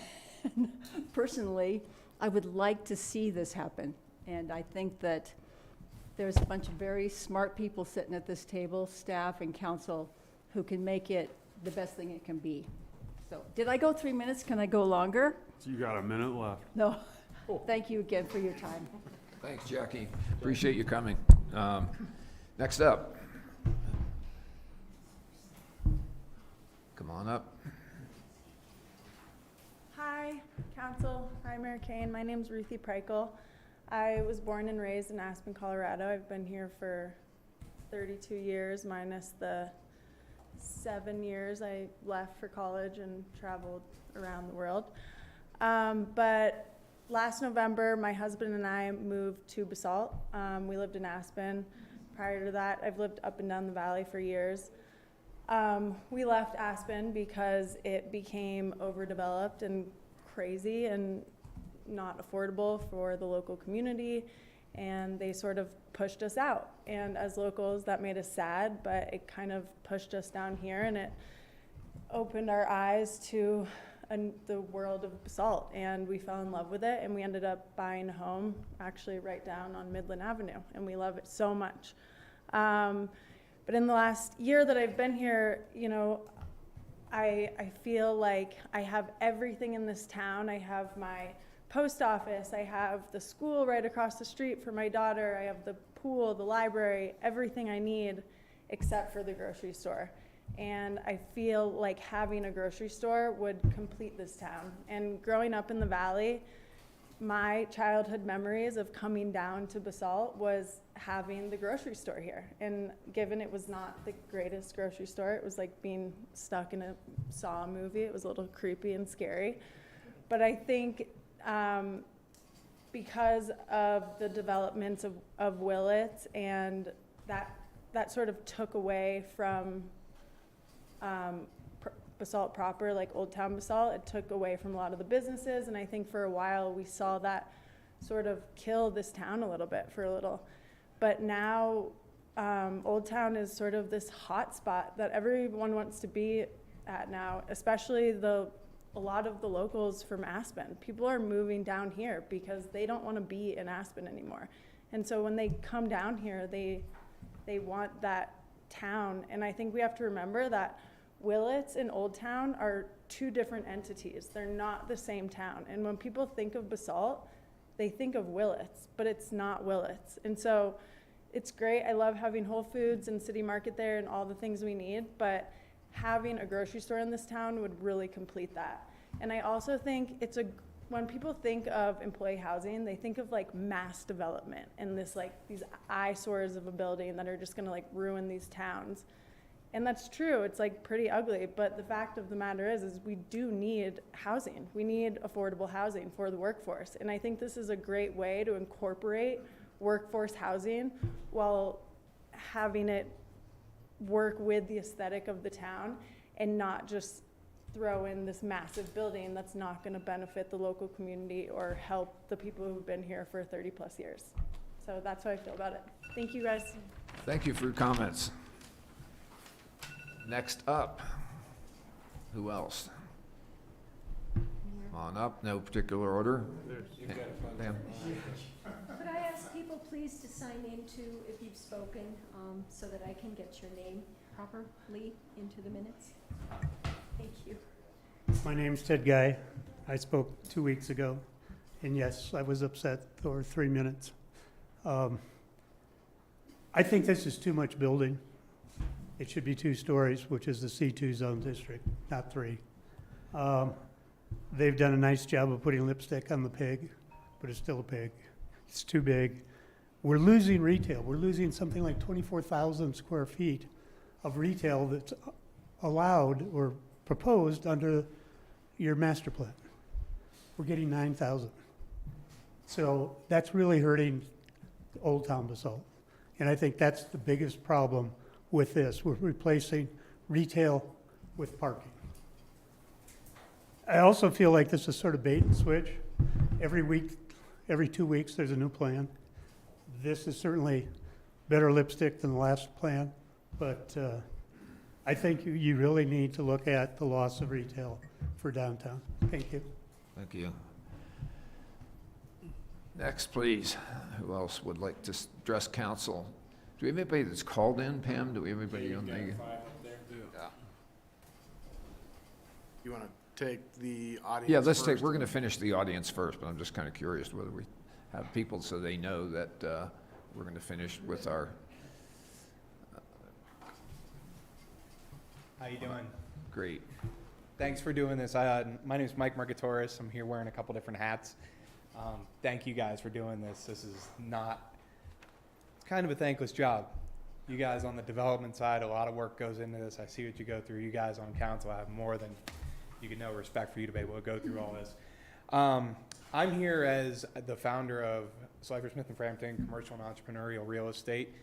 Personally, I would like to see this happen, and I think that there's a bunch of very smart people sitting at this table, staff and council, who can make it the best thing it can be. So, did I go 3 minutes? Can I go longer? So you got a minute left. No. Thank you again for your time. Thanks, Jackie. Appreciate you coming. Next up. Come on up. Hi, Council. Hi, Mayor Kane. My name's Ruthie Prichal. I was born and raised in Aspen, Colorado. I've been here for 32 years, minus the 7 years I left for college and traveled around the world. But last November, my husband and I moved to Basalt. We lived in Aspen. Prior to that, I've lived up and down the valley for years. We left Aspen because it became overdeveloped and crazy and not affordable for the local community, and they sort of pushed us out. And as locals, that made us sad, but it kind of pushed us down here, and it opened our eyes to the world of Basalt, and we fell in love with it, and we ended up buying a home actually right down on Midland Avenue, and we love it so much. But in the last year that I've been here, you know, I feel like I have everything in this town. I have my post office, I have the school right across the street for my daughter, I have the pool, the library, everything I need except for the grocery store. And I feel like having a grocery store would complete this town. And growing up in the valley, my childhood memories of coming down to Basalt was having the grocery store here. And given it was not the greatest grocery store, it was like being stuck in a Saw movie. It was a little creepy and scary. But I think because of the developments of Willets, and that sort of took away from Basalt proper, like Old Town Basalt, it took away from a lot of the businesses, and I think for a while we saw that sort of kill this town a little bit for a little. But now Old Town is sort of this hot spot that everyone wants to be at now, especially a lot of the locals from Aspen. People are moving down here because they don't want to be in Aspen anymore. And so when they come down here, they want that town. And I think we have to remember that Willets and Old Town are two different entities. They're not the same town. And when people think of Basalt, they think of Willets, but it's not Willets. And so it's great. I love having Whole Foods and City Market there and all the things we need, but having a grocery store in this town would really complete that. And I also think when people think of employee housing, they think of like mass development and these eyesores of a building that are just gonna like ruin these towns. And that's true, it's like pretty ugly, but the fact of the matter is we do need housing. We need affordable housing for the workforce. And I think this is a great way to incorporate workforce housing while having it work with the aesthetic of the town and not just throw in this massive building that's not going to benefit the local community or help the people who've been here for 30 plus years. So that's how I feel about it. Thank you guys. Thank you for your comments. Next up, who else? Come on up, no particular order. Pam. Could I ask people please to sign in too if you've spoken, so that I can get your name properly into the minutes? Thank you. My name's Ted Guy. I spoke 2 weeks ago, and yes, I was upset for 3 minutes. I think this is too much building. It should be 2 stories, which is the C2 zone district, not 3. They've done a nice job of putting lipstick on the pig, but it's still a pig. It's too big. We're losing retail. We're losing something like 24,000 square feet of retail that's allowed or proposed under your master plan. We're getting 9,000. So that's really hurting Old Town Basalt. And I think that's the biggest problem with this. We're replacing retail with parking. I also feel like this is sort of bait and switch. Every week, every 2 weeks, there's a new plan. This is certainly better lipstick than the last plan, but I think you really need to look at the loss of retail for downtown. Thank you. Thank you. Next, please. Who else would like to address council? Do we have anybody that's called in, Pam? Do we have anybody on the? Yeah. You want to take the audience Yeah, let's first? take, we're going to finish the audience first, but I'm just kind of curious whether we have people so they know that we're going to finish with our. How you doing? Great. Thanks for doing this. My name is Mike Markatoris. I'm here wearing a couple different hats. Thank you guys for doing this. This is not, it's kind of a thankless job. You guys on the development side, a lot of work goes into this. I see what you go through. You guys on council, I have more than you can know respect for you to be able to go through all this. I'm here as the founder of Slifer Smith & Frampton Commercial and Entrepreneurial Real Estate.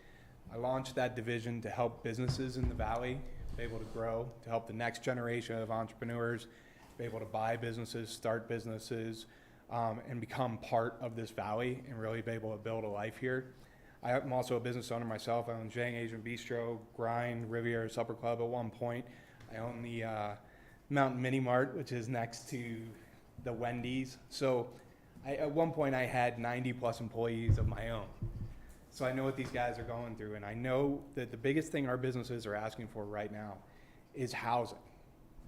I launched that division to help businesses in the Valley be able to grow, to help the next generation of entrepreneurs be able to buy businesses, start businesses, and become part of this valley and really be able to build a life here. I'm also a business owner myself. I own Zhang Asian Bistro, Grind, Riviera Supper Club at one point. I own the Mountain Mini Mart, which is next to the Wendy's. So at one point I had 90 plus employees of my own. So I know what these guys are going through, and I know that the biggest thing our businesses are asking for right now is housing.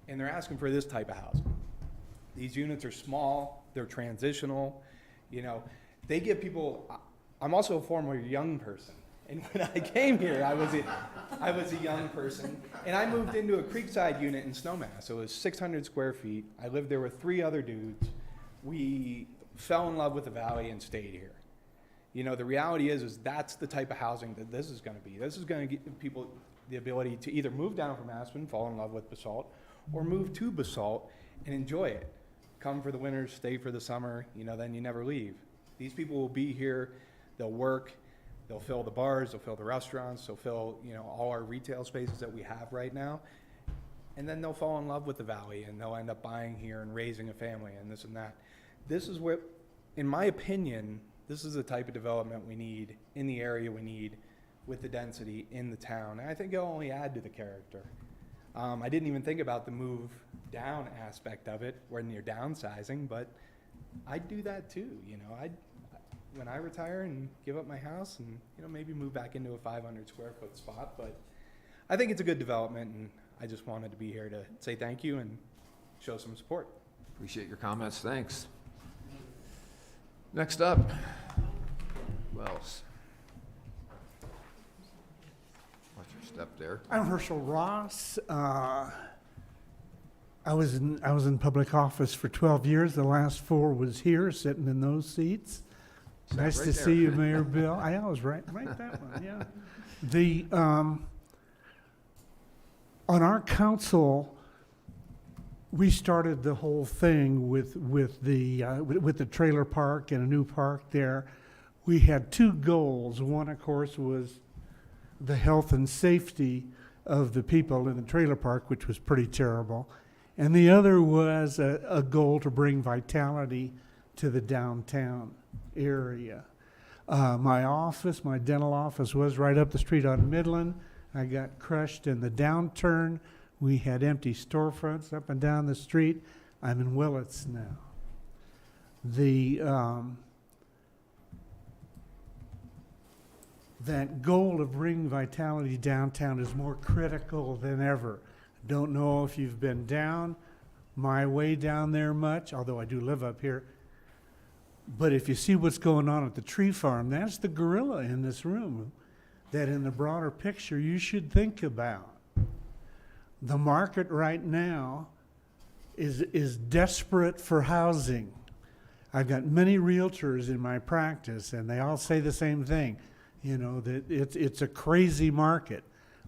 And they're asking for this type of housing. These units are small, they're transitional, you know, they give people, I'm also a former young person. And when I came here, I was a young person, and I moved into a Creekside unit in Snowmass. So it was 600 square feet. I lived there with 3 other dudes. We fell in love with the valley and stayed here. You know, the reality is that's the type of housing that this is going to be. This is going to give people the ability to either move down from Aspen, fall in love with Basalt, or move to Basalt and enjoy it. Come for the winters, stay for the summer, you know, then you never leave. These people will be here, they'll work, they'll fill the bars, they'll fill the restaurants, they'll fill, you know, all our retail spaces that we have right now. And then they'll fall in love with the valley and they'll end up buying here and raising a family and this and that. This is what, in my opinion, this is the type of development we need in the area we need with the density in the town. And I think it'll only add to the character. I didn't even think about the move down aspect of it when you're downsizing, but I'd do that too. You know, when I retire and give up my house and, you know, maybe move back into a 500 square foot spot. But I think it's a good development, and I just wanted to be here to say thank you and show some support. Appreciate your comments. Thanks. Next up, who else? Watch your step there. I'm Herschel Ross. I was in public office for 12 years. The last 4 was here, sitting in those seats. Sat Nice right to there. see you, Mayor Bill. I was right that one, yeah. The, on our council, we started the whole thing with the trailer park and a new park there. We had 2 goals. One, of course, was the health and safety of the people in the trailer park, which was pretty terrible. And the other was a goal to bring vitality to the downtown area. My office, my dental office, was right up the street on Midland. I got crushed in the downturn. We had empty storefronts up and down the street. I'm in Willets now. That goal of bringing vitality downtown is more critical than ever. Don't know if you've been down my way down there much, although I do live up here. But if you see what's going on at the tree farm, that's the gorilla in this room that in the broader picture you should think about. The market right now is desperate for housing. I've got many realtors in my practice, and they all say the same thing, you know, that it's a crazy market.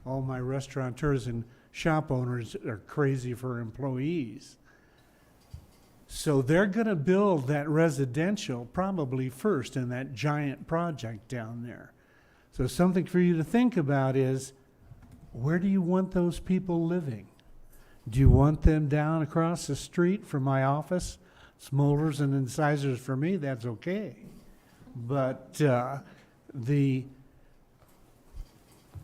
All my restaurateurs and shop owners are crazy for employees. So they're going to build that residential probably first in that giant project down there. So something for you to think about is, where do you want those people living? Do you want them down across the street from my office? Smolders and incisors for me, that's okay. But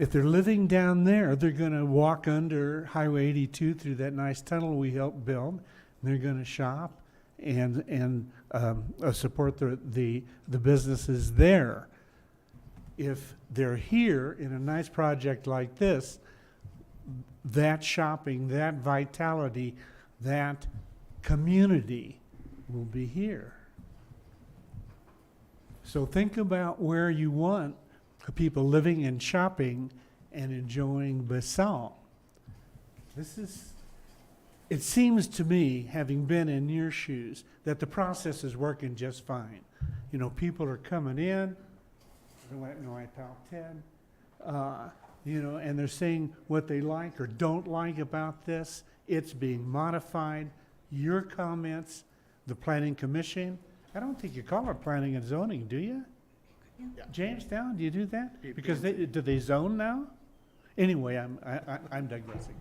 if they're living down there, they're gonna walk under Highway 82 through that nice tunnel we helped build. They're gonna shop and support the businesses there. If they're here in a nice project like this, that shopping, that vitality, that community will be here. So think about where you want people living and shopping and enjoying Basalt. It seems to me, having been in your shoes, that the process is working just fine. You know, people are coming in, you know, and they're saying what they like or don't like about this. It's being modified. Your comments, the planning commission, I don't think you call it planning and zoning, do you? Yeah. Jamestown, do you do that? Because do they zone now? Anyway, I'm digressing.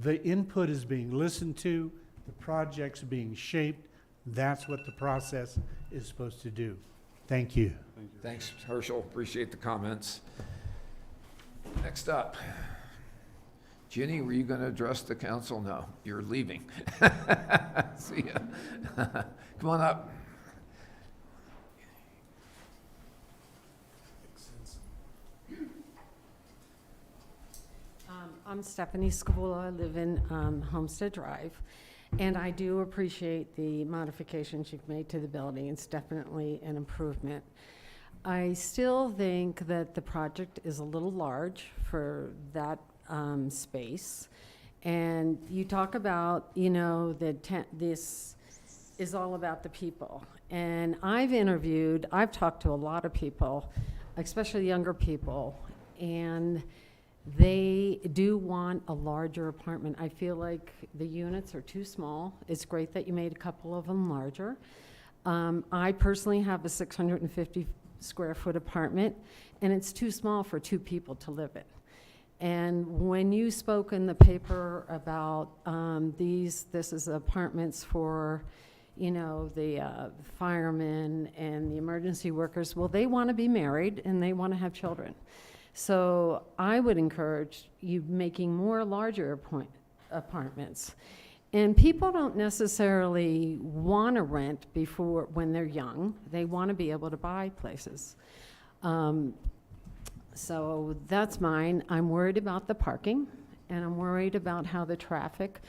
The input is being listened to, the project's being shaped. That's what the process is supposed to do. Thank you. Thanks, Herschel. Appreciate the comments. Next up. Jenny, were you going to address the council? No, you're leaving. See ya. Come on up. I'm Stephanie Scavula. I live in Homestead Drive, and I do appreciate the modifications you've made to the building. It's definitely an improvement. I still think that the project is a little large for that space. And you talk about, you know, this is all about the people. And I've talked to a lot of people, especially younger people, and they do want a larger apartment. I feel like the units are too small. It's great that you made a couple of them larger. I personally have a 650 square foot apartment, and it's too small for two people to live in. And when you spoke in the paper about this is apartments for, you know, the firemen and the emergency workers, well, they want to be married and they want to have children. So I would encourage you making more larger apartments. And people don't necessarily want to rent when they're young. They want to be able to buy places. So that's mine. I'm worried about the parking, and I'm worried about how the traffic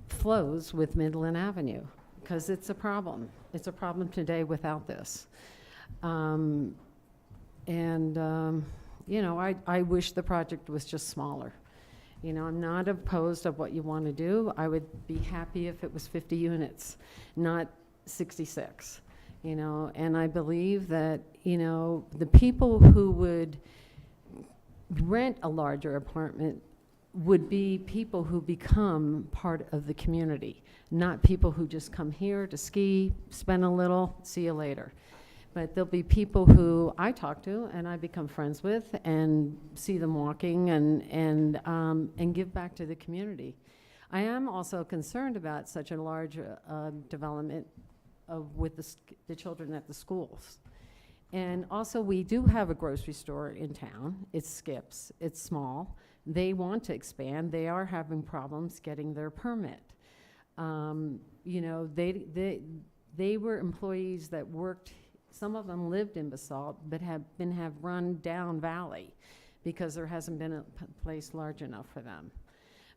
flows with Midland Avenue, because it's a problem. It's a problem today without this. You know, I wish the project was just smaller. You know, I'm not opposed of what you want to do. I would be happy if it was 50 units, not 66. You know, and I believe that, you know, the people who would rent a larger apartment would be people who become part of the community, not people who just come here to ski, spend a little, see you later. But there'll be people who I talk to and I become friends with and see them walking and give back to the community. I am also concerned about such a large development with the children at the schools. And also, we do have a grocery store in town. It's Skips. It's small. They want to expand. They are having problems getting their permit. You know, they were employees that worked. Some of them lived in Basalt, but have run down Valley because there hasn't been a place large enough for them.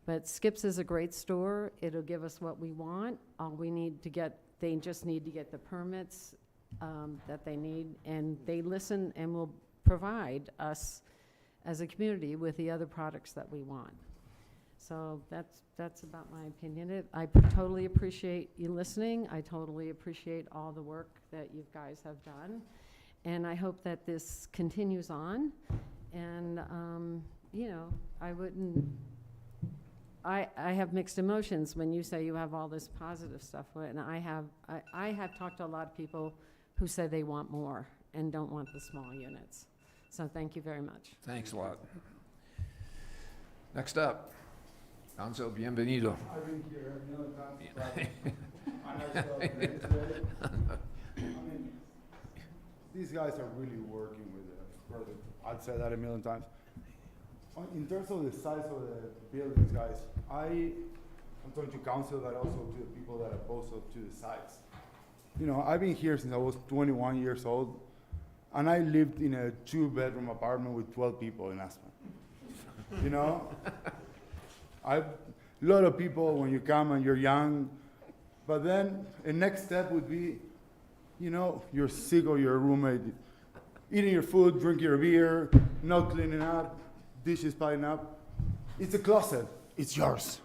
But Skips is a great store. It'll give us what we want. All we need to get, they just need to get the permits that they need, and they listen and will provide us as a community with the other products that we want. So that's about my opinion. I totally appreciate you listening. I totally appreciate all the work that you guys have done. And I hope that this continues on. And, you know, I have mixed emotions when you say you have all this positive stuff. And I have talked to a lot of people who say they want more and don't want the small units. So thank you very much. Thanks a lot. Next up, Gonzo, bienvenido. I've been here a million times. I mean, these guys are really working with the project. I'd say that a million times. In terms of the size of the buildings, guys, I'm talking to council, but also to the people that are opposed to the sites. You know, I've been here since I was 21 years old, and I lived in a 2-bedroom apartment with 12 people in Aspen. You know, a lot of people, when you come and you're young, but then the next step would be, you know, you're sick of your roommate, eating your food, drinking your beer, not cleaning up, dishes piling up. It's a closet. It's yours.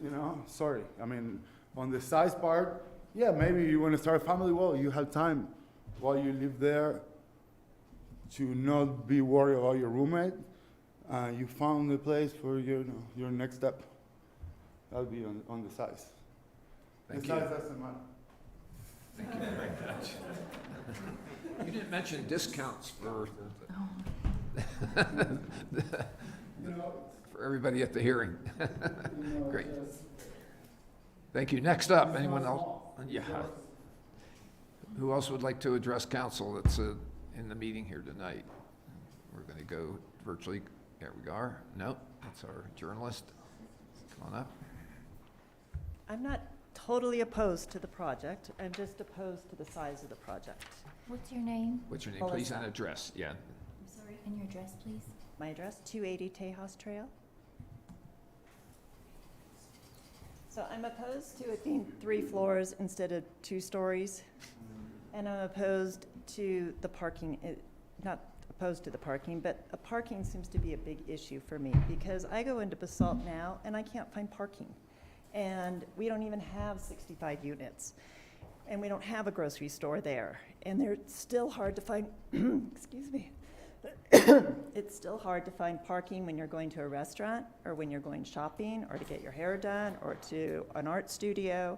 You know, sorry. I mean, on the size part, yeah, maybe you want to start a family. Well, you have time while you live there to not be worried about your roommate. You found a place for your next step. That'll be on the size. Thank the you. size doesn't matter. Thank you very much. You didn't mention discounts for, for everybody at the hearing. Great. Thank you. Next up, anyone else? Yeah. Who else would like to address council that's in the meeting here tonight? We're going to go virtually. There we are. No, that's our journalist. Come on up. I'm not totally opposed to the project. I'm just opposed to the size of the project. What's your name? What's your name, please, and address? Yeah. I'm sorry, and your address, please? My address, 280 Tejas Trail. So I'm opposed to it being 3 floors instead of 2 stories. And I'm opposed to the parking, not opposed to the parking, but parking seems to be a big issue for me because I go into Basalt now and I can't find parking. And we don't even have 65 units. And we don't have a grocery store there. And they're still hard to find, excuse me. It's still hard to find parking when you're going to a restaurant or when you're going shopping or to get your hair done or to an art studio.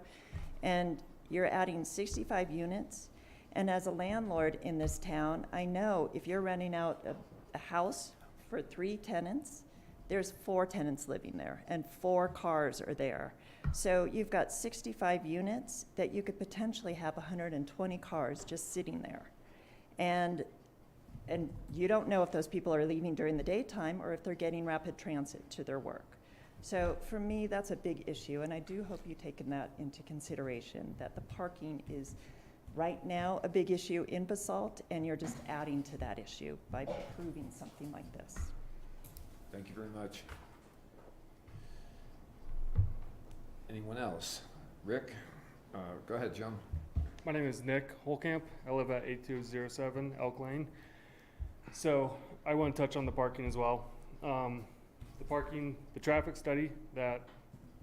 And you're adding 65 units. And as a landlord in this town, I know if you're renting out a house for 3 tenants, there's 4 tenants living there and 4 cars are there. So you've got 65 units that you could potentially have 120 cars just sitting there. And you don't know if those people are leaving during the daytime or if they're getting rapid transit to their work. So for me, that's a big issue, and I do hope you've taken that into consideration, that the parking is right now a big issue in Basalt, and you're just adding to that issue by approving something like this. Thank you very much. Anyone else? Rick? Go ahead, John. My name is Nick Holkamp. I live at 8207 Elk Lane. So I want to touch on the parking as well. The traffic study that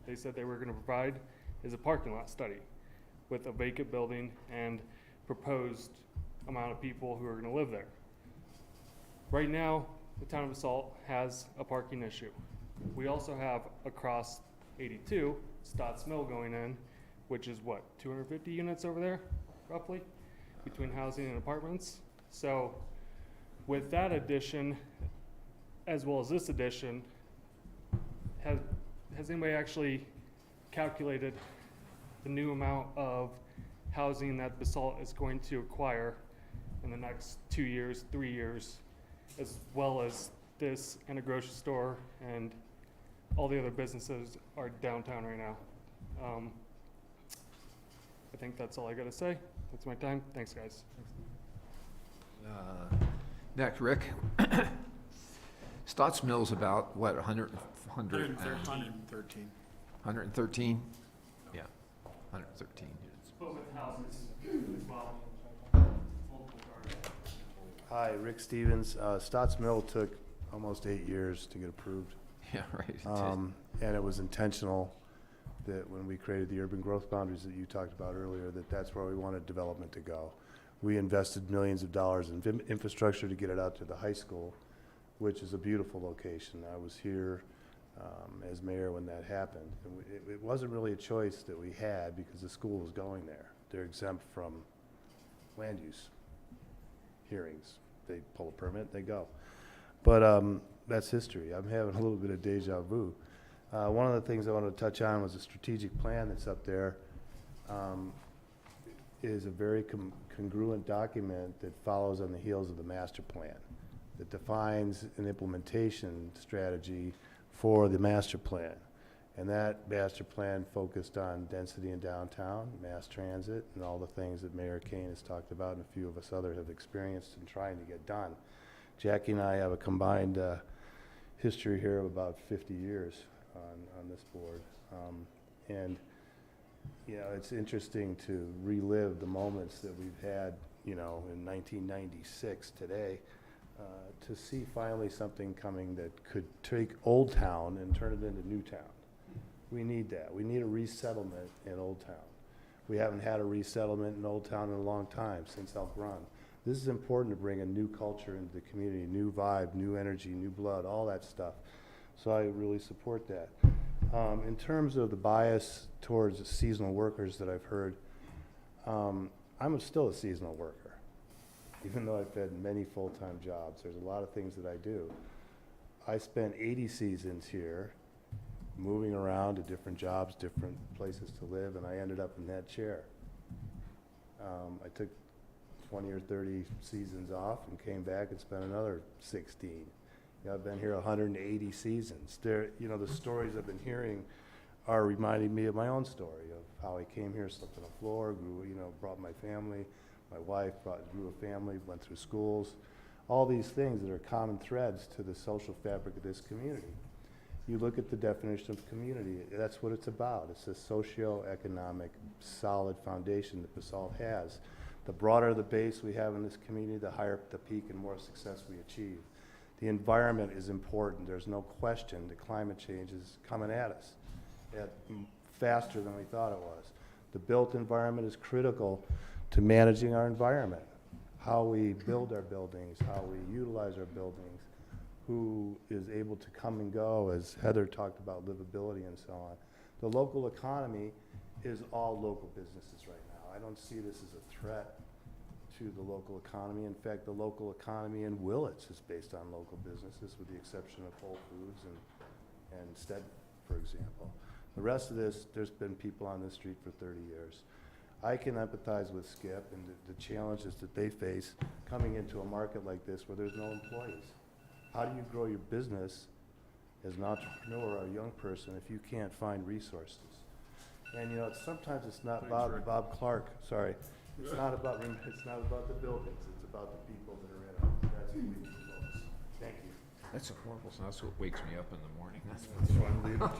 they said they were going to provide is a parking lot study with a vacant building and proposed amount of people who are going to live there. Right now, the town of Basalt has a parking issue. We also have across 82 Stotts Mill going in, which is what, 250 units over there, roughly, between housing and apartments. So with that addition, as well as this addition, has anybody actually calculated the new amount of housing that Basalt is going to acquire in the next 2 years, 3 years, as well as this and a grocery store and all the other businesses are downtown right now? I think that's all I gotta say. That's my time. Thanks, guys. Next, Rick. Stotts Mill's about, what, 113? 113? Yeah, 113 units. But with houses as well. Hi, Rick Stevens. Stotts Mill took almost 8 years to get approved. Yeah, right. It did. And it was intentional that when we created the urban growth boundaries that you talked about earlier, that's where we wanted development to go. We invested millions of dollars in infrastructure to get it out to the high school, which is a beautiful location. I was here as mayor when that happened. And it wasn't really a choice that we had because the school was going there. They're exempt from land use hearings. They pull a permit, they go. But that's history. I'm having a little bit of deja vu. One of the things I wanted to touch on was a strategic plan that's up there. Is a very congruent document that follows on the heels of the master plan, that defines an implementation strategy for the master plan. And that master plan focused on density in downtown, mass transit, and all the things that Mayor Kane has talked about and a few of us others have experienced in trying to get done. Jackie and I have a combined history here of about 50 years on this board. And you know, it's interesting to relive the moments that we've had, you know, in 1996 today, to see finally something coming that could take Old Town and turn it into New Town. We need that. We need a resettlement in Old Town. We haven't had a resettlement in Old Town in a long time, since Elk Run. This is important to bring a new culture into the community, new vibe, new energy, new blood, all that stuff. So I really support that. In terms of the bias towards seasonal workers that I've heard, I'm still a seasonal worker. Even though I've had many full-time jobs, there's a lot of things that I do. I spent 80 seasons here, moving around to different jobs, different places to live, and I ended up in that chair. I took 20 or 30 seasons off and came back and spent another 16. You know, I've been here 180 seasons. There, you know, the stories I've been hearing are reminding me of my own story of how I came here, slept on the floor, grew, you know, brought my family, my wife grew a family, went through schools, all these things that are common threads to the social fabric of this community. You look at the definition of community, that's what it's about. It's a socio-economic solid foundation that Basalt has. The broader the base we have in this community, the higher the peak and more success we achieve. The environment is important. There's no question that climate change is coming at us faster than we thought it was. The built environment is critical to managing our environment, how we build our buildings, how we utilize our buildings, who is able to come and go, as Heather talked about livability and so on. The local economy is all local businesses right now. I don't see this as a threat to the local economy. In fact, the local economy in Willets is based on local businesses, with the exception of Whole Foods and Stead, for example. The rest of this, there's been people on this street for 30 years. I can empathize with Skip and the challenges that they face coming into a market like this where there's no employees. How do you grow your business as an entrepreneur or a young person if you can't find resources? And you know, sometimes it's not Bob Clark, sorry. It's not about the buildings, it's about the people that are in them. That's who we need to focus. Thank you. That's a horrible sound. That's what wakes me up in the morning.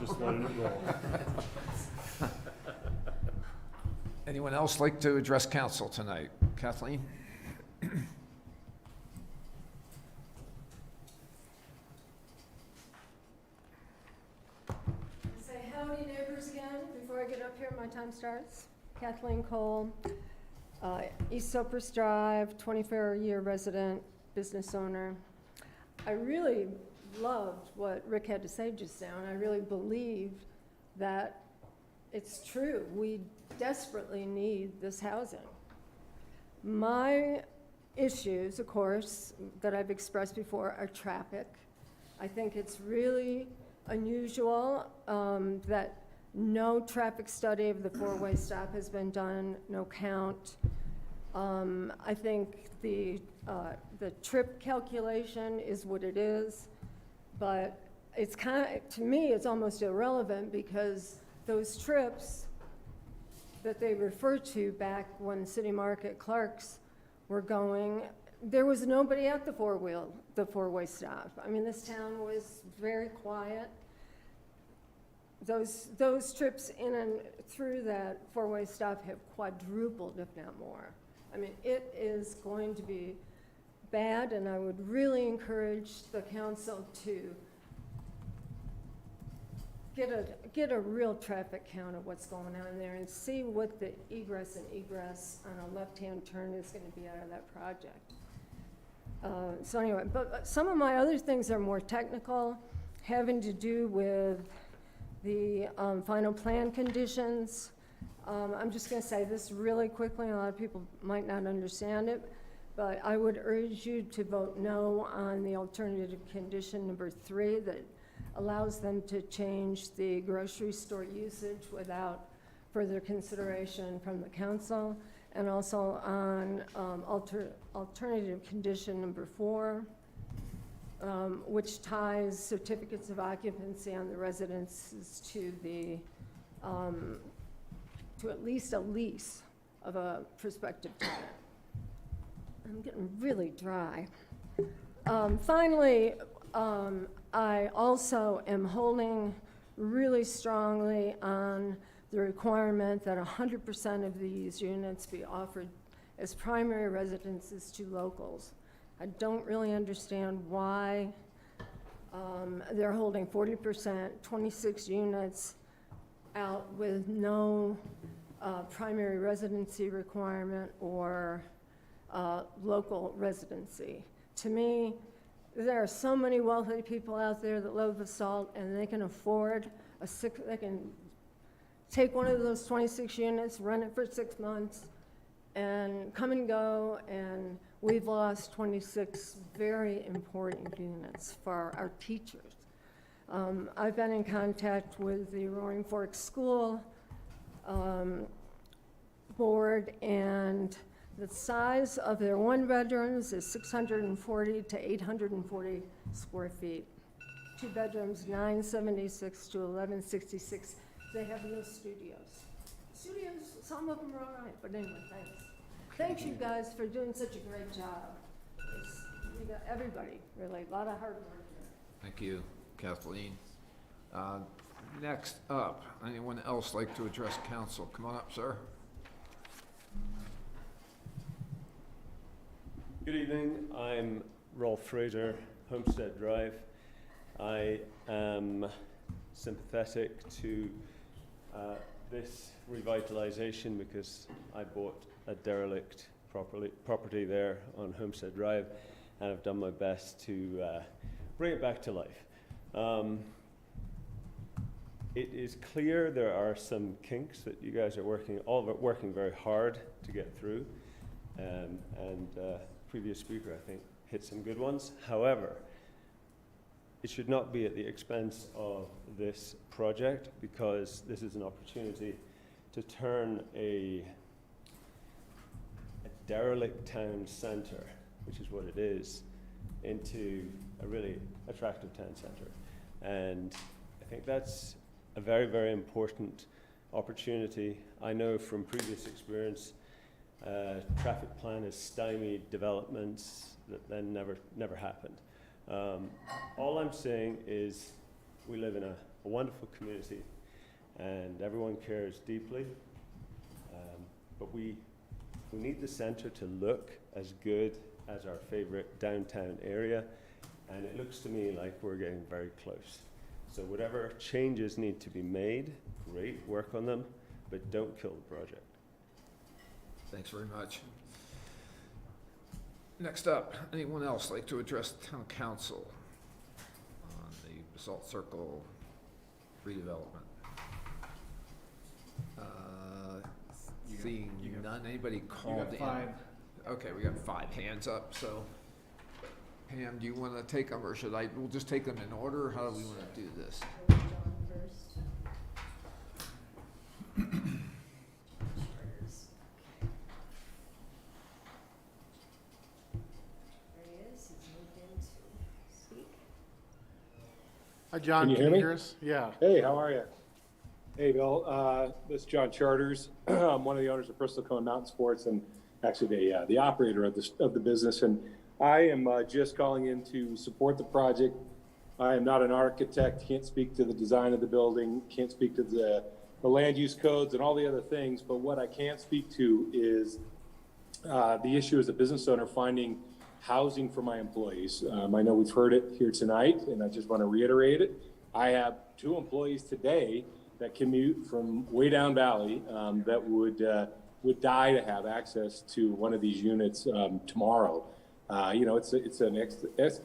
Just letting it roll. Anyone else like to address council tonight? Kathleen? Say howdy neighbors again before I get up here, my time starts. Kathleen Cole, East Cypress Drive, 24-year resident, business owner. I really loved what Rick had to say just now, and I really believe that it's true. We desperately need this housing. My issues, of course, that I've expressed before are traffic. I think it's really unusual that no traffic study of the four-way stop has been done, no count. I think the trip calculation is what it is, but it's kind of, to me, it's almost irrelevant because those trips that they refer to back when City Market clerks were going, there was nobody at the four-way stop. I mean, this town was very quiet. Those trips in and through that four-way stop have quadrupled, if not more. I mean, it is going to be bad, and I would really encourage the council to get a real traffic count of what's going on there and see what the egress and egress on a left-hand turn is going to be out of that project. So anyway, but some of my other things are more technical, having to do with the final plan conditions. I'm just going to say this really quickly. A lot of people might not understand it, But I would urge you to vote no on the alternative condition number 3 that allows them to change the grocery store usage without further consideration from the council, and also on alternative condition number 4, which ties certificates of occupancy on the residences to the to at least a lease of a prospective tenant. I'm getting really dry. Finally, I also am holding really strongly on the requirement that 100% of these units be offered as primary residences to locals. I don't really understand why they're holding 40%, 26 units out with no primary residency requirement or local residency. To me, there are so many wealthy people out there that love Basalt, and they can afford they can take one of those 26 units, rent it for 6 months, and come and go, and we've lost 26 very important units for our teachers. I've been in contact with the Roaring Fork School board, and the size of their 1-bedrooms is 640 to 840 square feet. 2 bedrooms, 976 to 1166. They have no studios. Studios, some of them are all right, but anyway, thanks. Thanks you guys for doing such a great job. You got everybody, really, a lot of hard work here. Thank you, Kathleen. Next up, anyone else like to address council? Come on up, sir. Good evening. I'm Rolf Fraser, Homestead Drive. I am sympathetic to this revitalization because I bought a derelict property there on Homestead Drive, and I've done my best to bring it back to life. It is clear there are some kinks that you guys are working very hard to get through, and previous speaker, I think, hit some good ones. However, it should not be at the expense of this project, because this is an opportunity to turn a derelict town center, which is what it is, into a really attractive town center. And I think that's a very, very important opportunity. I know from previous experience, traffic plan has stymied developments that then never happened. All I'm saying is we live in a wonderful community and everyone cares deeply, but we need the center to look as good as our favorite downtown area, and it looks to me like we're getting very close. So whatever changes need to be made, great, work on them, but don't kill the project. Thanks very much. Next up, anyone else like to address the town council on the Basalt Circle redevelopment? Seeing none, anybody called in? 5. Okay, we got 5 hands up, so Pam, do you want to take them, or should we'll just take them in order? How do we want to do this? Hi, John, can you hear us? Yeah. Hey, how are you? Hey, Bill, this is John Charters. I'm one of the owners of Bristol Cone Mountain Sports, and actually the operator of the business. And I am just calling in to support the project. I am not an architect, can't speak to the design of the building, can't speak to the land use codes and all the other things. But what I can speak to is the issue as a business owner finding housing for my employees. I know we've heard it here tonight, and I just want to reiterate it. I have 2 employees today that commute from way down valley that would die to have access to one of these units tomorrow. It's an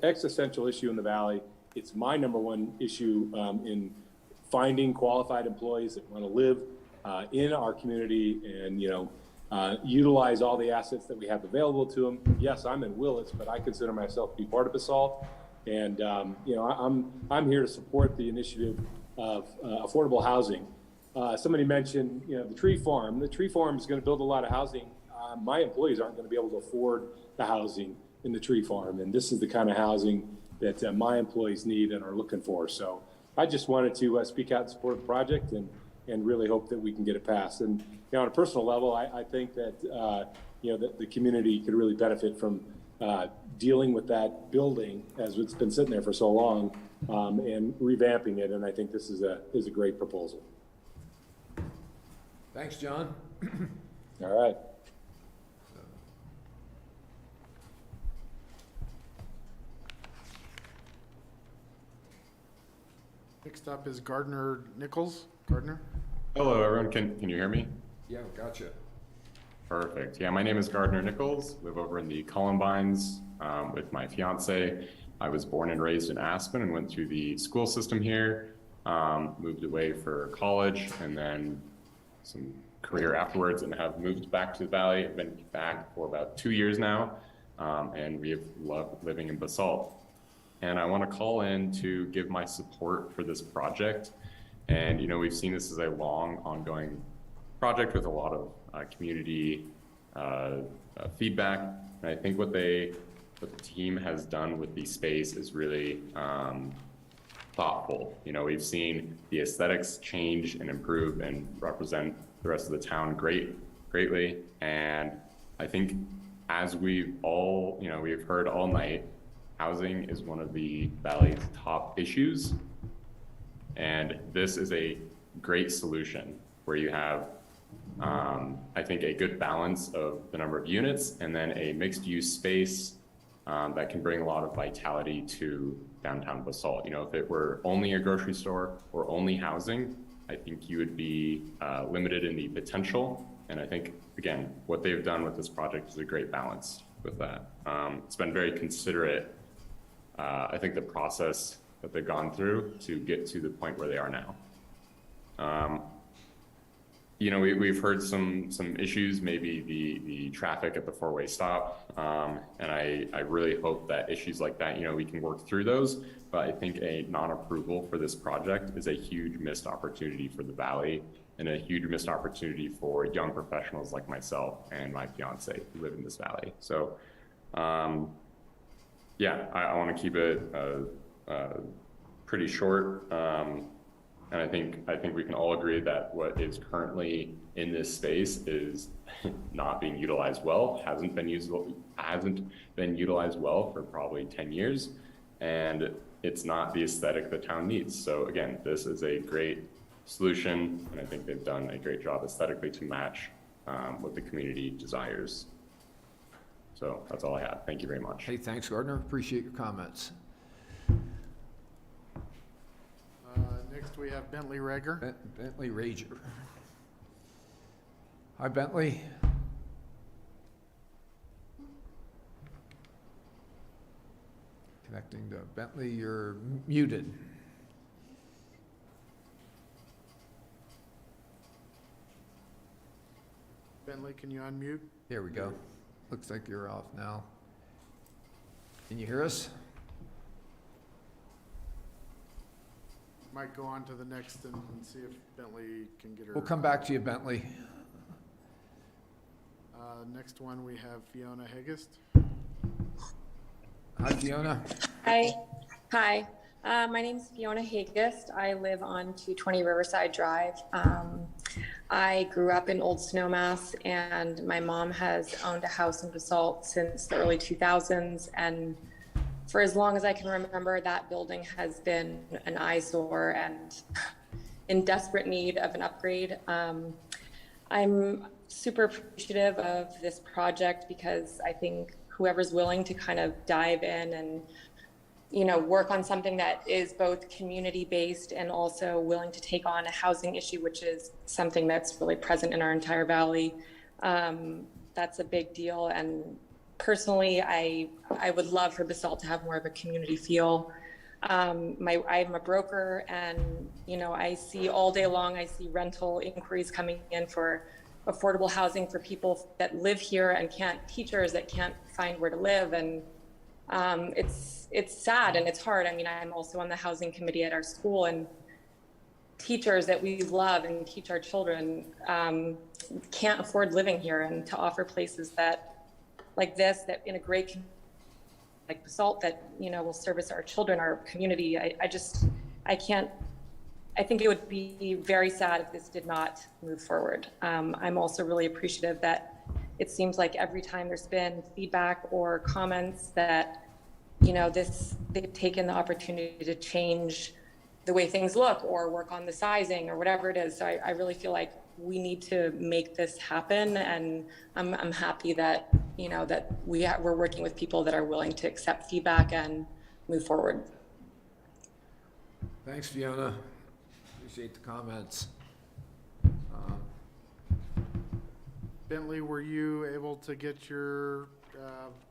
existential issue in the valley. It's my #1 issue in finding qualified employees that want to live in our community and utilize all the assets that we have available to them. Yes, I'm in Willets, but I consider myself to be part of Basalt. And, you know, I'm here to support the initiative of affordable housing. Somebody mentioned, you know, the tree farm. The tree farm is going to build a lot of housing. My employees aren't going to be able to afford the housing in the tree farm. And this is the kind of housing that my employees need and are looking for. So I just wanted to speak out in support of the project and really hope that we can get it passed. And, you know, on a personal level, I think that, you know, the community could really benefit from dealing with that building as it's been sitting there for so long, and revamping it. And I think this is a great proposal. Thanks, John. All right. Next up is Gardner Nichols. Gardner? Hello, everyone. Can you hear me? Yeah, gotcha. Perfect. Yeah, my name is Gardner Nichols. Live over in the Columbines with my fiance. I was born and raised in Aspen and went through the school system here. Moved away for college and then some career afterwards, and have moved back to the Valley. I've been back for about 2 years now, and we have loved living in Basalt. And I want to call in to give my support for this project. And, you know, we've seen this as a long, ongoing project with a lot of community feedback. And I think what the team has done with the space is really thoughtful. You know, we've seen the aesthetics change and improve and represent the rest of the town greatly. And I think, as we've all, you know, we've heard all night, housing is one of the Valley's top issues. And this is a great solution where you have, I think, a good balance of the number of units and then a mixed use space that can bring a lot of vitality to downtown Basalt. You know, if it were only a grocery store or only housing, I think you would be limited in the potential. And I think, again, what they've done with this project is a great balance with that. It's been very considerate. I think the process that they've gone through to get to the point where they are now. You know, we've heard some issues, maybe the traffic at the four-way stop. And I really hope that issues like that, you know, we can work through those. But I think a non-approval for this project is a huge missed opportunity for the Valley and a huge missed opportunity for young professionals like myself and my fiance who live in this Valley. So, yeah, I want to keep it pretty short. And I think we can all agree that what is currently in this space is not being utilized well, hasn't been utilized well for probably 10 years, and it's not the aesthetic the town needs. So again, this is a great solution, and I think they've done a great job aesthetically to match what the community desires. So that's all I have. Thank you very much. Hey, thanks, Gardner. Appreciate your comments. Next, we have Bentley Rager. Bentley Rager. Hi, Bentley. Connecting to Bentley, you're muted. Bentley, can you unmute? There we go. Looks like you're off now. Can you hear us? Might go on to the next and see if Bentley can get her. We'll come back to you, Bentley. Next one, we have Fiona Hegest. Hi, Fiona. Hi. Hi. My name is Fiona Hagest. I live on 220 Riverside Drive. I grew up in Old Snowmass, and my mom has owned a house in Basalt since the early 2000s. And for as long as I can remember, that building has been an eyesore and in desperate need of an upgrade. I'm super appreciative of this project because I think whoever's willing to kind of dive in and, you know, work on something that is both community-based and also willing to take on a housing issue, which is something that's really present in our entire valley. That's a big deal. And personally, I would love for Basalt to have more of a community feel. I'm a broker, and, you know, I see all day long, I see rental inquiries coming in for affordable housing for people that live here and teachers that can't find where to live. And it's sad and it's hard. I mean, I'm also on the housing committee at our school, and teachers that we love and teach our children can't afford living here, and to offer places that like this, that in a great like Basalt, that, you know, will service our children, our community. I think it would be very sad if this did not move forward. I'm also really appreciative that it seems like every time there's been feedback or comments that, you know, they've taken the opportunity to change the way things look or work on the sizing or whatever it is. So I really feel like we need to make this happen, and I'm happy that, you know, that we're working with people that are willing to accept feedback and move forward. Thanks, Fiona. Appreciate the comments. Bentley, were you able to get your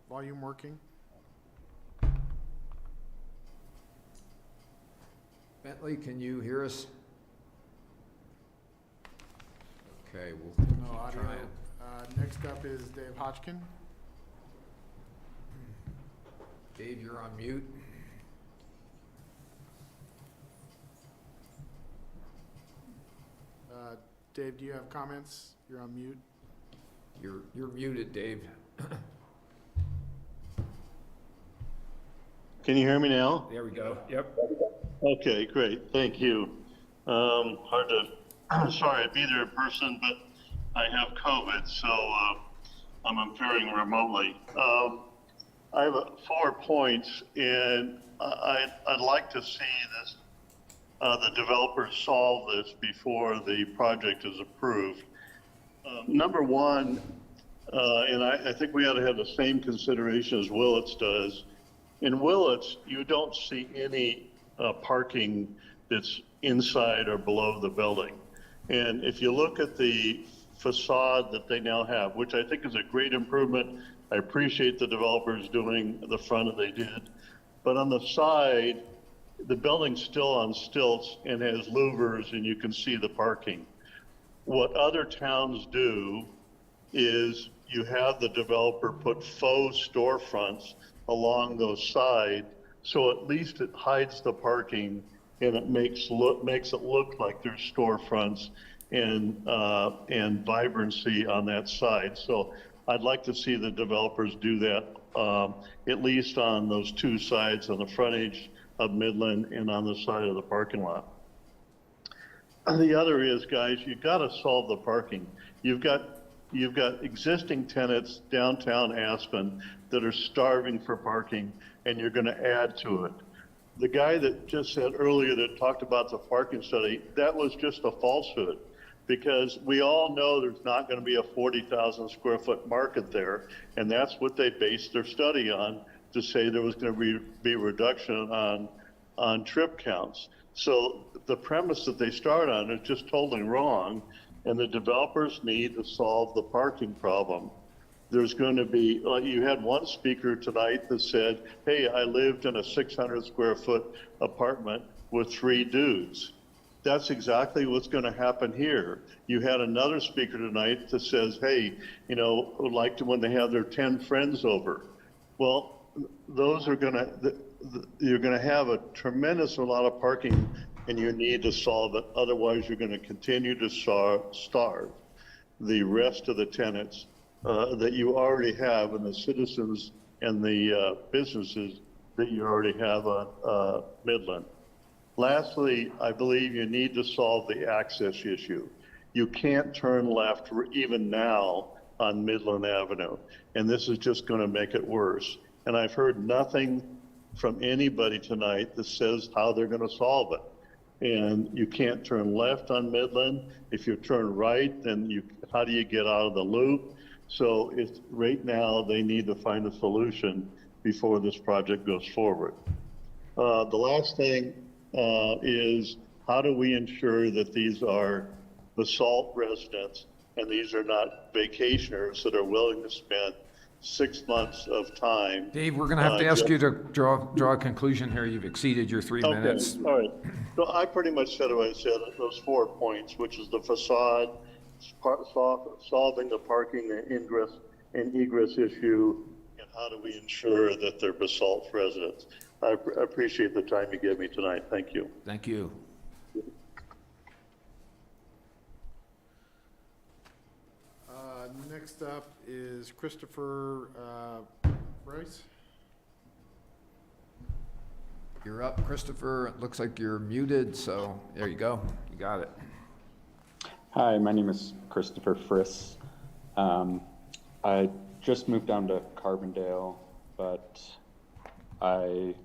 volume working? Bentley, can you hear us? Okay, we'll No audio. try it. Next up is Dave Hodgkin. Dave, you're on mute. Dave, do you have comments? You're on mute. You're muted, Dave. Can you hear me now? There we go. Yep. Okay, great. Thank you. Hard to, sorry to be there in person, but I have COVID, so I'm appearing remotely. I have 4 points, and I'd like to see this, the developers solve this before the project is approved. Number one, and I think we ought to have the same consideration as Willets does. In Willets, you don't see any parking that's inside or below the building. And if you look at the facade that they now have, which I think is a great improvement, I appreciate the developers doing the front that they did. But on the side, the building's still on stilts and has louvers, and you can see the parking. What other towns do is you have the developer put faux storefronts along those sides, so at least it hides the parking and it makes it look like there's storefronts and vibrancy on that side. So I'd like to see the developers do that, at least on those 2 sides, on the frontage of Midland and on the side of the parking lot. The other is, guys, you've got to solve the parking. You've got existing tenants downtown Aspen that are starving for parking, and you're going to add to it. The guy that just said earlier that talked about the parking study, that was just a falsehood, because we all know there's not going to be a 40,000 square foot market there, and that's what they based their study on, to say there was going to be a reduction on trip counts. So the premise that they start on is just totally wrong, and the developers need to solve the parking problem. There's going to be, like you had one speaker tonight that said, hey, I lived in a 600 square foot apartment with 3 dudes. That's exactly what's going to happen here. You had another speaker tonight that says, hey, you know, like to when they have their 10 friends over. Well, those are going to, you're going to have a tremendous amount of parking, and you need to solve it. Otherwise, you're going to continue to starve the rest of the tenants that you already have, and the citizens and the businesses that you already have on Midland. Lastly, I believe you need to solve the access issue. You can't turn left even now on Midland Avenue, and this is just going to make it worse. And I've heard nothing from anybody tonight that says how they're going to solve it. And you can't turn left on Midland. If you turn right, then how do you get out of the loop? So right now they need to find a solution before this project goes forward. The last thing is, how do we ensure that these are Basalt residents and these are not vacationers that are willing to spend 6 months of time? Dave, we're going to have to ask you to draw a conclusion here. You've exceeded your 3 minutes. All right. So I pretty much said what I said, those 4 points, which is the facade, solving the parking and ingress and egress issue, and how do we ensure that they're Basalt residents? I appreciate the time you gave me tonight. Thank you. Thank you. Next up is Christopher Bryce. You're up, Christopher. It looks like you're muted, so there you go. You got it. Hi, my name is Christopher Friss. I just moved down to Carbondale, but I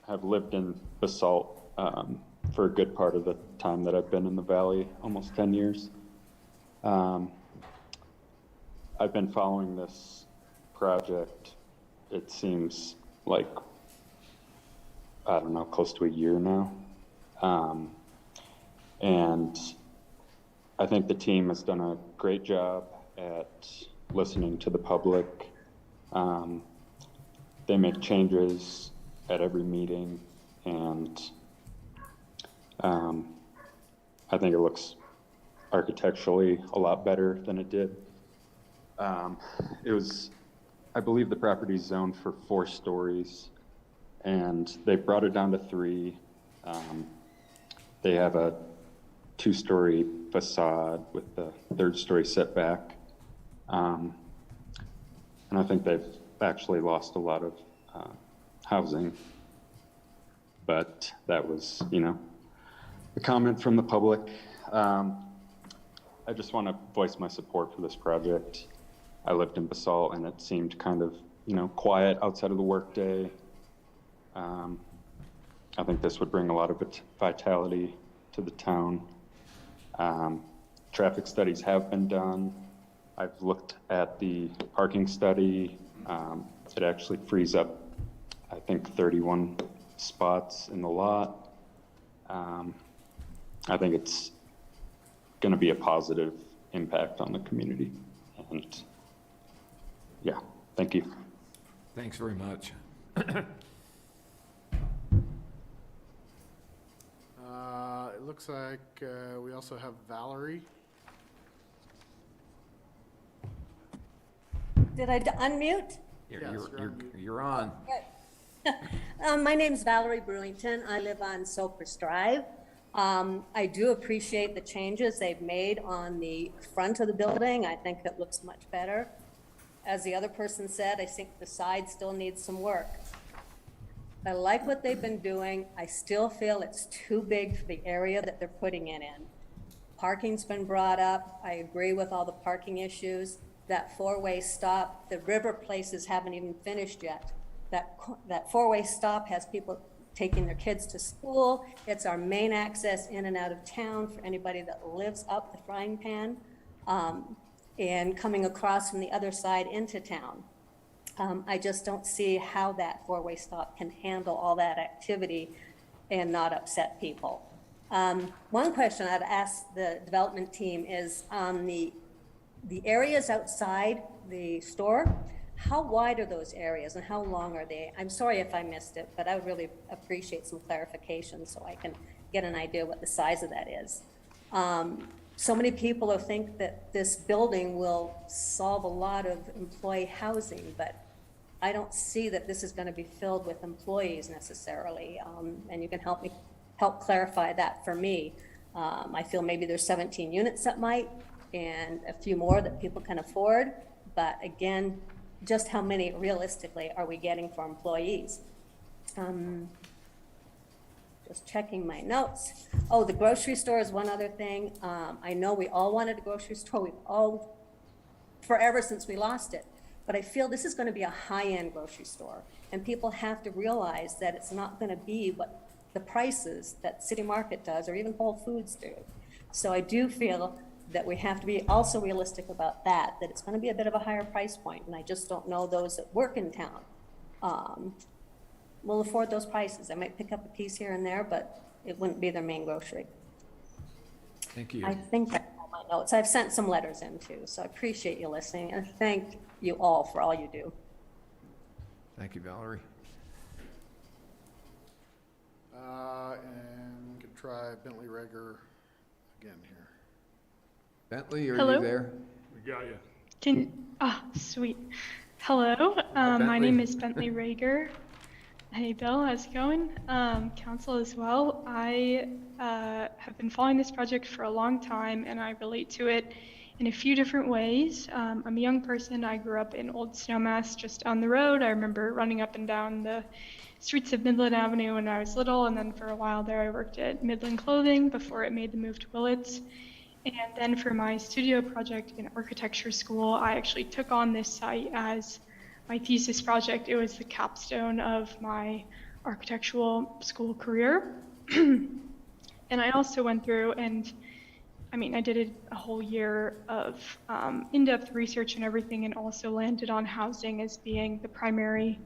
have lived in Basalt for a good part of the time that I've been in the valley, almost 10 years. I've been following this project, it seems like, I don't know, close to a year now. And I think the team has done a great job at listening to the public. They make changes at every meeting, and I think it looks architecturally a lot better than it did. I believe the property is zoned for 4 stories, and they brought it down to 3. They have a 2-story facade with the 3rd-story setback. And I think they've actually lost a lot of housing. But that was, a comment from the public. I just want to voice my support for this project. I lived in Basalt, and it seemed kind of, quiet outside of the workday. I think this would bring a lot of vitality to the town. Traffic studies have been done. I've looked at the parking study. It actually frees up, I think, 31 spots in the lot. I think it's going to be a positive impact on the community. And yeah, thank you. Thanks very much. It looks like we also have Valerie. Did I unmute? You're on. My name's Valerie Brewington. I live on Cypress Drive. I do appreciate the changes they've made on the front of the building. I think it looks much better. As the other person said, I think the side still needs some work. I like what they've been doing. I still feel it's too big for the area that they're putting it in. Parking's been brought up. I agree with all the parking issues. That 4-way stop, the river places haven't even finished yet. That 4-way stop has people taking their kids to school. It's our main access in and out of town for anybody that lives up the Frying Pan and coming across from the other side into town. I just don't see how that 4-way stop can handle all that activity and not upset people. One question I'd ask the development team is on the areas outside the store, how wide are those areas and how long are they? I'm sorry if I missed it, but I would really appreciate some clarification so I can get an idea what the size of that is. So many people think that this building will solve a lot of employee housing, but I don't see that this is going to be filled with employees necessarily. And you can help clarify that for me. I feel maybe there's 17 units that might, and a few more that people can afford. But again, just how many realistically are we getting for employees? Just checking my notes. Oh, the grocery store is one other thing. I know we all wanted a grocery store. We've all, forever since we lost it. But I feel this is going to be a high-end grocery store. And people have to realize that it's not going to be what the prices that City Market does or even Whole Foods do. So I do feel that we have to be also realistic about that it's going to be a bit of a higher price point. And I just don't know those that work in town will afford those prices. They might pick up a piece here and there, but it wouldn't be their main grocery. Thank you. I think that's all my notes. I've sent some letters in too, so I appreciate you listening and thank you all for all you do. Thank you, Valerie. And we could try Bentley Rager again here. Bentley, are Hello? you there? We got you. Sweet. Hello, my Bentley. name is Bentley Rager. Hey, Bill, how's it going? Council as well. I have been following this project for a long time, and I relate to it in a few different ways. I'm a young person. I grew up in Old Snowmass, just down the road. I remember running up and down the streets of Midland Avenue when I was little, and then for a while there I worked at Midland Clothing before it made the move to Willets. And then for my studio project in architecture school, I actually took on this site as my thesis project. It was the capstone of my architectural school career. And I also went through and, I did a whole year of in-depth research and everything, and also landed on housing as being the primary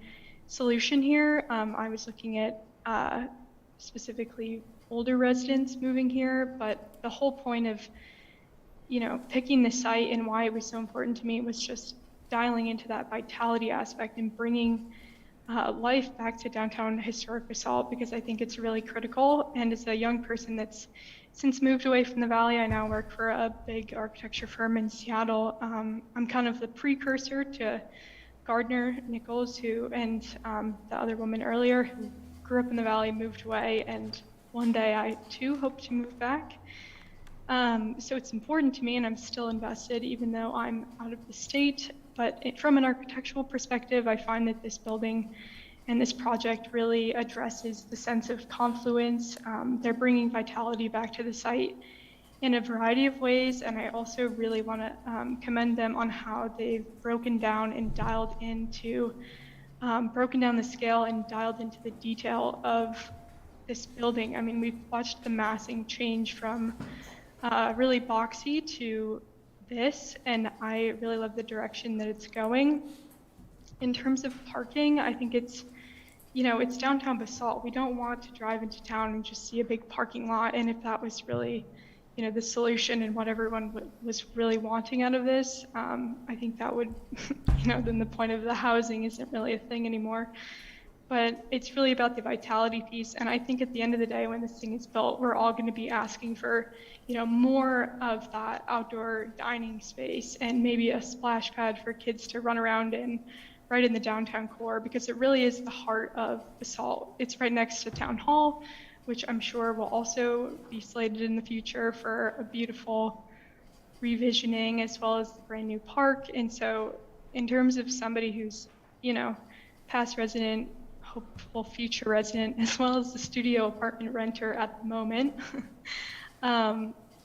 solution here. I was looking at specifically older residents moving here, but the whole point of picking the site and why it was so important to me was just dialing into that vitality aspect and bringing life back to downtown historic Basalt, because I think it's really critical. And as a young person that's since moved away from the Valley, I now work for a big architecture firm in Seattle. I'm kind of the precursor to Gardner Nichols, and the other woman earlier who grew up in the Valley, moved away, and one day I too hope to move back. So it's important to me, and I'm still invested even though I'm out of the state. But from an architectural perspective, I find that this building and this project really addresses the sense of confluence. They're bringing vitality back to the site in a variety of ways, and I also really want to commend them on how they've broken down and dialed into, broken down the scale and dialed into the detail of this building. We've watched the massing change from really boxy to this, and I really love the direction that it's going. In terms of parking, I think it's downtown Basalt. We don't want to drive into town and just see a big parking lot, and if that was really, the solution and what everyone was really wanting out of this, I think that would, then the point of the housing isn't really a thing anymore. But it's really about the vitality piece, and I think at the end of the day, when this thing is built, we're all going to be asking for, more of that outdoor dining space and maybe a splash pad for kids to run around in, right in the downtown core, because it really is the heart of Basalt. It's right next to Town Hall, which I'm sure will also be slated in the future for a beautiful revisioning, as well as the brand new park. And so in terms of somebody who's, past resident, hopeful future resident, as well as the studio apartment renter at the moment,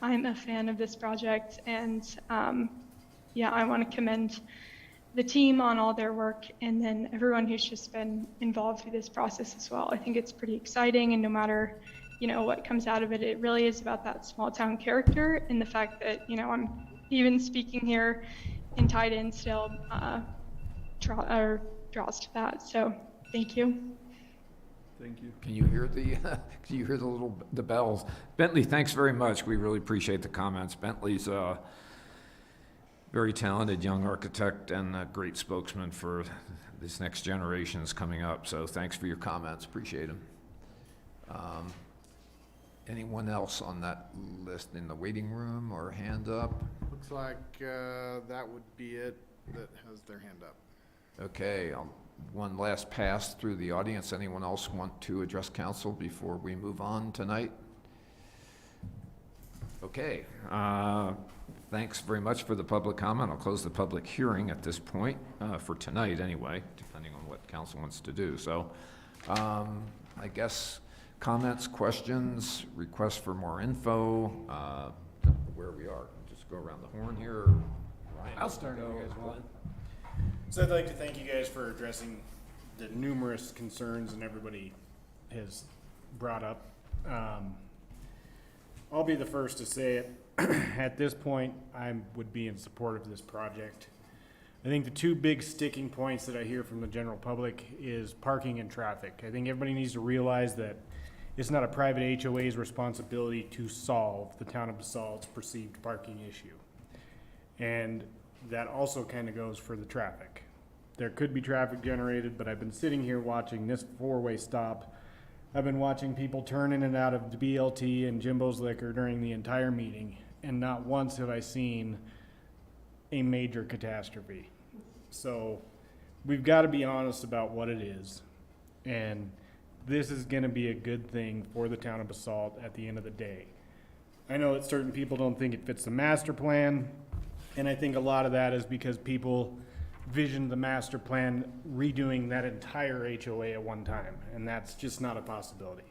I'm a fan of this project, and I want to commend the team on all their work, and then everyone who's just been involved through this process as well. I think it's pretty exciting, and no matter what comes out of it, it really is about that small town character, and the fact that I'm even speaking here in Titan still draws to that. So thank you. Thank you. Can you hear the bells? Bentley, thanks very much. We really appreciate the comments. Bentley's a very talented young architect and a great spokesman for this next generation is coming up. So thanks for your comments. Appreciate them. Anyone else on that list in the waiting room or hand up? Looks like that would be it that has their hand up. Okay, one last pass through the audience. Anyone else want to address council before we move on tonight? Okay, thanks very much for the public comment. I'll close the public hearing at this point, for tonight anyway, depending on what council wants to do. So I guess comments, questions, requests for more info, where we are. Just go around the horn here. Ryan, I'll start. go. You guys want. So I'd like to thank you guys for addressing the numerous concerns and everybody has brought up. I'll be the first to say it. At this point, I would be in support of this project. I think the two big sticking points that I hear from the general public is parking and traffic. I think everybody needs to realize that it's not a private HOA's responsibility to solve the town of Basalt's perceived parking issue. And that also kind of goes for the traffic. There could be traffic generated, but I've been sitting here watching this four-way stop. I've been watching people turn in and out of the BLT and Jimbo's Liquor during the entire meeting, and not once have I seen a major catastrophe. So we've got to be honest about what it is. And this is going to be a good thing for the town of Basalt at the end of the day. I know that certain people don't think it fits the master plan, and I think a lot of that is because people visioned the master plan redoing that entire HOA at one time, and that's just not a possibility.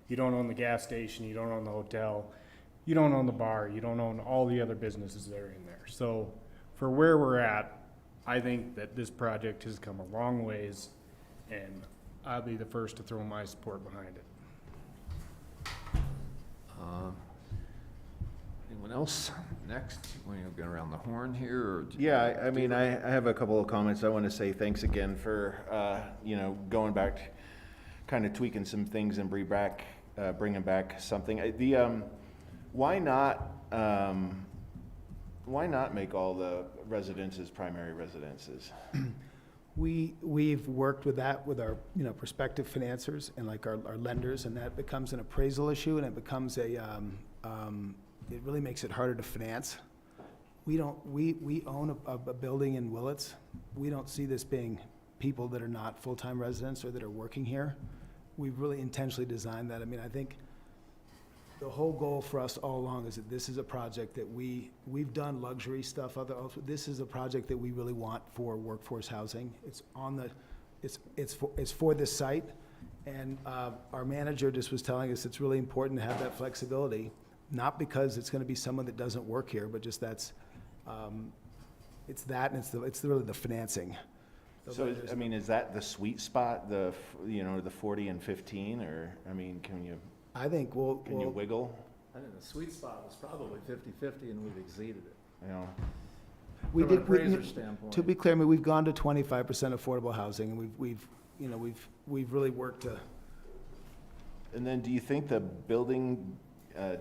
You don't own the gas station, you don't own the hotel, you don't own the bar, you don't own all the other businesses that are in there. So for where we're at, I think that this project has come a long ways, and I'll be the first to throw my support behind it. Anyone else? Next, want to go around the horn here, or? Yeah, I mean, I have a couple of comments. I want to say thanks again for, going back, kind of tweaking some things and bringing back something. Why not make all the residences primary residences? We've worked with that with our, prospective financiers and like our lenders, and that becomes an appraisal issue, and it becomes it really makes it harder to finance. We own a building in Willets. We don't see this being people that are not full-time residents or that are working here. We've really intentionally designed that. I mean, I think the whole goal for us all along is that this is a project that we've done luxury stuff. This is a project that we really want for workforce housing. It's for this site, and our manager just was telling us it's really important to have that flexibility, not because it's going to be someone that doesn't work here, but just it's that, and it's really the financing. So, I mean, is that the sweet spot, the 40 and 15, or, I mean, can you? I think can you wiggle? I think the sweet spot was probably 50-50, and we've exceeded it. We From did, an appraiser standpoint. to be clear, I mean, we've gone to 25% affordable housing, and we've really worked to. And then, do you think the building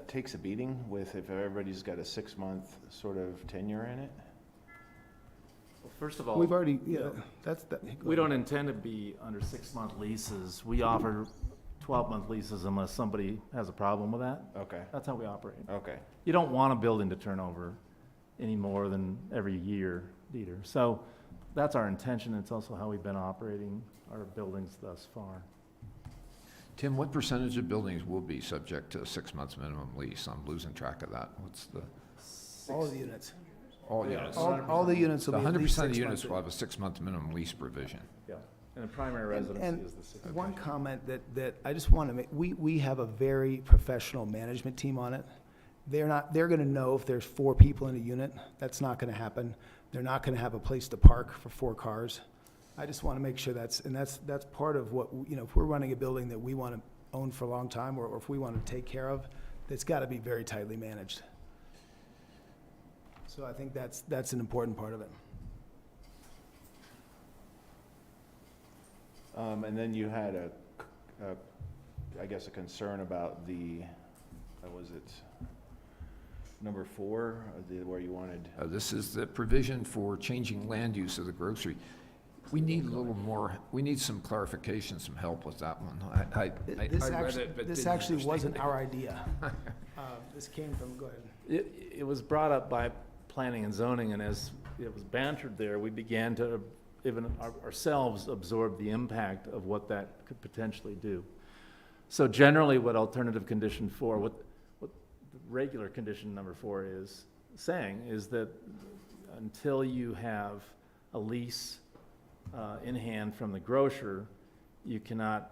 takes a beating if everybody's got a 6-month sort of tenure in it? Well, first of all, We've already, we don't intend to be under 6-month leases. We offer 12-month leases unless somebody has a problem with that. Okay. That's how we operate. Okay. You don't want a building to turn over any more than every year either. So that's our intention. It's also how we've been operating our buildings thus far. Tim, what percentage of buildings will be subject to a 6 months minimum lease? I'm losing track of that. What's the? All the units. All units. All the units will be at least 100% of the 6 units months. will have a 6 month minimum lease provision. Yeah. And a primary residency And is the 6 months. one comment that I just want to make, we have a very professional management team on it. They're going to know if there's 4 people in a unit. That's not going to happen. They're not going to have a place to park for 4 cars. I just want to make sure that's part of what, if we're running a building that we want to own for a long time, or if we want to take care of, it's got to be very tightly managed. So I think that's an important part of it. And then you had I guess a concern about the, was it number 4, where you wanted? This is the provision for changing land use of the grocery. We need a little more, we need some clarification, some help with that one. I read it, but This didn't actually understand wasn't it. our idea. This came from, go ahead. It was brought up by planning and zoning, and as it was bantered there, we began to even ourselves absorb the impact of what that could potentially do. So generally, what alternative condition 4, what the regular condition number 4 is saying is that until you have a lease in hand from the grocer, you cannot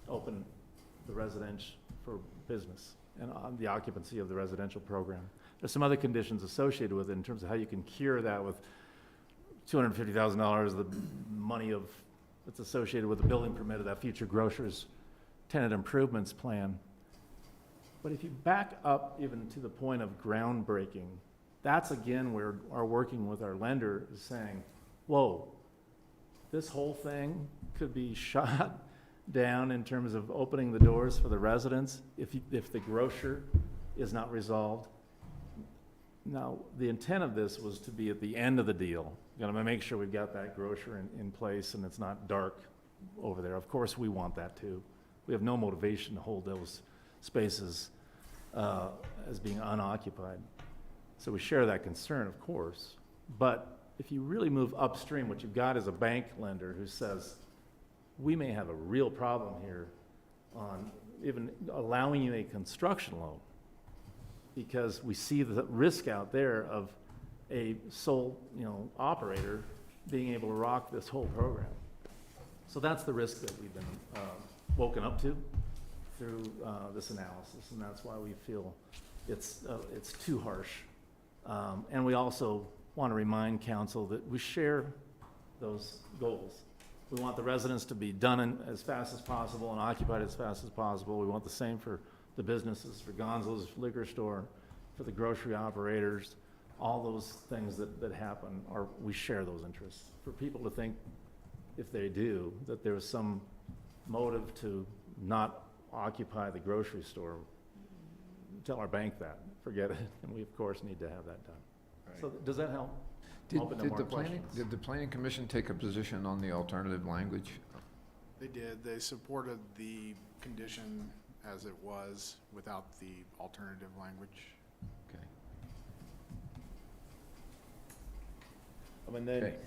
open the residence for business and on the occupancy of the residential program. There's some other conditions associated with it in terms of how you can cure that with $250,000, the money that's associated with the building permit of that future grocer's tenant improvements plan. But if you back up even to the point of groundbreaking, that's again where our working with our lender is saying, whoa, this whole thing could be shot down in terms of opening the doors for the residents if the grocer is not resolved. Now, the intent of this was to be at the end of the deal. Got to make sure we've got that grocer in place and it's not dark over there. Of course, we want that too. We have no motivation to hold those spaces as being unoccupied. So we share that concern, of course. But if you really move upstream, what you've got is a bank lender who says, we may have a real problem here on even allowing you a construction loan, because we see the risk out there of a sole, operator being able to rock this whole program. So that's the risk that we've been woken up to through this analysis, and that's why we feel it's too harsh. And we also want to remind council that we share those goals. We want the residents to be done as fast as possible and occupied as fast as possible. We want the same for the businesses, for Gonzo's liquor store, for the grocery operators. All those things that happen, we share those interests. For people to think, if they do, that there's some motive to not occupy the grocery store, tell our bank that, forget it, and we of course need to have that done. Right. So does that help? Did Open to more the questions. planning commission take a position on the alternative language? They did. They supported the condition as it was without the alternative language. Okay. And then, Okay.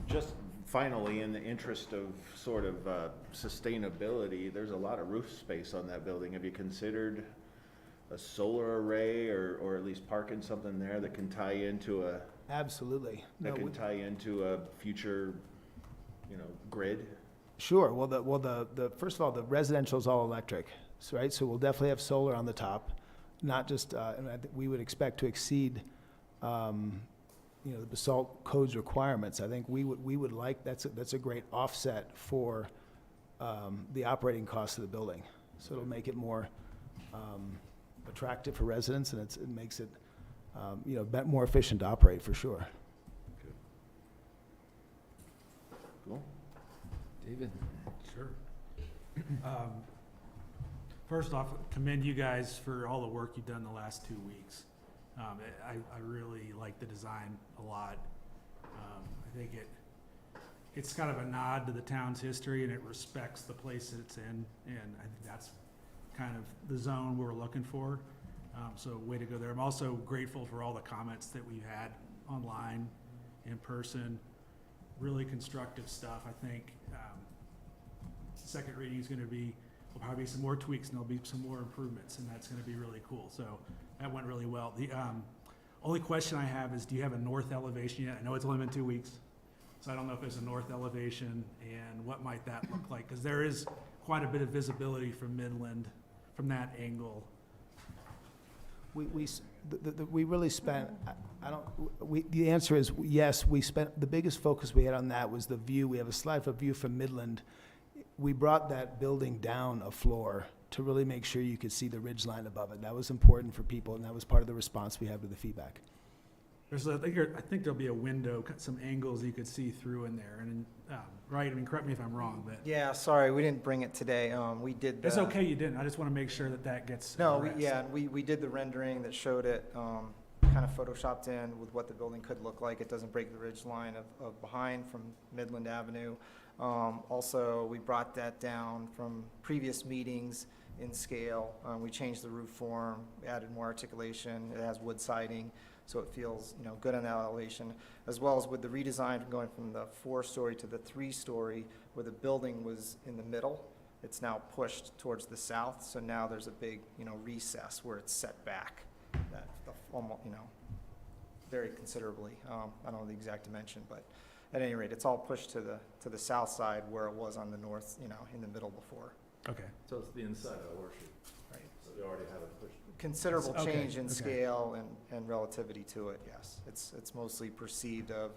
just finally, in the interest of sort of sustainability, there's a lot of roof space on that building. Have you considered a solar array or at least parking something there that can tie into a Absolutely. that can tie into a future, grid? Sure. Well, the first of all, the residential is all electric, right? So we'll definitely have solar on the top, not just. And I think we would expect to exceed, the Basalt Code's requirements. I think we would like that's a great offset for the operating cost of the building. So it'll make it more attractive for residents, and it makes it more efficient to operate for sure. Cool. David? Sure. First off, commend you guys for all the work you've done the last 2 weeks. I really like the design a lot. I think it's kind of a nod to the town's history, and it respects the place that it's in, and I think that's kind of the zone we're looking for. So way to go there. I'm also grateful for all the comments that we've had online, in person, really constructive stuff. I think second reading is going to will probably be some more tweaks, and there'll be some more improvements, and that's going to be really cool. So that went really well. The only question I have is, do you have a north elevation yet? I know it's only been 2 weeks, so I don't know if there's a north elevation, and what might that look like? Because there is quite a bit of visibility from Midland from that angle. We really spent, the answer is yes, we spent, the biggest focus we had on that was the view. We have a slide of view from Midland. We brought that building down a floor to really make sure you could see the ridge line above it. That was important for people, and that was part of the response we had to the feedback. I think there'll be a window, some angles you could see through in there, and right? I mean, correct me if I'm wrong, but Yeah, sorry, we didn't bring it today. We did. it's okay you didn't. I just want to make sure that gets No, addressed. we did the rendering that showed it, kind of photoshopped in with what the building could look like. It doesn't break the ridge line of behind from Midland Avenue. Also, we brought that down from previous meetings in scale. We changed the roof form, we added more articulation. It has wood siding, so it feels, good on that elevation, as well as with the redesign from going from the 4-story to the 3-story, where the building was in the middle. It's now pushed towards the south, so now there's a big, recess where it's set back, that almost, very considerably. I don't know the exact dimension, but at any rate, it's all pushed to the south side where it was on the north, in the middle before. Okay. So it's the inside of the horseshoe. Right. So they already have it pushed. Considerable Okay, change in okay. scale and relativity to it, yes. It's mostly perceived of,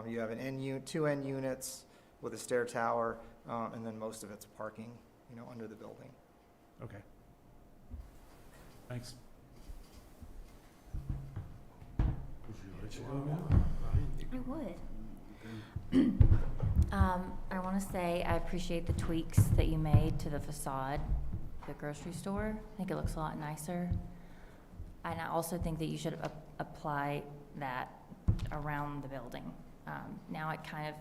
you have two end units with a stair tower, and then most of it's parking, under the building. Okay. Thanks. I would. I want to say I appreciate the tweaks that you made to the facade of the grocery store. I think it looks a lot nicer. And I also think that you should apply that around the building. Now it kind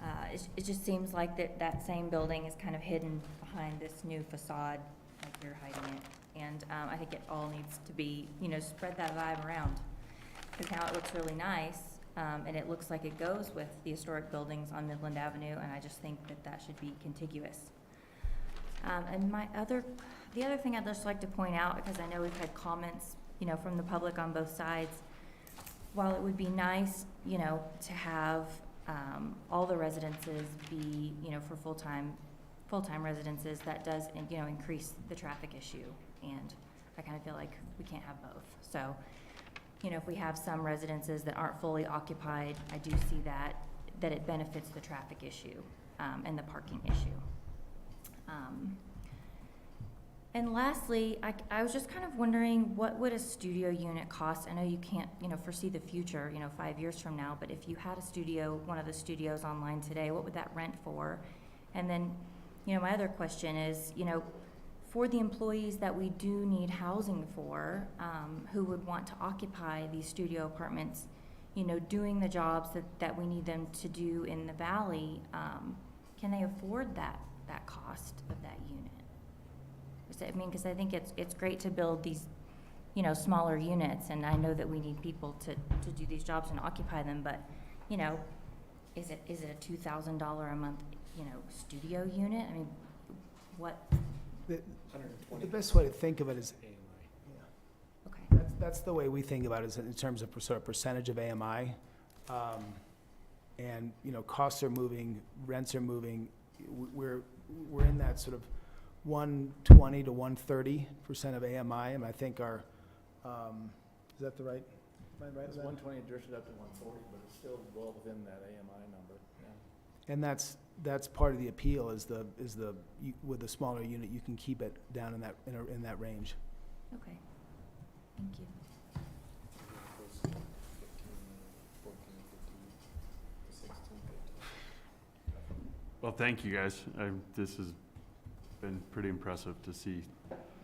of, it just seems like that same building is kind of hidden behind this new facade, like you're hiding it. And I think it all needs to be, spread that vibe around. Because now it looks really nice, and it looks like it goes with the historic buildings on Midland Avenue, and I just think that that should be contiguous. And the other thing I'd just like to point out, because I know we've had comments, from the public on both sides, while it would be nice, to have all the residences be, for full-time residences, that does, increase the traffic issue. And I kind of feel like we can't have both. So, if we have some residences that aren't fully occupied, I do see that it benefits the traffic issue and the parking issue. And lastly, I was just kind of wondering, what would a studio unit cost? I know you can't, foresee the future, 5 years from now, but if you had a studio, one of the studios online today, what would that rent for? And then, my other question is, for the employees that we do need housing for, who would want to occupy these studio apartments, doing the jobs that we need them to do in the valley, can they afford that cost of that unit? Because I think it's great to build these, smaller units, and I know that we need people to do these jobs and occupy them, but, is it a $2,000 a month, studio unit? I mean, what? The best way to think of it is, Okay. that's the way we think about it, is in terms of sort of percentage of AMI. And, costs are moving, rents are moving. We're in that sort of 120 to 130% of AMI, and I think our, is that the right? Am I right It's with that? 120 drifted up to 140, but it's still well within that AMI number, yeah. And that's part of the appeal, is with a smaller unit, you can keep it down in that range. Okay, thank you. Well, thank you guys. This has been pretty impressive to see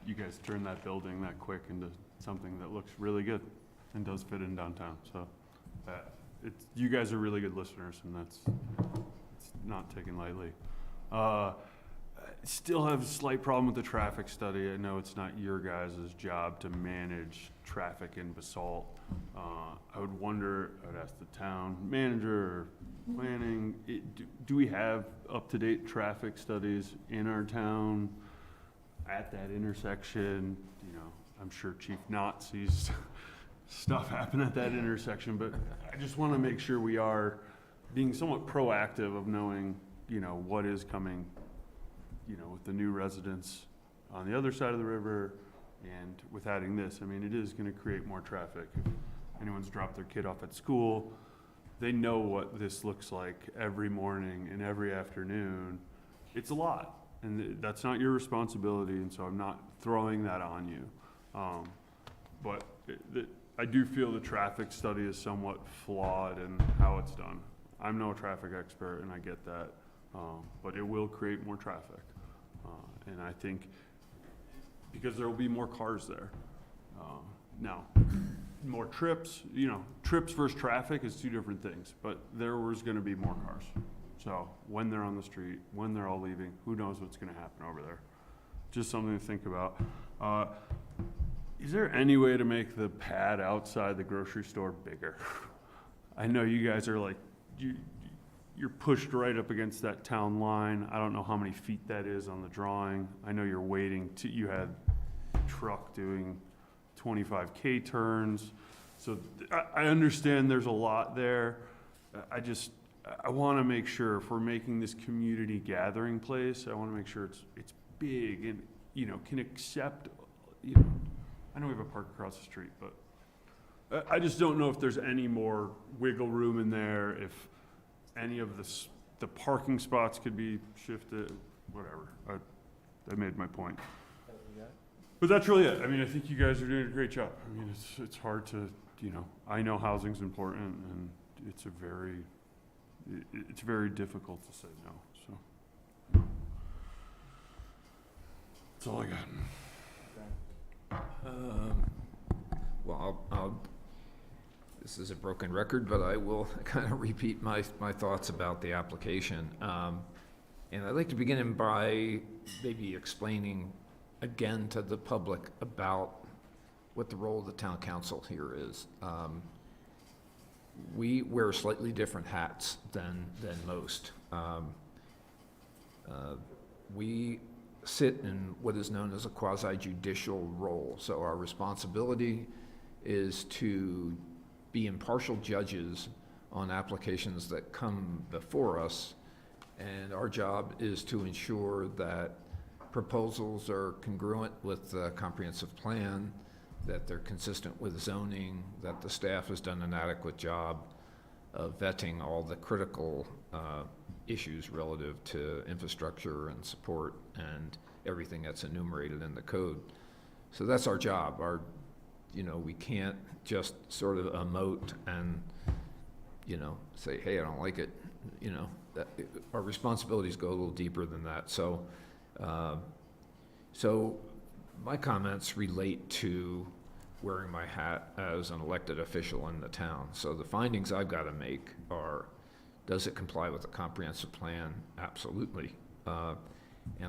you guys turn that building that quick into something that looks really good and does fit in downtown. So you guys are really good listeners, and it's not taken lightly. I still have a slight problem with the traffic study. I know it's not your guys' job to manage traffic in Basalt. I would wonder, I would ask the town manager or planning, do we have up-to-date traffic studies in our town at that intersection? I'm sure Chief Knott sees stuff happen at that intersection, but I just want to make sure we are being somewhat proactive of knowing, what is coming, with the new residents on the other side of the river, and with adding this, it is going to create more traffic. If anyone's dropped their kid off at school, they know what this looks like every morning and every afternoon. It's a lot, and that's not your responsibility, and so I'm not throwing that on you. But I do feel the traffic study is somewhat flawed in how it's done. I'm no traffic expert, and I get that, but it will create more traffic. And I think because there will be more cars there. Now, more trips, trips versus traffic is two different things, but there was gonna be more cars. So when they're on the street, when they're all leaving, who knows what's gonna happen over there? Just something to think about. Is there any way to make the pad outside the grocery store bigger? I know you guys are like, you're pushed right up against that town line. I don't know how many feet that is on the drawing. I know you're waiting you had a truck doing 25K turns. So I understand there's a lot there. I want to make sure if we're making this community gathering place, I want to make sure it's big and, can accept, I know we have a park across the street, but I just don't know if there's any more wiggle room in there, if any of the parking spots could be shifted, whatever. I made my point. But that's really it. I think you guys are doing a great job. It's hard to, I know housing's important, and it's very difficult to say no, so. That's all I got. Well, this is a broken record, but I will kind of repeat my thoughts about the application. And I'd like to begin by maybe explaining again, to the public about what the role of the town council here is. We wear slightly different hats than most. We sit in what is known as a quasi-judicial role. So our responsibility is to be impartial judges on applications that come before us, and our job is to ensure that proposals are congruent with the comprehensive plan, that they're consistent with zoning, that the staff has done an adequate job of vetting all the critical issues relative to infrastructure and support and everything that's enumerated in the code. So that's our job. We can't just sort of emote and, say, hey, I don't like it. Our responsibilities go a little deeper than that. So my comments relate to wearing my hat as an elected official in the town. So the findings I've got to make are, does it comply with the comprehensive plan? Absolutely. And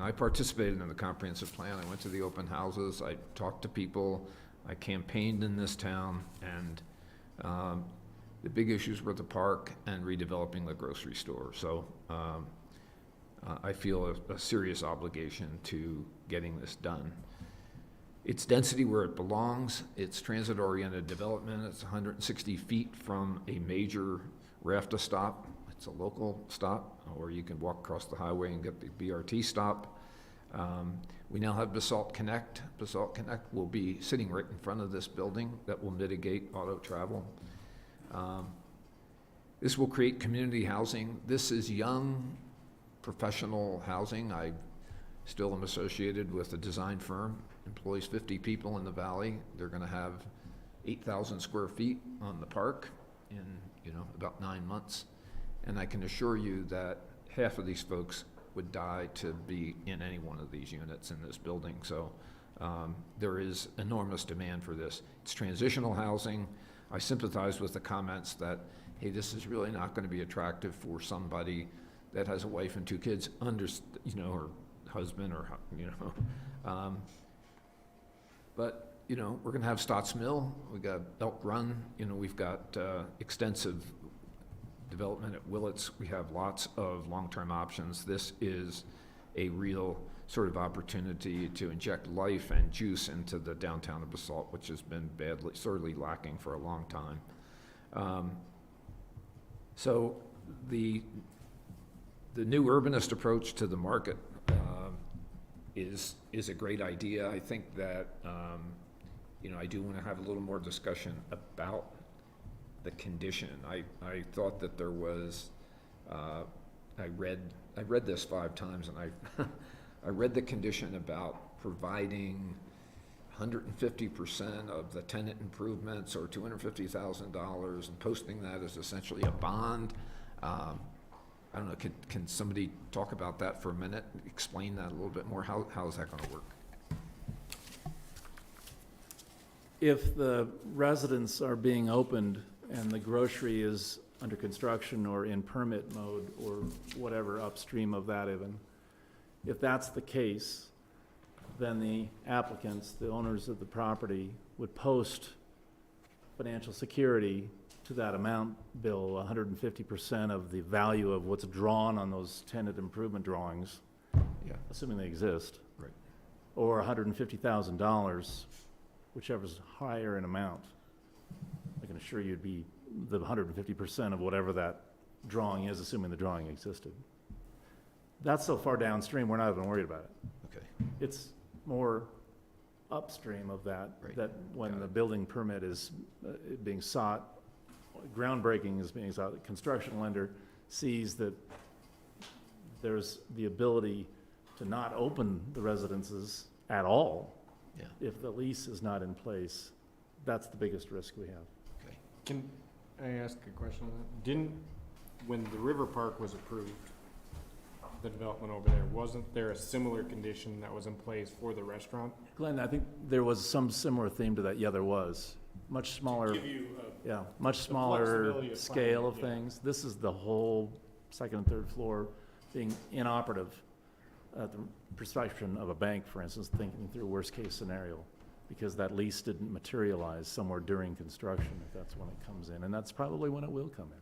I participated in the comprehensive plan. I went to the open houses. I talked to people. I campaigned in this town. And the big issues were the park and redeveloping the grocery store. So I feel a serious obligation to getting this done. It's density where it belongs. It's transit-oriented development. It's 160 feet from a major RAFTA stop. It's a local stop, or you can walk across the highway and get the BRT stop. We now have Basalt Connect. Basalt Connect will be sitting right in front of this building. That will mitigate auto travel. This will create community housing. This is young, professional housing. I still am associated with a design firm, employs 50 people in the valley. They're going to have 8,000 square feet on the park in about 9 months. And I can assure you that half of these folks would die to be in any one of these units in this building. So there is enormous demand for this. It's transitional housing. I sympathize with the comments that, hey, this is really not going to be attractive for somebody that has a wife and 2 kids, or husband, or but we're going to have Stotts Mill. We got Elk Run. We've got extensive development at Willets. We have lots of long-term options. This is a real sort of opportunity to inject life and juice into the downtown of Basalt, which has been sorely lacking for a long time. So the new urbanist approach to the market is a great idea. I think that I do want to have a little more discussion about the condition. I thought that there was. I read this 5 times, and I read the condition about providing 150% of the tenant improvements, or $250,000, and posting that as essentially a bond. I don't know, can somebody talk about that for a minute? Explain that a little bit more. How is that going to work? If the residents are being opened and the grocery is under construction or in permit mode or whatever upstream of that even, if that's the case, then the applicants, the owners of the property, would post financial security to that amount bill, 150% of the value of what's drawn on those tenant improvement drawings, assuming they exist. Right. Or $150,000, whichever's higher in amount. I can assure you it'd be the 150% of whatever that drawing is, assuming the drawing existed. That's so far downstream, we're not even worried about it. Okay. It's more upstream of that, that when the building permit is being sought, groundbreaking is being sought, the construction lender sees that there's the ability to not open the residences at all if the lease is not in place. That's the biggest risk we have. Okay. Can I ask a question on that? When the River Park was approved, the development over there, wasn't there a similar condition that was in place for the restaurant? Glenn, I think there was some similar theme to that. Yeah, there was. Much smaller, much smaller scale of things. This is the whole second and third floor being inoperative. the perspective of a bank, for instance, thinking through worst-case scenario, because that lease didn't materialize somewhere during construction, if that's when it comes in, and that's probably when it will come in.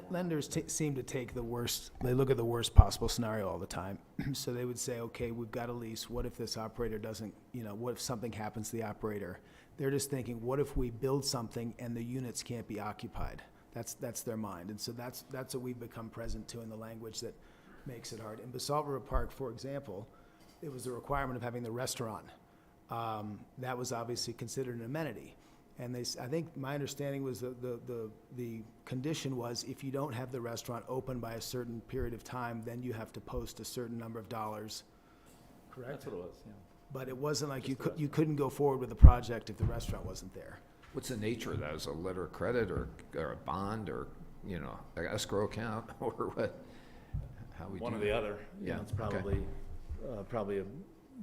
Lenders seem to take the worst, they look at the worst possible scenario all the time. So they would say, okay, we've got a lease, what if this operator doesn't, what if something happens to the operator? They're just thinking, what if we build something and the units can't be occupied? That's their mind, and so that's what we've become present to in the language that makes it hard. In Basalt River Park, for example, it was the requirement of having the restaurant. That was obviously considered an amenity. And I think my understanding was the condition was if you don't have the restaurant open by a certain period of time, then you have to post a certain number of dollars. Correct? That's what it was, yeah. But it wasn't like you couldn't go forward with the project if the restaurant wasn't there. What's the nature of that? Is it a letter of credit or a bond or, an escrow account or what? How we One do or the that? other. Yeah, It's okay. probably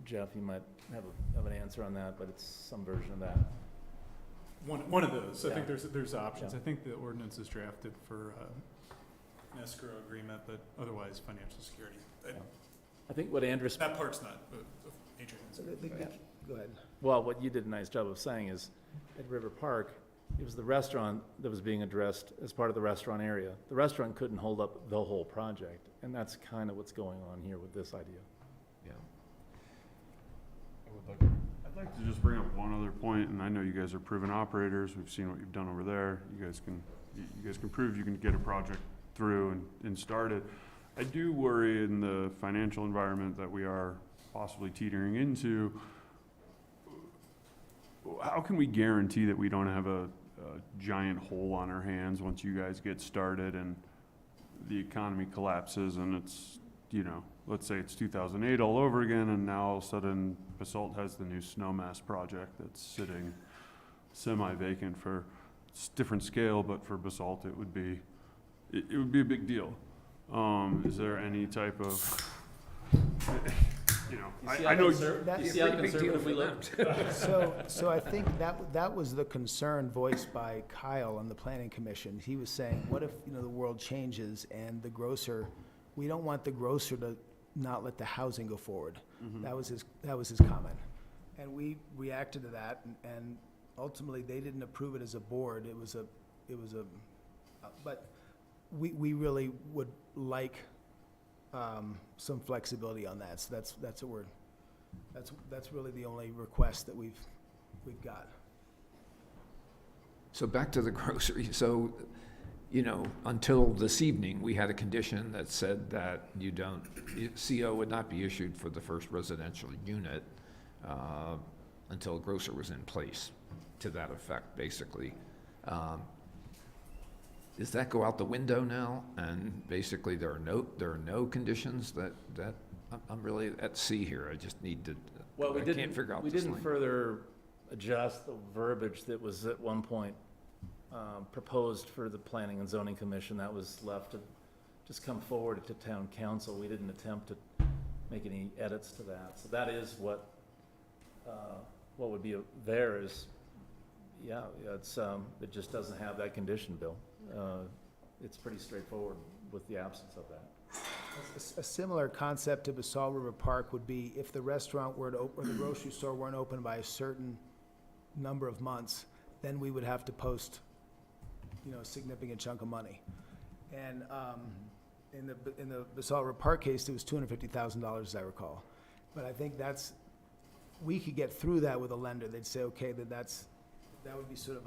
Jeff, you might have an answer on that, but it's some version of that. One of those. I Yeah. think there's options. Yeah. I think the ordinance is drafted for an escrow agreement, but otherwise financial security. I think what Andrew. That part's not major. Go ahead. Well, what you did a nice job of saying is, at River Park, it was the restaurant that was being addressed as part of the restaurant area. The restaurant couldn't hold up the whole project, and that's kind of what's going on here with this idea. Yeah. I'd like to just bring up one other point, and I know you guys are proven operators. We've seen what you've done over there. You guys can prove you can get a project through and started. I do worry in the financial environment that we are possibly teetering into. How can we guarantee that we don't have a giant hole on our hands once you guys get started and the economy collapses and it's, let's say it's 2008 all over again, and now all of a sudden Basalt has the new Snowmass project that's sitting semi-vacant for, it's different scale, but for Basalt it would be a big deal. Is there any type of, I know. You see how conservative we looked? So I think that was the concern voiced by Kyle on the planning commission. He was saying, what if, the world changes and the grocer, we don't want the grocer to not let the housing go forward. Mhm. That was his comment. And we reacted to that, and ultimately they didn't approve it as a board. But we really would like some flexibility on that. So that's really the only request that we've got. So back to the grocery. So, until this evening, we had a condition that said that CO would not be issued for the first residential unit until a grocer was in place, to that effect, basically. Does that go out the window now? And basically, there are no conditions that I'm really at sea here. I just need to. Well, I can't figure out we this didn't line. further adjust the verbiage that was at one point proposed for the Planning and Zoning Commission. That was left to just come forward to Town Council. We didn't attempt to make any edits to that. So that is what would be there is, it just doesn't have that condition, Bill. It's pretty straightforward with the absence of that. A similar concept to Basalt River Park would be if the restaurant were to open, or the grocery store weren't open by a certain number of months, then we would have to post, a significant chunk of money. And in the Basalt River Park case, it was $250,000, as I recall. But I think we could get through that with a lender. They'd say, okay, that would be sort of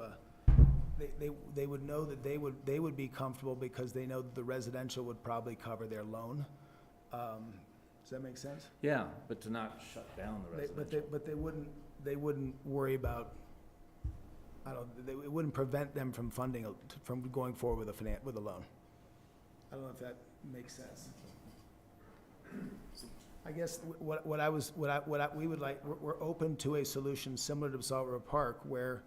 they would know that they would be comfortable because they know that the residential would probably cover their loan. Does that make sense? Yeah, but to not shut down the residential. But they wouldn't worry about, it wouldn't prevent them from from going forward with a loan. I don't know if that makes sense. I guess what we would like, we're open to a solution similar to Basalt River Park, where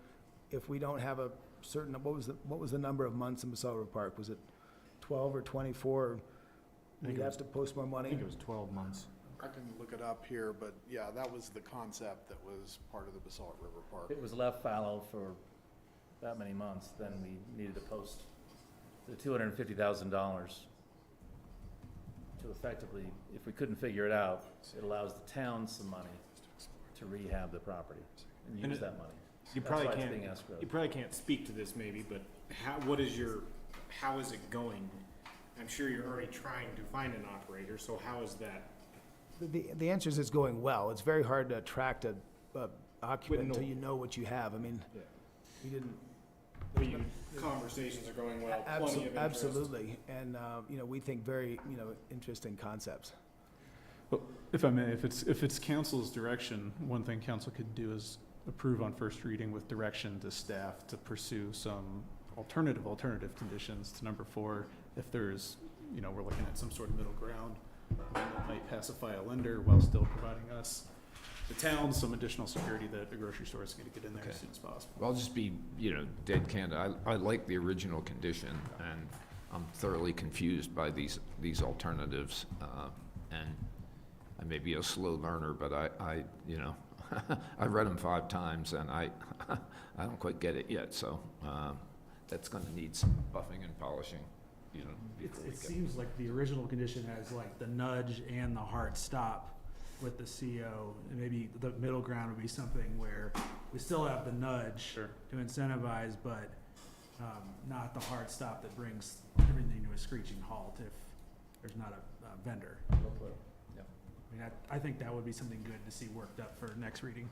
if we don't have a certain, what was the number of months in Basalt River Park? Was it 12 or 24? We'd have to post more money? I think it was 12 months. I can look it up here, but yeah, that was the concept that was part of the Basalt River Park. If it was left fallow for that many months, then we needed to post the $250,000 to effectively, if we couldn't figure it out, it allows the town some money to rehab the property and use that money. You That's probably why it's can't, being escrowed. you probably can't speak to this maybe, but how is it going? I'm sure you're already trying to find an operator, so how is that? The answer is it's going well. It's very hard to attract a occupant With no- until you know what you have. I mean, Yeah. we didn't. Conversations are going well, plenty of interest. Absolutely, and, you know, we think very, you know, interesting concepts. Well, if I may, if it's council's direction, one thing council could do is approve on first reading with direction to staff to pursue some alternative conditions to number 4. If there's, you know, we're looking at some sort of middle ground that might pacify a lender while still providing us, the town, some additional security that a grocery store is going to get in there as soon as possible. Well, I'll just be, you know, dead candid. I like the original condition, and I'm thoroughly confused by these alternatives. And I may be a slow learner, but I you know, I read them 5 times, and I don't quite get it yet. So that's going to need some buffing and polishing, you know, before we It get. seems like the original condition has like the nudge and the hard stop with the CO. And maybe the middle ground would be something where we still have the nudge to incentivize, but not the hard stop that brings everything to a screeching halt if there's not a vendor. Yeah. I mean, I think that would be something good to see worked up for next reading.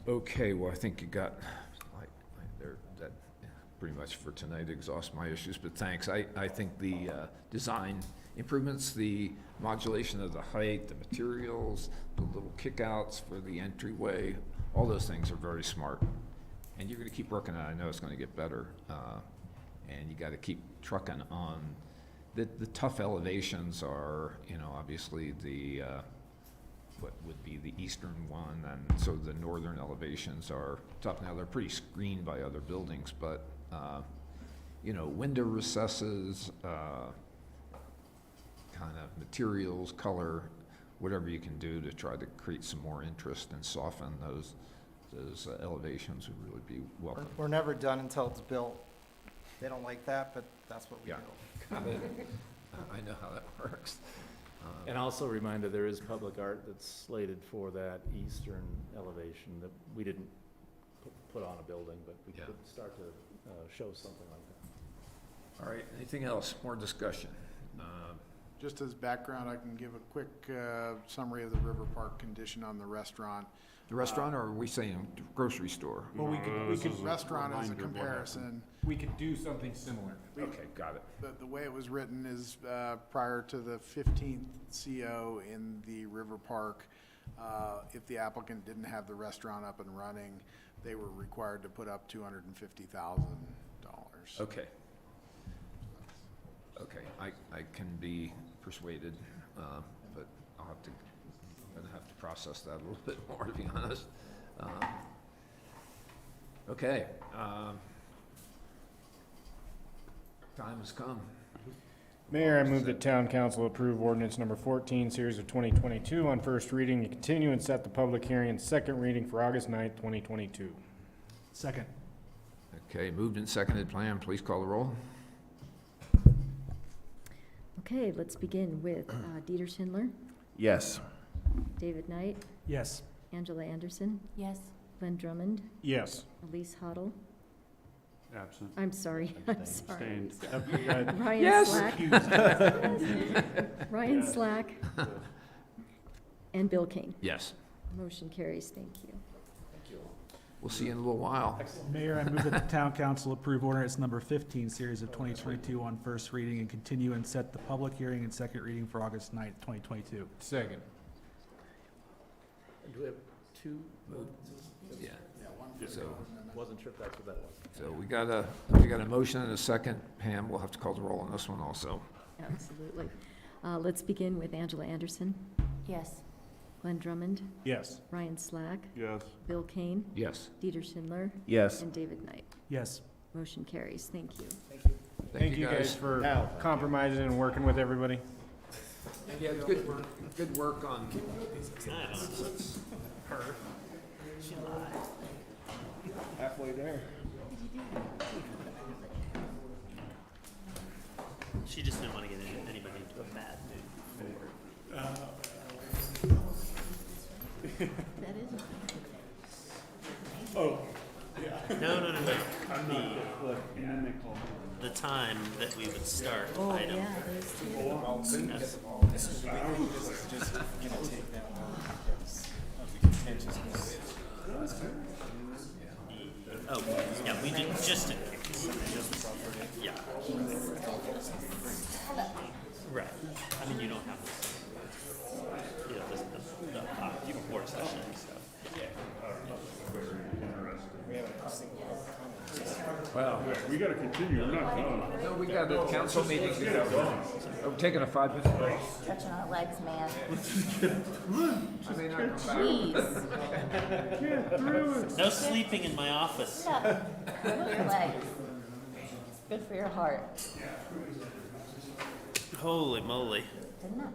Okay, well, I think you got, that pretty much for tonight exhausts my issues, but thanks. I think the design improvements, the modulation of the height, the materials, the little kickouts for the entryway, all those things are very smart. And you're gonna keep working on it. I know it's gonna get better. And you gotta keep trucking on. The tough elevations are, you know, obviously the, what would be the eastern one, and so the northern elevations are tough. Now, they're pretty screened by other buildings, but, you know, window recesses, kind of materials, color, whatever you can do to try to create some more interest and soften those elevations would really be welcome. We're never done until it's built. They don't like that, but that's what we do. Got it. I know how that works. And also a reminder, there is public art that's slated for that eastern elevation that we didn't put on a building, but we could start to show something like that. All right, anything else? More discussion? Just as background, I can give a quick summary of the River Park condition on the restaurant. The restaurant, or are we saying grocery store? Well, we could, restaurant as a reminder of what comparison. We could do something similar. Okay, got it. The way it was written is prior to the 15th CO in the River Park, if the applicant didn't have the restaurant up and running, they were required to put up $250,000. Okay. Okay, I can be persuaded, but I'm gonna have to process that a little bit more, to be honest. Okay, time has come. Mayor, I move that town council approve ordinance number 14, series of 2022 on first reading and continue and set the public hearing and second reading for August 9th, 2022. Second. Okay, moved and seconded. Plan, please call the roll. Okay, let's begin with Dieter Schindler, Yes. David Knight, Yes. Angela Anderson, Yes. Glenn Drummond, Yes. Elise Hoddle. Absent. I'm sorry, I'm sorry. Abstained. Ryan Yes. Slack. Ryan Slack. And Bill King. Yes. Motion carries, thank you. We'll see you in a little while. Mayor, I move that the town council approve ordinance number 15, series of 2022 on first reading and continue and set the public hearing and second reading for August 9th, 2022. Second. Do we have 2 votes? Yeah. So, Wasn't sure if that's what that was. so we got a motion and a second. Pam, we'll have to call the roll on this one also. Absolutely. Let's begin with Angela Anderson, Yes. Glenn Drummond, Yes. Ryan Slack, Yes. Bill Kane, Yes. Dieter Schindler, Yes. and David Knight. Yes. Motion carries, thank you. Thank you guys for compromising and working with everybody. Yeah, good work on. Halfway there. She just didn't want to get anybody into a bad mood. That is. Oh, yeah. No. The time that we would start Oh, item. yeah, those two. Yes. This is just gonna take that long because of the contentiousness. Oh, yeah, we did just in case. Yeah. Right. I mean, you don't have this, you know, the work session and stuff. Well, We gotta continue, we're not done. no, we got a council meeting to go. We're taking a 5-minute break. Stretching our legs, man. I may not come back. Jeez. No sleeping in my office. Yeah. Good for your legs. Good for your heart. Holy moly. Didn't that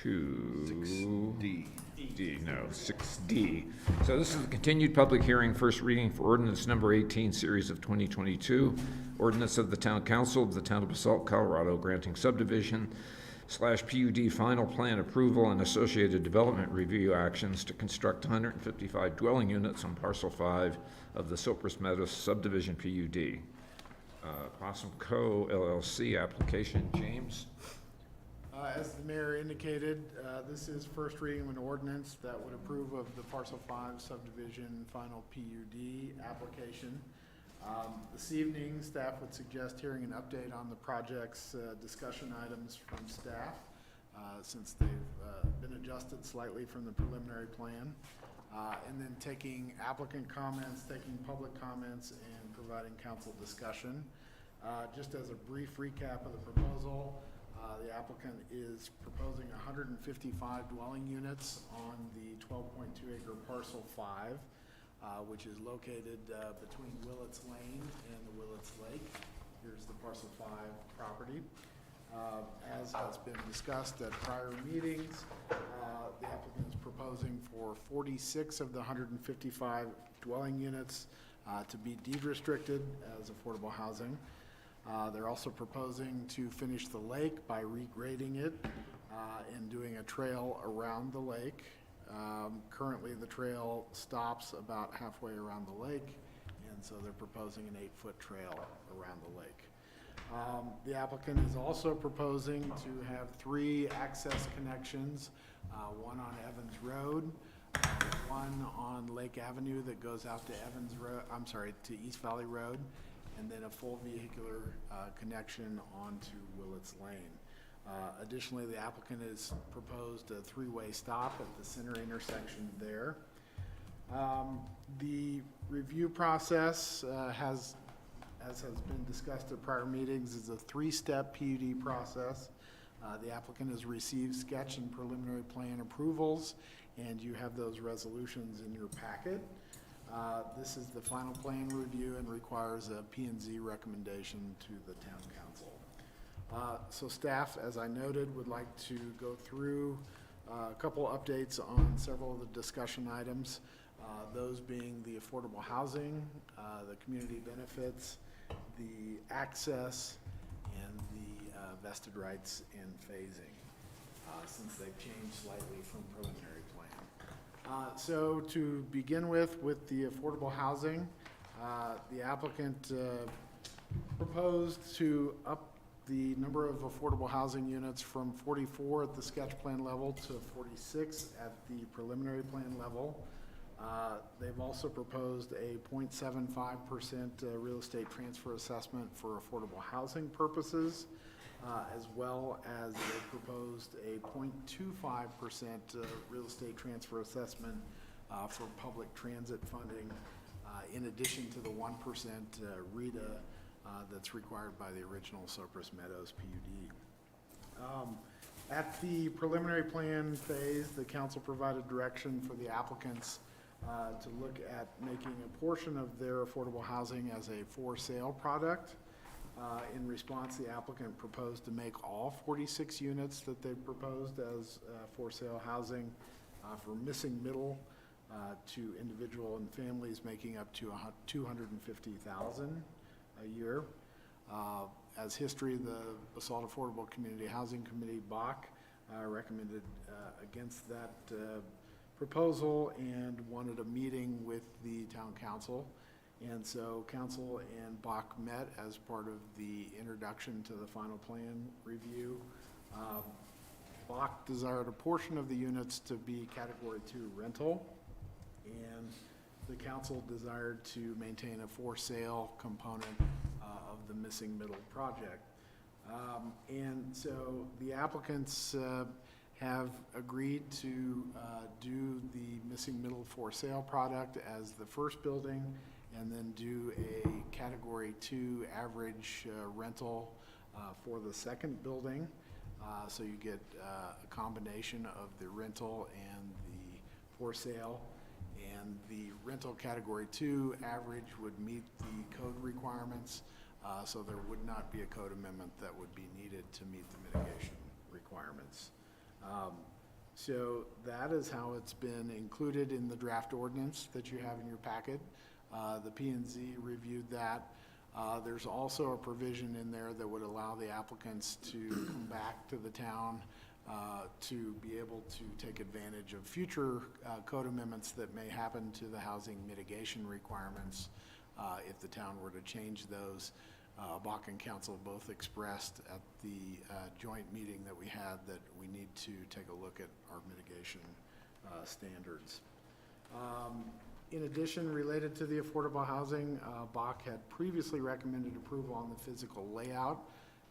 to 6D. No, 6D. So this is a continued public hearing, first reading for ordinance number 18, series of 2022. Ordinance of the Town Council of the Town of Basalt, Colorado, granting subdivision / PUD final plan approval and associated development review actions to construct 155 dwelling units on parcel 5 of the Cypress Meadows subdivision PUD. Possum Co. LLC application. James? As the mayor indicated, this is first reading of an ordinance that would approve of the parcel 5 subdivision final PUD application. This evening, staff would suggest hearing an update on the project's discussion items from staff, since they've been adjusted slightly from the preliminary plan, and then taking applicant comments, taking public comments, and providing council discussion. Just as a brief recap of the proposal, the applicant is proposing 155 dwelling units on the 12.2 acre parcel 5, which is located between Willets Lane and the Willets Lake. Here's the parcel 5 property. As has been discussed at prior meetings, the applicant is proposing for 46 of the 155 dwelling units to be deed restricted as affordable housing. They're also proposing to finish the lake by regrading it and doing a trail around the lake. Currently, the trail stops about halfway around the lake, and so they're proposing an 8-foot trail around the lake. The applicant is also proposing to have 3 access connections, one on Evans Road, one on Lake Avenue that goes out to to East Valley Road, and then a full vehicular connection onto Willets Lane. Additionally, the applicant has proposed a 3-way stop at the center intersection there. The review process as has been discussed at prior meetings, is a 3-step PUD process. The applicant has received sketch and preliminary plan approvals, and you have those resolutions in your packet. This is the final plan review and requires a P&Z recommendation to the town council. So staff, as I noted, would like to go through a couple updates on several of the discussion items, those being the affordable housing, the community benefits, the access, and the vested rights and phasing, since they've changed slightly from preliminary plan. So to begin with the affordable housing, the applicant proposed to up the number of affordable housing units from 44 at the sketch plan level to 46 at the preliminary plan level. They've also proposed a 0.75% real estate transfer assessment for affordable housing purposes, as well as they proposed a 0.25% real estate transfer assessment for public transit funding, in addition to the 1% RETA that's required by the original Cypress Meadows PUD. At the preliminary plan phase, the council provided direction for the applicants to look at making a portion of their affordable housing as a for sale product. In response, the applicant proposed to make all 46 units that they proposed as for sale housing for missing middle to individual and families making up to $250,000 a year. As history, the Basalt Affordable Community Housing Committee, BAC, recommended against that proposal and wanted a meeting with the town council. And so council and BAC met as part of the introduction to the final plan review. BAC desired a portion of the units to be category 2 rental, and the council desired to maintain a for sale component of the missing middle project. And so the applicants have agreed to do the missing middle for sale product as the first building, and then do a category 2 average rental for the second building. So you get a combination of the rental and the for sale. And the rental category 2 average would meet the code requirements, so there would not be a code amendment that would be needed to meet the mitigation requirements. So that is how it's been included in the draft ordinance that you have in your packet. The P&Z reviewed that. There's also a provision in there that would allow the applicants to come back to the town to be able to take advantage of future code amendments that may happen to the housing mitigation requirements if the town were to change those. Bach and Council both expressed at the joint meeting that we had that we need to take a look at our mitigation standards. In addition, related to the affordable housing, Bach had previously recommended approval on the physical layout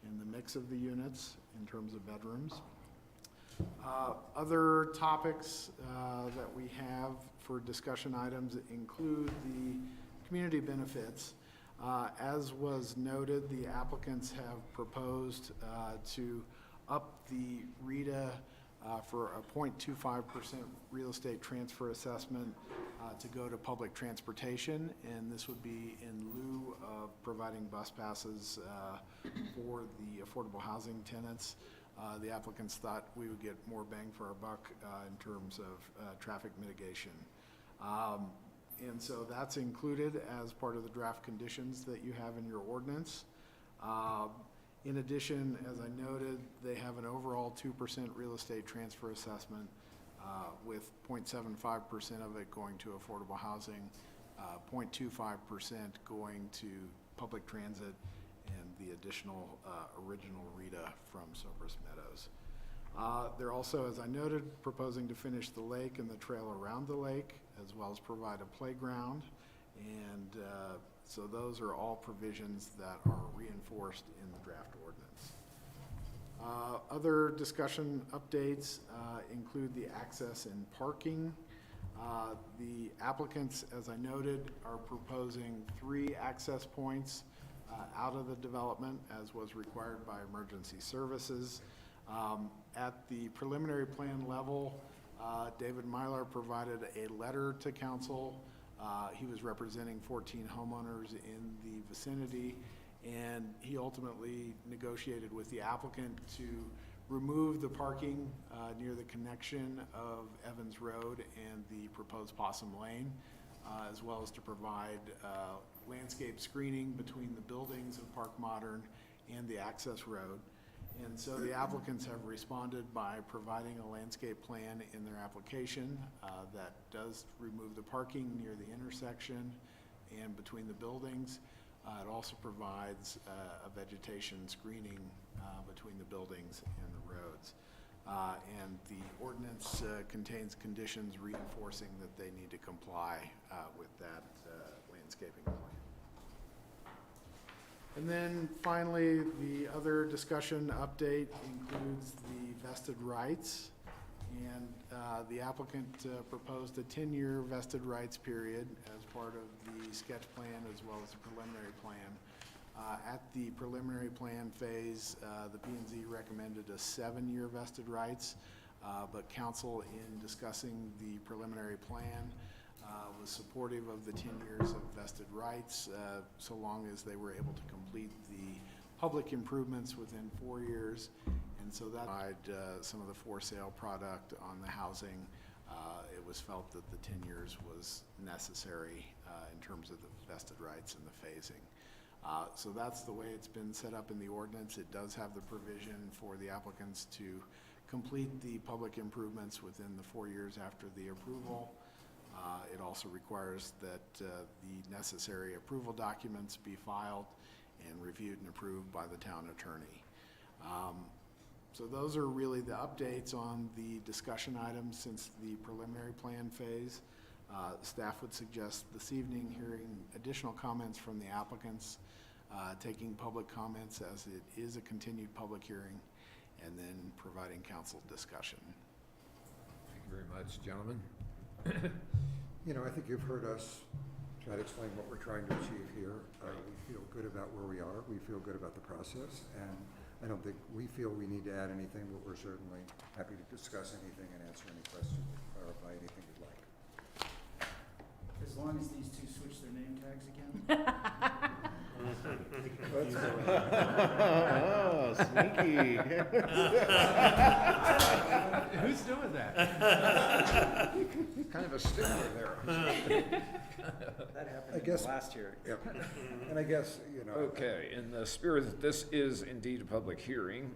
and the mix of the units in terms of bedrooms. Other topics that we have for discussion items include the community benefits. As was noted, the applicants have proposed to up the RETA for a 0.25% real estate transfer assessment to go to public transportation, and this would be in lieu of providing bus passes for the affordable housing tenants. The applicants thought we would get more bang for our buck in terms of traffic mitigation. And so that's included as part of the draft conditions that you have in your ordinance. In addition, as I noted, they have an overall 2% real estate transfer assessment with 0.75% of it going to affordable housing, 0.25% going to public transit, and the additional original RETA from Sobers Meadows. They're also, as I noted, proposing to finish the lake and the trail around the lake, as well as provide a playground. And so those are all provisions that are reinforced in the draft ordinance. Other discussion updates include the access and parking. The applicants, as I noted, are proposing 3 access points out of the development, as was required by emergency services. At the preliminary plan level, David Myler provided a letter to council. He was representing 14 homeowners in the vicinity, and he ultimately negotiated with the applicant to remove the parking near the connection of Evans Road and the proposed Possum Lane, as well as to provide landscape screening between the buildings of Park Modern and the access road. And so the applicants have responded by providing a landscape plan in their application that does remove the parking near the intersection and between the buildings. It also provides a vegetation screening between the buildings and the roads. And the ordinance contains conditions reinforcing that they need to comply with that landscaping plan. And then finally, the other discussion update includes the vested rights. And the applicant proposed a 10-year vested rights period as part of the sketch plan as well as the preliminary plan. At the preliminary plan phase, the P&Z recommended a 7-year vested rights, but council, in discussing the preliminary plan, was supportive of the 10 years of vested rights, so long as they were able to complete the public improvements within 4 years. And so that some of the for sale product on the housing, it was felt that the 10 years was necessary in terms of the vested rights and the phasing. So that's the way it's been set up in the ordinance. It does have the provision for the applicants to complete the public improvements within the 4 years after the approval. It also requires that the necessary approval documents be filed and reviewed and approved by the town attorney. So those are really the updates on the discussion items since the preliminary plan phase. Staff would suggest this evening hearing additional comments from the applicants, taking public comments as it is a continued public hearing, and then providing council discussion. Thank you very much, gentlemen. You know, I think you've heard us try to explain what we're trying to achieve here. We feel good about where we are. We feel good about the process, and I don't think we feel we need to add anything, but we're certainly happy to discuss anything and answer any questions and clarify anything you'd like. As long as these two switch their name tags again. Oh, sneaky. Who's doing that? Kind of a stickler there. That happened I guess- last year. Yep. And I guess, you know. Okay, in the spirit that this is indeed a public hearing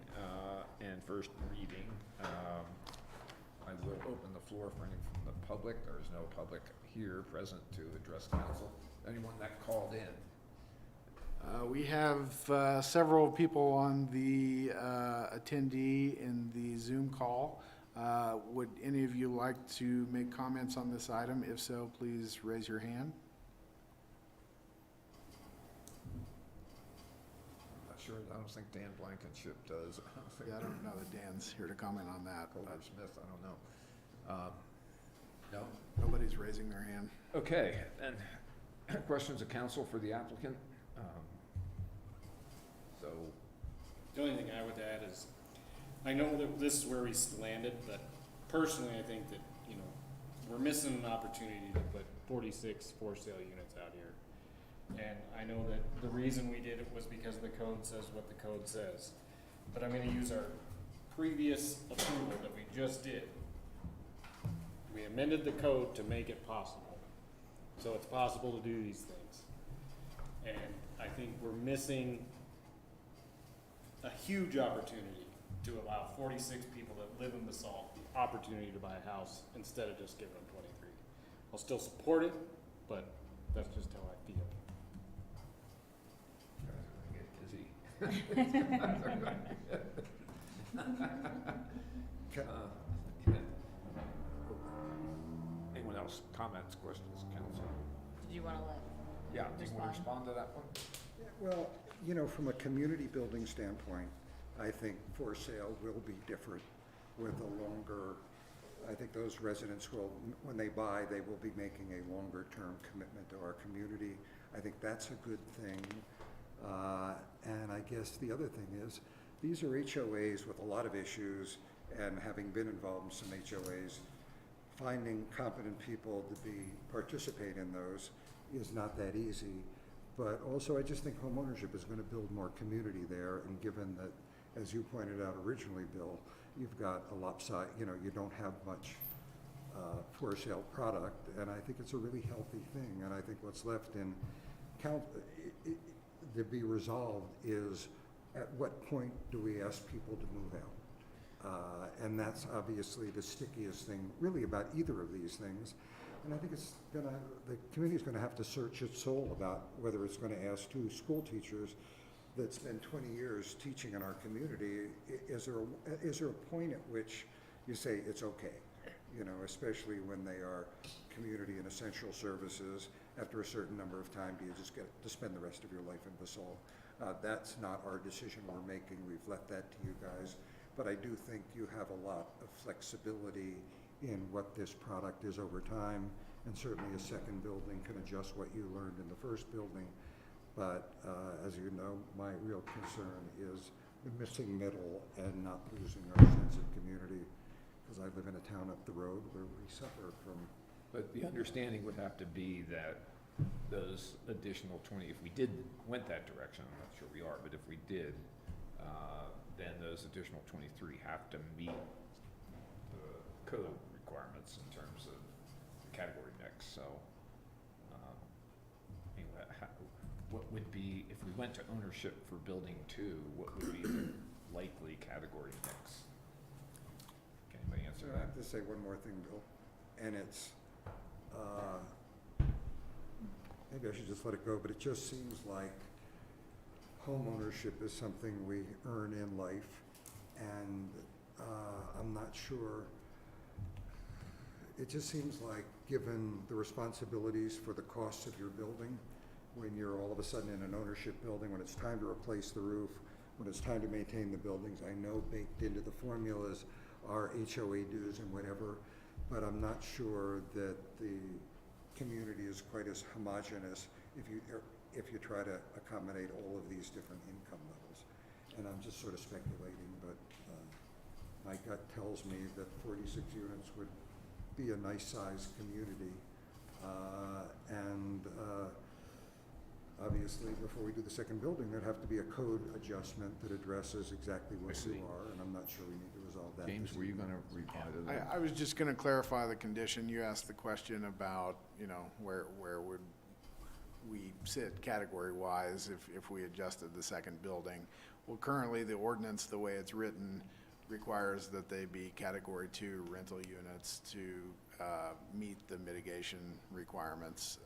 and first reading, I will open the floor for any from the public. There is no public here present to address council. Anyone that called in? We have several people on the attendee in the Zoom call. Would any of you like to make comments on this item? If so, please raise your hand. Not sure, I don't think Dan Blankenship does. Yeah, I don't know that Dan's here to comment on that. Colbert Smith, I don't know. No? Nobody's raising their hand. Okay, and questions of council for the applicant? So, The only thing I would add is, I know that this is where we landed, but personally, I think that, you know, we're missing an opportunity to put 46 for sale units out here. And I know that the reason we did it was because the code says what the code says. But I'm gonna use our previous approval that we just did. We amended the code to make it possible. So it's possible to do these things. And I think we're missing a huge opportunity to allow 46 people that live in Basalt the opportunity to buy a house instead of just giving them 23. I'll still support it, but that's just how I feel. guys are gonna get dizzy. Anyone else? Comments, questions, council? Did you want to let? Yeah, do you want to respond to that one? Well, you know, from a community building standpoint, I think for sale will be different with a longer, I think those residents will, when they buy, they will be making a longer term commitment to our community. I think that's a good thing. And I guess the other thing is, these are HOAs with a lot of issues, and having been involved in some HOAs, finding competent people to participate in those is not that easy. But also, I just think homeownership is going to build more community there, and given that, as you pointed out originally, Bill, you've got a lopsided, you know, you don't have much for sale product, and I think it's a really healthy thing. And I think what's left in to be resolved is, at what point do we ask people to move out? And that's obviously the stickiest thing really about either of these things. And I think the community's gonna have to search its soul about whether it's gonna ask two school teachers that spend 20 years teaching in our community, is there a point at which you say it's okay? You know, especially when they are community and essential services, after a certain number of time, do you just get to spend the rest of your life in Basalt? That's not our decision we're making, we've left that to you guys. But I do think you have a lot of flexibility in what this product is over time, and certainly a second building can adjust what you learned in the first building. But as you know, my real concern is the missing middle and not losing our sense of community, because I live in a town up the road where we suffer from. But the understanding would have to be that those additional 20, if we went that direction, I'm not sure we are, but if we did, then those additional 23 have to meet the code requirements in terms of the category mix. So, anyway, what would be, if we went to ownership for building 2, what would be the likely category mix? Can anybody answer I that? have to say one more thing, Bill, and it's, maybe I should just let it go, but it just seems like home ownership is something we earn in life, and I'm not sure, it just seems like, given the responsibilities for the costs of your building, when you're all of a sudden in an ownership building, when it's time to replace the roof, when it's time to maintain the buildings, I know baked into the formulas are HOA dues and whatever, but I'm not sure that the community is quite as homogeneous if you try to accommodate all of these different income levels. And I'm just sort of speculating, but my gut tells me that 46 units would be a nice sized community. And obviously, before we do the second building, there'd have to be a code adjustment that addresses exactly what you are, and I'm not sure we need to resolve that. James, were you gonna reply to that? I was just gonna clarify the condition. You asked the question about, where would we sit category-wise if we adjusted the second building. Well, currently, the ordinance, the way it's written, requires that they be Category 2 rental units to meet the mitigation requirements,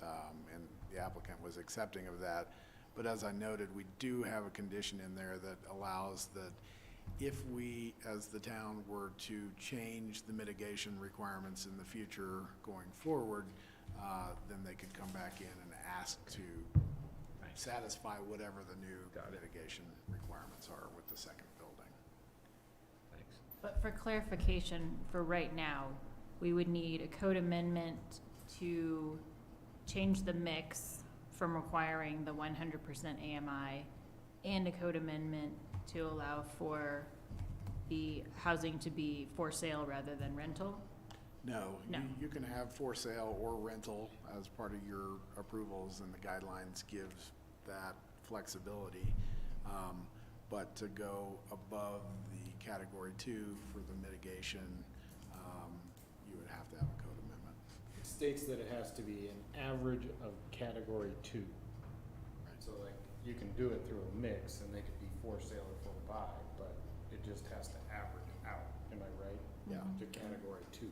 and the applicant was accepting of that. But as I noted, we do have a condition in there that allows that if we, as the town, were to change the mitigation requirements in the future going forward, then they could come back in and ask to satisfy whatever the new mitigation requirements are with the second building. Thanks. But for clarification, for right now, we would need a code amendment to change the mix from requiring the 100% AMI and a code amendment to allow for the housing to be for sale rather than rental? No, No. you can have for sale or rental as part of your approvals, and the guidelines gives that flexibility. But to go above the Category 2 for the mitigation, you would have to have a code amendment. It states that it has to be an average of Category 2. So like, you can do it through a mix, and they could be for sale or for buy, but it just has to average out, am I right? Yeah. To Category 2.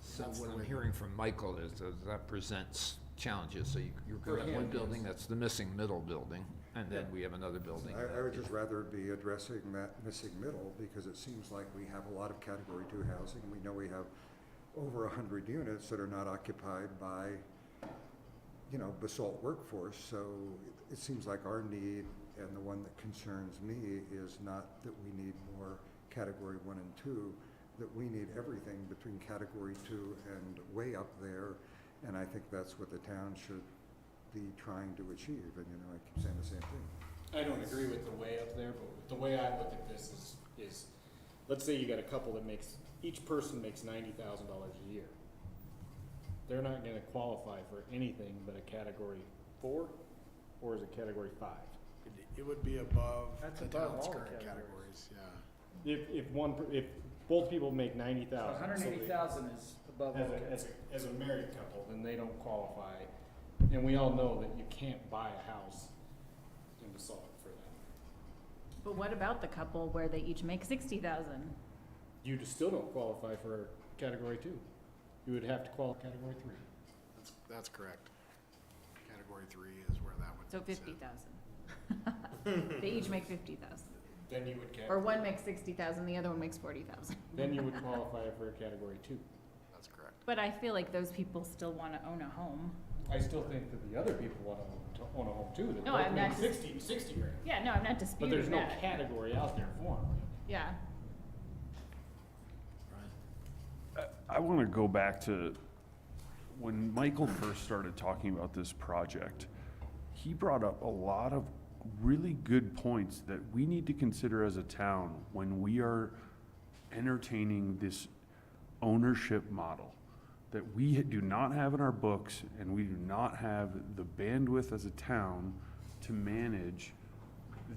So That's what the I'm way hearing from Michael is that presents challenges. So you're For gonna have one him, building, yes. that's the missing middle building, and then we have another building. I would just rather be addressing that missing middle, because it seems like we have a lot of Category 2 housing. We know we have over 100 units that are not occupied by, Basalt workforce. So it seems like our need, and the one that concerns me, is not that we need more Category 1 and 2, that we need everything between Category 2 and way up there. And I think that's what the town should be trying to achieve. And, I keep saying the same thing. I don't agree with the way up there, but the way I look at this is let's say you got a couple that each person makes $90,000 a year. They're not gonna qualify for anything but a Category 4, or is it Category 5? It would be above That's the above town's all the current categories. categories, yeah. If both people make 90,000. 180,000 is above. As a married couple, then they don't qualify. And we all know that you can't buy a house in Basalt for that. But what about the couple where they each make 60,000? You just still don't qualify for Category 2. You would have to qualify Category 3. That's correct. Category 3 is where that would So sit. 50,000. They each make 50,000. Then you would Or one makes 60,000, the other one makes 40,000. then you would qualify for a Category 2. That's correct. But I feel like those people still want to own a home. I still think that the other people want to own a home too. That No, both I'm make not 60 grand. Yeah, no, I'm not But disputing there's no that. category out there for them. Yeah. I want to go back to when Michael first started talking about this project. He brought up a lot of really good points that we need to consider as a town when we are entertaining this ownership model that we do not have in our books, and we do not have the bandwidth as a town to manage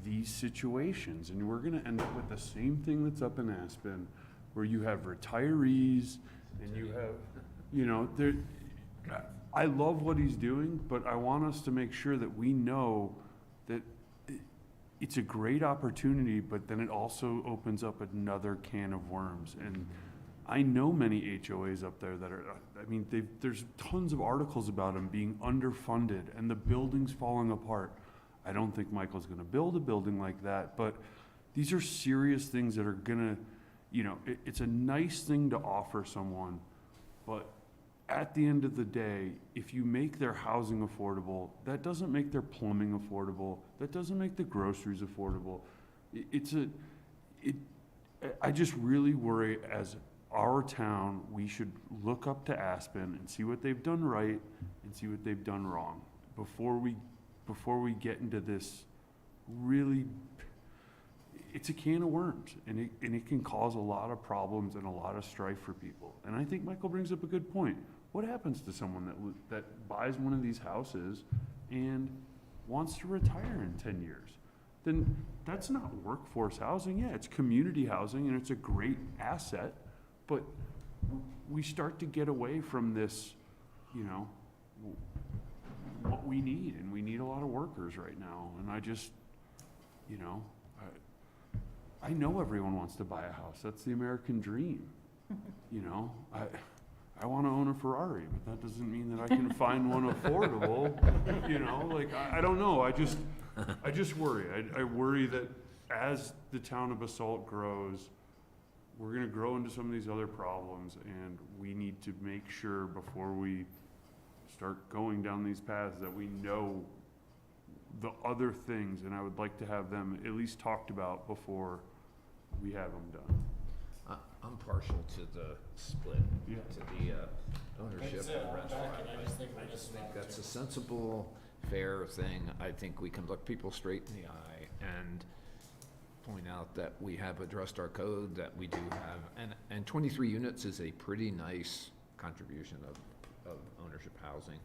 these situations. And we're gonna end up with the same thing that's up in Aspen, where you have retirees and you have, I love what he's doing, but I want us to make sure that we know that it's a great opportunity, but then it also opens up another can of worms. And I know many HOAs up there that are, there's tons of articles about them being underfunded and the buildings falling apart. I don't think Michael's gonna build a building like that, but these are serious things that are gonna, it's a nice thing to offer someone, but at the end of the day, if you make their housing affordable, that doesn't make their plumbing affordable, that doesn't make the groceries affordable. I just really worry, as our town, we should look up to Aspen and see what they've done right and see what they've done wrong before we get into this really, it's a can of worms, and it can cause a lot of problems and a lot of strife for people. And I think Michael brings up a good point. What happens to someone that buys one of these houses and wants to retire in 10 years, then that's not workforce housing. Yeah, it's community housing and it's a great asset, but we start to get away from this, you know, what we need, and we need a lot of workers right now. And I just, you know, I know everyone wants to buy a house. That's the American dream. You know, I want to own a Ferrari, but that doesn't mean that I can find one affordable. You know, like, I don't know. I just worry. I worry that as the town of Basalt grows, we're going to grow into some of these other problems, and we need to make sure before we start going down these paths that we know the other things, and I would like to have them at least talked about before we have them done. I'm partial to the split, Yeah. to the ownership and rental. I just think that's a sensible, fair thing. I think we can look people straight in the eye and point out that we have addressed our code, that we do have, and 23 units is a pretty nice contribution of ownership housing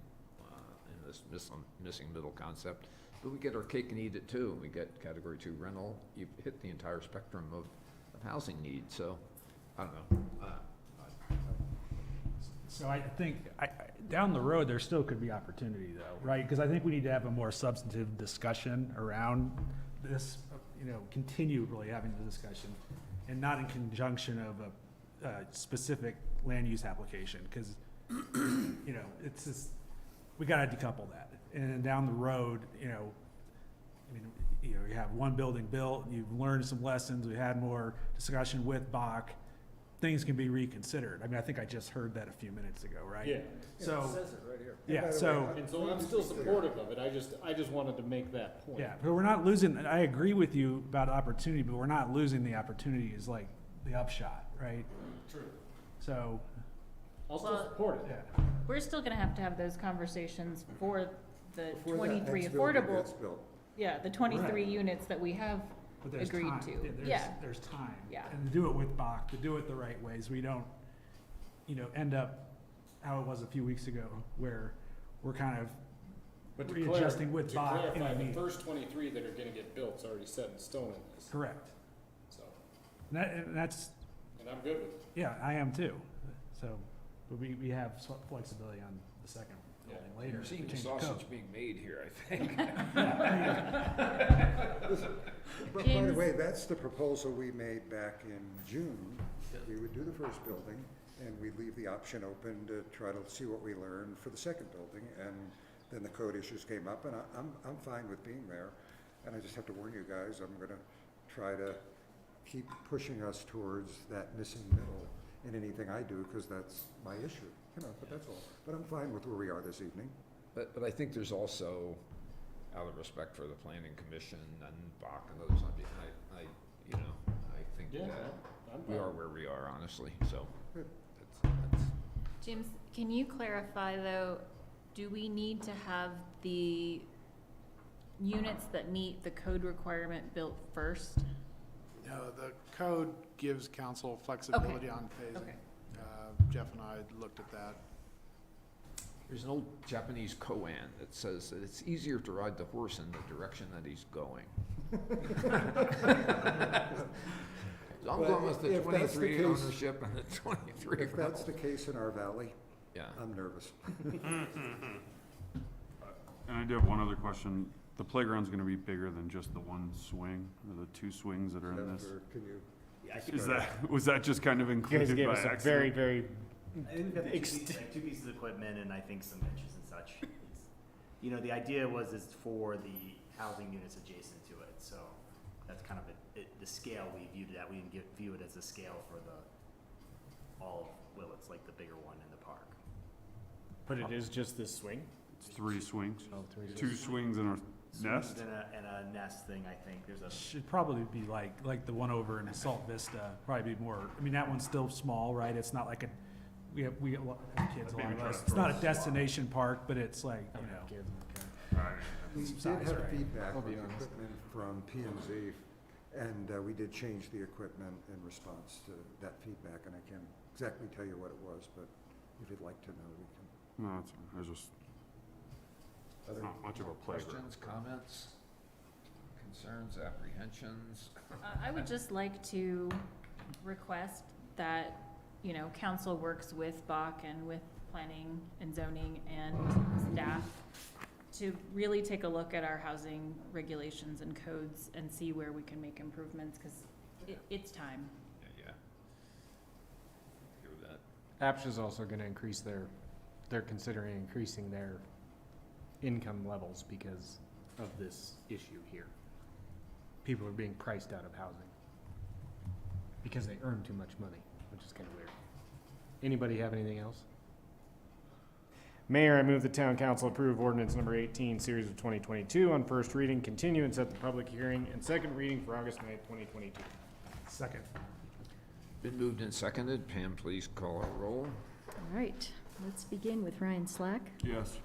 in this missing middle concept. But we get our cake and eat it too. We get category 2 rental. You've hit the entire spectrum of housing needs. So I don't know. So I think down the road, there still could be opportunity though, right? Because I think we need to have a more substantive discussion around this, you know, continue really having the discussion and not in conjunction of a specific land use application. Because, you know, it's just, we got to decouple that. And down the road, you know, I mean, you know, you have one building built, you've learned some lessons, we had more discussion with Bach, things can be reconsidered. I mean, I think I just heard that a few minutes ago, right? Yeah. So, It says it right here. yeah, so. And so I'm still supportive of it, I just wanted to make that point. Yeah, but we're not losing, I agree with you about opportunity, but we're not losing the opportunity is like the upshot, right? True. So. I'll still support it. Yeah. We're still gonna have to have those conversations for the Before that 23 next building affordable. gets built. Yeah, the 23 units that we have But there's agreed time. to. There's time. Yeah. And to do it with Bach, to do it the right ways, we don't, you know, end up how it was a few weeks ago, where we're kind of But to readjusting with Bach. clarify, you know what I the mean? first 23 that are gonna get built is already set in stone in this, Correct. so, And that's, and I'm good with it. yeah, I am too. So, but we have flexibility on the second building later. You're if seeing we the change the sausage code. being made here, I think. By the way, that's the proposal we made back in June. We would do the first building, and we'd leave the option open to try to see what we learned for the second building, and then the code issues came up, and I'm fine with being there. And I just have to warn you guys, I'm gonna try to keep pushing us towards that missing middle in anything I do, because that's my issue, you know, but that's all. But I'm fine with where we are this evening. But I think there's also, out of respect for the planning commission and Bach and others, you know, I think Yeah, that I'm we fine. are where we are, honestly, so. Good. That's James, can you clarify though, do we need to have the units that meet the code requirement built first? No, the code gives council flexibility on phasing. Okay. Jeff and I looked at that. There's an old Japanese koan that says that it's easier to ride the horse in the direction that he's going. So I'm But going with the if that's the 23 case- ownership and the 23 If that's the rental. case in our valley, Yeah. I'm nervous. And I do have one other question. The playground's gonna be bigger than just the one swing, or the two swings that are in this? Or can you? Was that just kind of You guys included gave by us a accident? very, very, I think we've got the two pieces of equipment and I think some benches and such. It's, you know, the idea was is for the housing units adjacent to it, so that's kind of the scale we viewed it at. We didn't view it as a scale for all of Willets, like the bigger one in the park. but it is just this swing? It's 3 swings, Oh, three. 2 swings and a nest. Swings and a nest thing, I think. There's a Should probably be like the one over in Salt Vista, probably be more, I mean, that one's still small, right? It's not like we have a lot of kids Maybe along try with to us. It's throw not a a swat. destination park, but it's like, you know. Kids, okay. Alright. We Some did size, have right? feedback I'll on be the honest. equipment from P and Z, and we did change the equipment in response to that feedback, and I can't exactly tell you what it was, but if you'd like to know, we can. No, that's fine. I was just, Not much of a playground. Questions, comments, concerns, apprehensions? I would just like to request that, you know, council works with Bach and with planning and zoning and staff to really take a look at our housing regulations and codes and see where we can make improvements, because it's time. Yeah. Hear that. APSHA's also gonna increase they're considering increasing their income levels because of this issue here. People are being priced out of housing because they earn too much money, which is kind of weird. Anybody have anything else? Mayor, I move the town council approve ordinance number 18, series of 2022 on first reading, continue and set the public hearing and second reading for August 9th, 2022. Second. Been moved and seconded. Pam, please call a roll. All right, let's begin with Ryan Slack, Yes.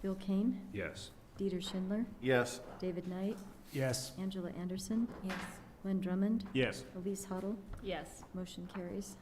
Bill Kane, Yes. Dieter Schindler, Yes. David Knight, Yes. Angela Anderson, Yes. Glenn Drummond, Yes. Elise Huddle, Yes. motion carries.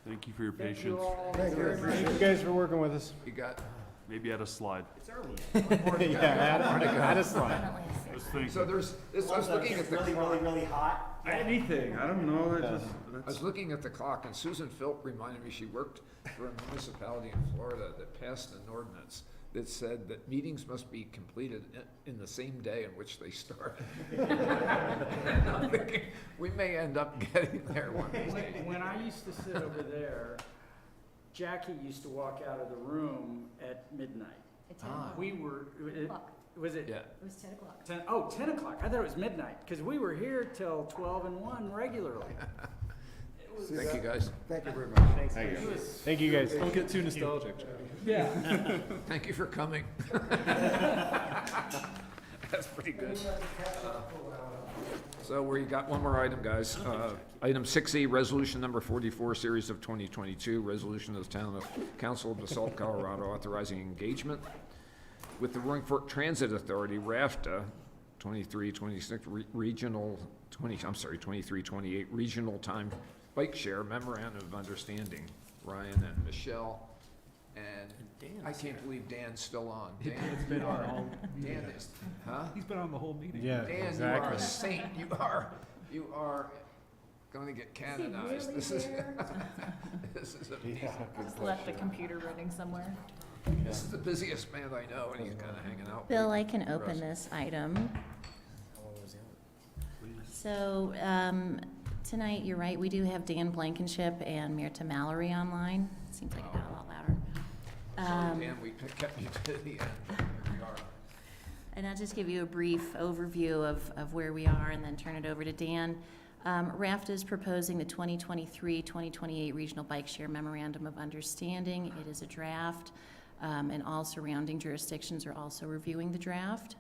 Thank you for your patience. Thank you. Thank you guys for working with us. You got, Maybe add a slide. It's early. Add a slide. Definitely a six. Just think. so there's, I was looking at the clock. really hot. Anything, I don't know, I was looking at the clock, and Susan Philp reminded me she worked for a municipality in Florida that passed an ordinance that said that meetings must be completed in the same day in which they started. And I'm thinking, we may end up getting there one of these days. When I used to sit over there, Jackie used to walk out of the room at midnight. At 10 Ah. o'clock. We were, was it? Yeah. It was 10 o'clock. 10 o'clock. I thought it was midnight, because we were here till 12 and 1 regularly. It was- Thank you, guys. Thank you very much. Thanks. Thank you. it was- Thank you guys. Don't get too nostalgic, Jack. Yeah. Thank you for coming. That's pretty good. So we got one more item, guys. Item 6E, resolution number 44, series of 2022, resolution of the Town of Council of Basalt, Colorado, authorizing engagement with the Roaring Fork Transit Authority, RAFTA, 23-26 regional, 23-28 regional time bike share memorandum of understanding. Ryan and Michelle. And I can't believe Dan's still on. Dan, It's been on all, Dan is, huh? he's been on the whole meeting. Yeah, Dan, you are a saint. You are going to get canonized. This is, this is amazing. Just left the computer running somewhere. This is the busiest man I know, and he's kind of hanging out. Bill, I can open this item. So, tonight, you're right, we do have Dan Blankenship and Myrta Mallory online. Seems like it got a lot louder. Dan, we kept you to the end. Here we are. And I'll just give you a brief overview of where we are and then turn it over to Dan. RAFTA is proposing the 2023-2028 Regional Bike Share Memorandum of Understanding. It is a draft, and all surrounding jurisdictions are also reviewing the draft.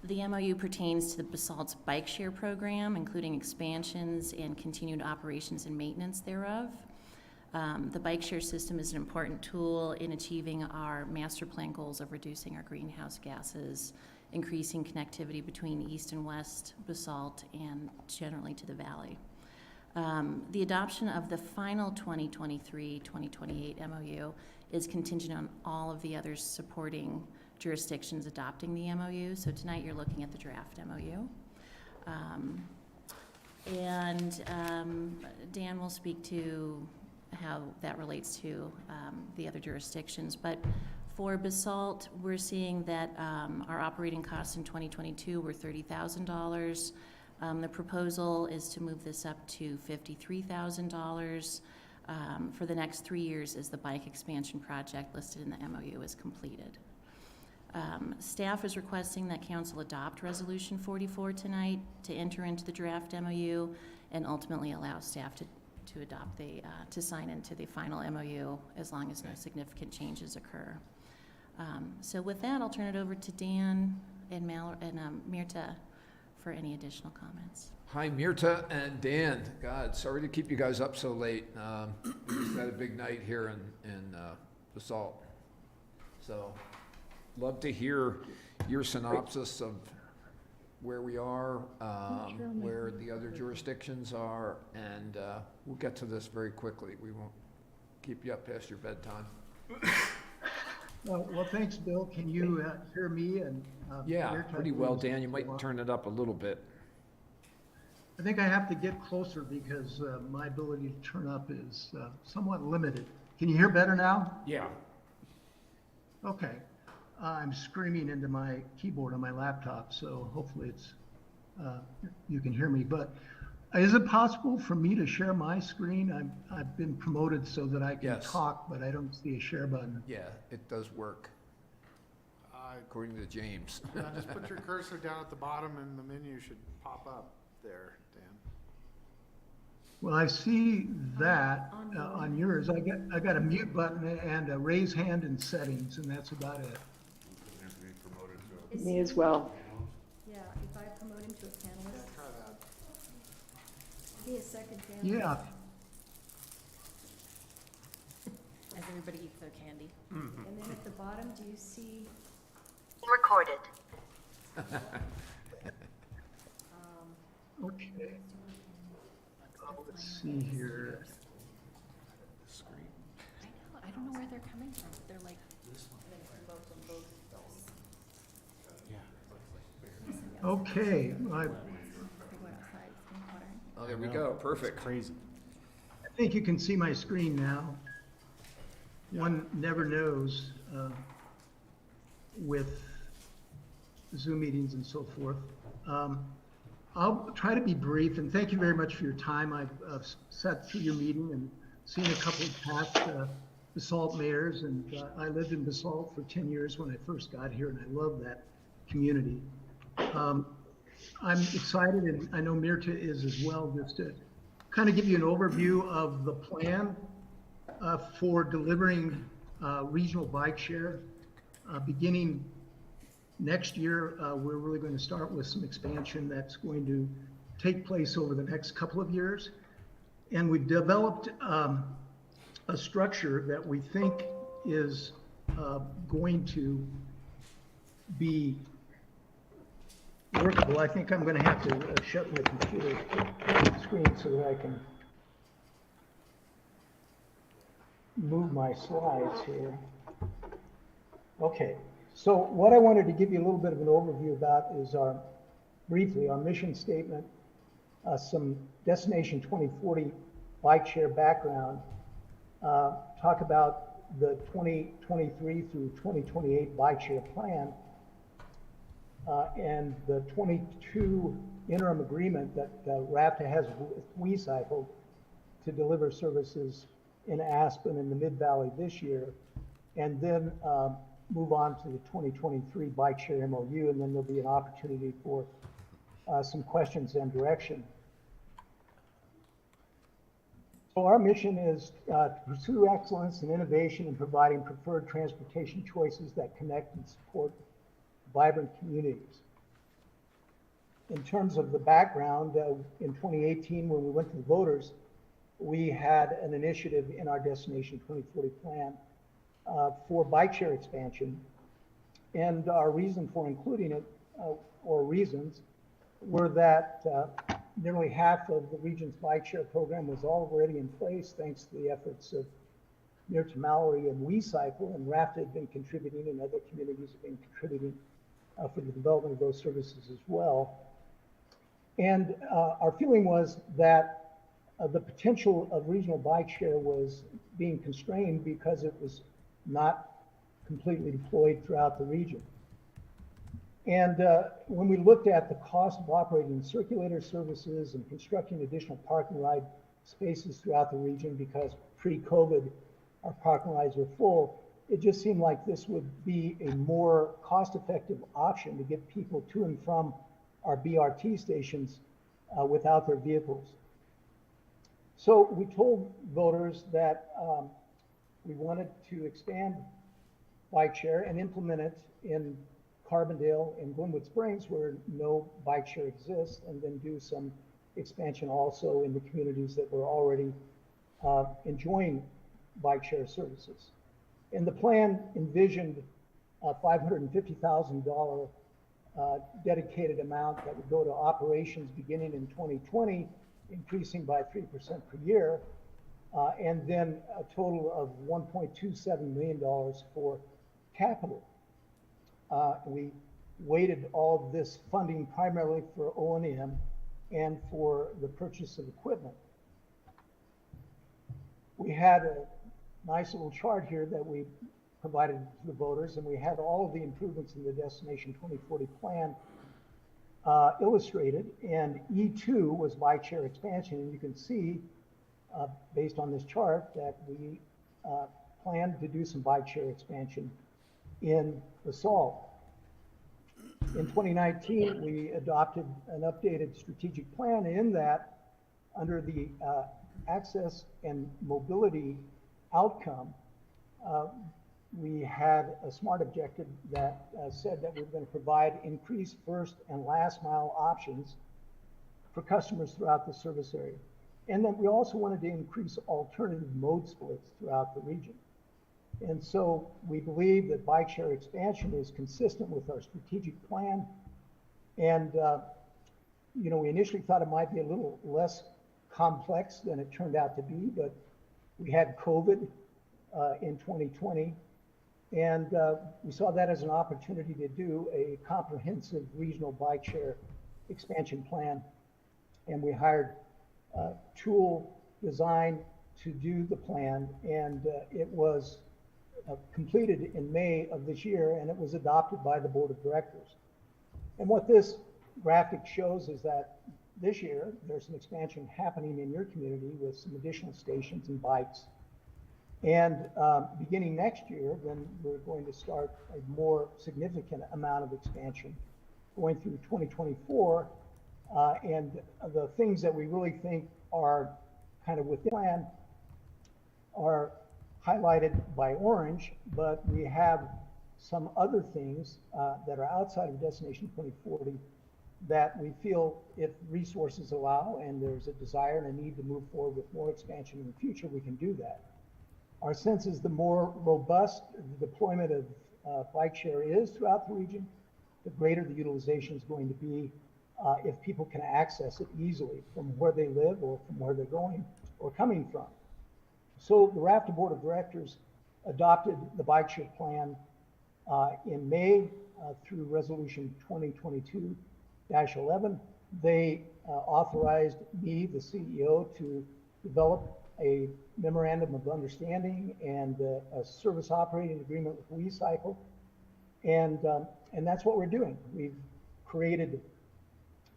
The MOU pertains to the Basalt's bike share program, including expansions and continued operations and maintenance thereof. The bike share system is an important tool in achieving our master plan goals of reducing our greenhouse gases, increasing connectivity between east and west Basalt, and generally to the valley. The adoption of the final 2023-2028 MOU is contingent on all of the other supporting jurisdictions adopting the MOU. So tonight you're looking at the draft MOU. Dan will speak to how that relates to the other jurisdictions. But for Basalt, we're seeing that our operating costs in 2022 were $30,000. The proposal is to move this up to $53,000 for the next 3 years as the bike expansion project listed in the MOU is completed. Staff is requesting that council adopt Resolution 44 tonight to enter into the draft MOU and ultimately allow staff to adopt to sign into the final MOU as long as no significant changes occur. So with that, I'll turn it over to Dan and Myrta for any additional comments. Hi, Myrta and Dan. God, sorry to keep you guys up so late. We just had a big night here in Basalt. So, love to hear your synopsis of where we are, where the other jurisdictions are, and we'll get to this very quickly. We won't keep you up past your bedtime. Well, thanks, Bill. Can you hear me and? Yeah, air type pretty well, rooms? Dan. You might turn it up a little bit. I think I have to get closer because my ability to turn up is somewhat limited. Can you hear better now? Yeah. Okay. I'm screaming into my keyboard on my laptop, so hopefully it's you can hear me. But is it possible for me to share my screen? I've been promoted so that I can Yes. talk, but I don't see a share button. Yeah, it does work, according to James. Yeah, just put your cursor down at the bottom and the menu should pop up there, Dan. Well, I see that on yours. I got a mute button and a raise hand in settings, and that's about it. Me as well. Yeah, if I promote him to a panelist. Try that. Be a second panelist. Yeah. As everybody eats their candy. And then at the bottom, do you see? Recorded. Okay. Let's see here. I don't know where they're coming from. They're like. Okay. Oh, there we go. Perfect. Crazy. I think you can see my screen now. One never knows with Zoom meetings and so forth. I'll try to be brief, and thank you very much for your time. I've sat through your meeting and seen a couple of past Basalt mayors, and I lived in Basalt for 10 years when I first got here, and I love that community. I'm excited, and I know Mirta is as well, just to kind of give you an overview of the plan for delivering regional bike share. Beginning next year, we're really going to start with some expansion that's going to take place over the next couple of years. And we've developed a structure that we think is going to be workable. I think I'm going to have to shut my computer screen so that I can move my slides here. Okay, so what I wanted to give you a little bit of an overview about is briefly, our mission statement, some Destination 2040 bike share background, talk about the 2023 through 2028 bike share plan, and the 22 interim agreement that RAPTA has with Iecc to deliver services in Aspen and the Mid-Valley this year, and then move on to the 2023 bike share MOU, and then there'll be an opportunity for some questions and direction. So our mission is to pursue excellence and innovation in providing preferred transportation choices that connect and support vibrant communities. In terms of the background, in 2018, when we went to the voters, we had an initiative in our Destination 2040 plan for bike share expansion. And our reason for including it, or reasons, were that nearly half of the region's bike share program was already in place thanks to the efforts of Mirta Mallory and Iecc, and RAPTA had been contributing, and other communities have been contributing for the development of those services as well. And our feeling was that the potential of regional bike share was being constrained because it was not completely deployed throughout the region. And when we looked at the cost of operating circulator services and constructing additional parking ride spaces throughout the region, because pre-COVID our parking rides were full, it just seemed like this would be a more cost-effective option to get people to and from our BRT stations without their vehicles. So we told voters that we wanted to expand bike share and implement it in Carbondale and Glenwood Springs, where no bike share exists, and then do some expansion also in the communities that were already enjoying bike share services. And the plan envisioned a $550,000 dedicated amount that would go to operations beginning in 2020, increasing by 3% per year, and then a total of $1.27 million for capital. We weighted all of this funding primarily for O&M and for the purchase of equipment. We had a nice little chart here that we provided to the voters, and we had all of the improvements in the Destination 2040 plan illustrated, and E2 was by chair expansion, and you can see based on this chart that we plan to do some by chair expansion in Basalt. In 2019, we adopted an updated strategic plan. In that, under the access and mobility outcome, we had a SMART objective that said that we were going to provide increased first and last mile options for customers throughout the service area. And then we also wanted to increase alternative mode splits throughout the region. And so we believe that bike share expansion is consistent with our strategic plan. And, you know, we initially thought it might be a little less complex than it turned out to be, but we had COVID in 2020. And we saw that as an opportunity to do a comprehensive regional bike share expansion plan. And we hired tool design to do the plan. And it was completed in May of this year, and it was adopted by the board of directors. And what this graphic shows is that this year, there's an expansion happening in your community with some additional stations and bikes. And beginning next year, then we're going to start a more significant amount of expansion going through 2024. And the things that we really think are kind of within the plan are highlighted by orange, but we have some other things that are outside of Destination 2040 that we feel, if resources allow and there's a desire and a need to move forward with more expansion in the future, we can do that. Our sense is the more robust the deployment of bike share is throughout the region, the greater the utilization is going to be if people can access it easily from where they live or from where they're going or coming from. So the RAFTA Board of Directors adopted the bike share plan in May through Resolution 2022-11. They authorized me, the CEO, to develop a memorandum of understanding and a service operating agreement with Iecc. And that's what we're doing. We've created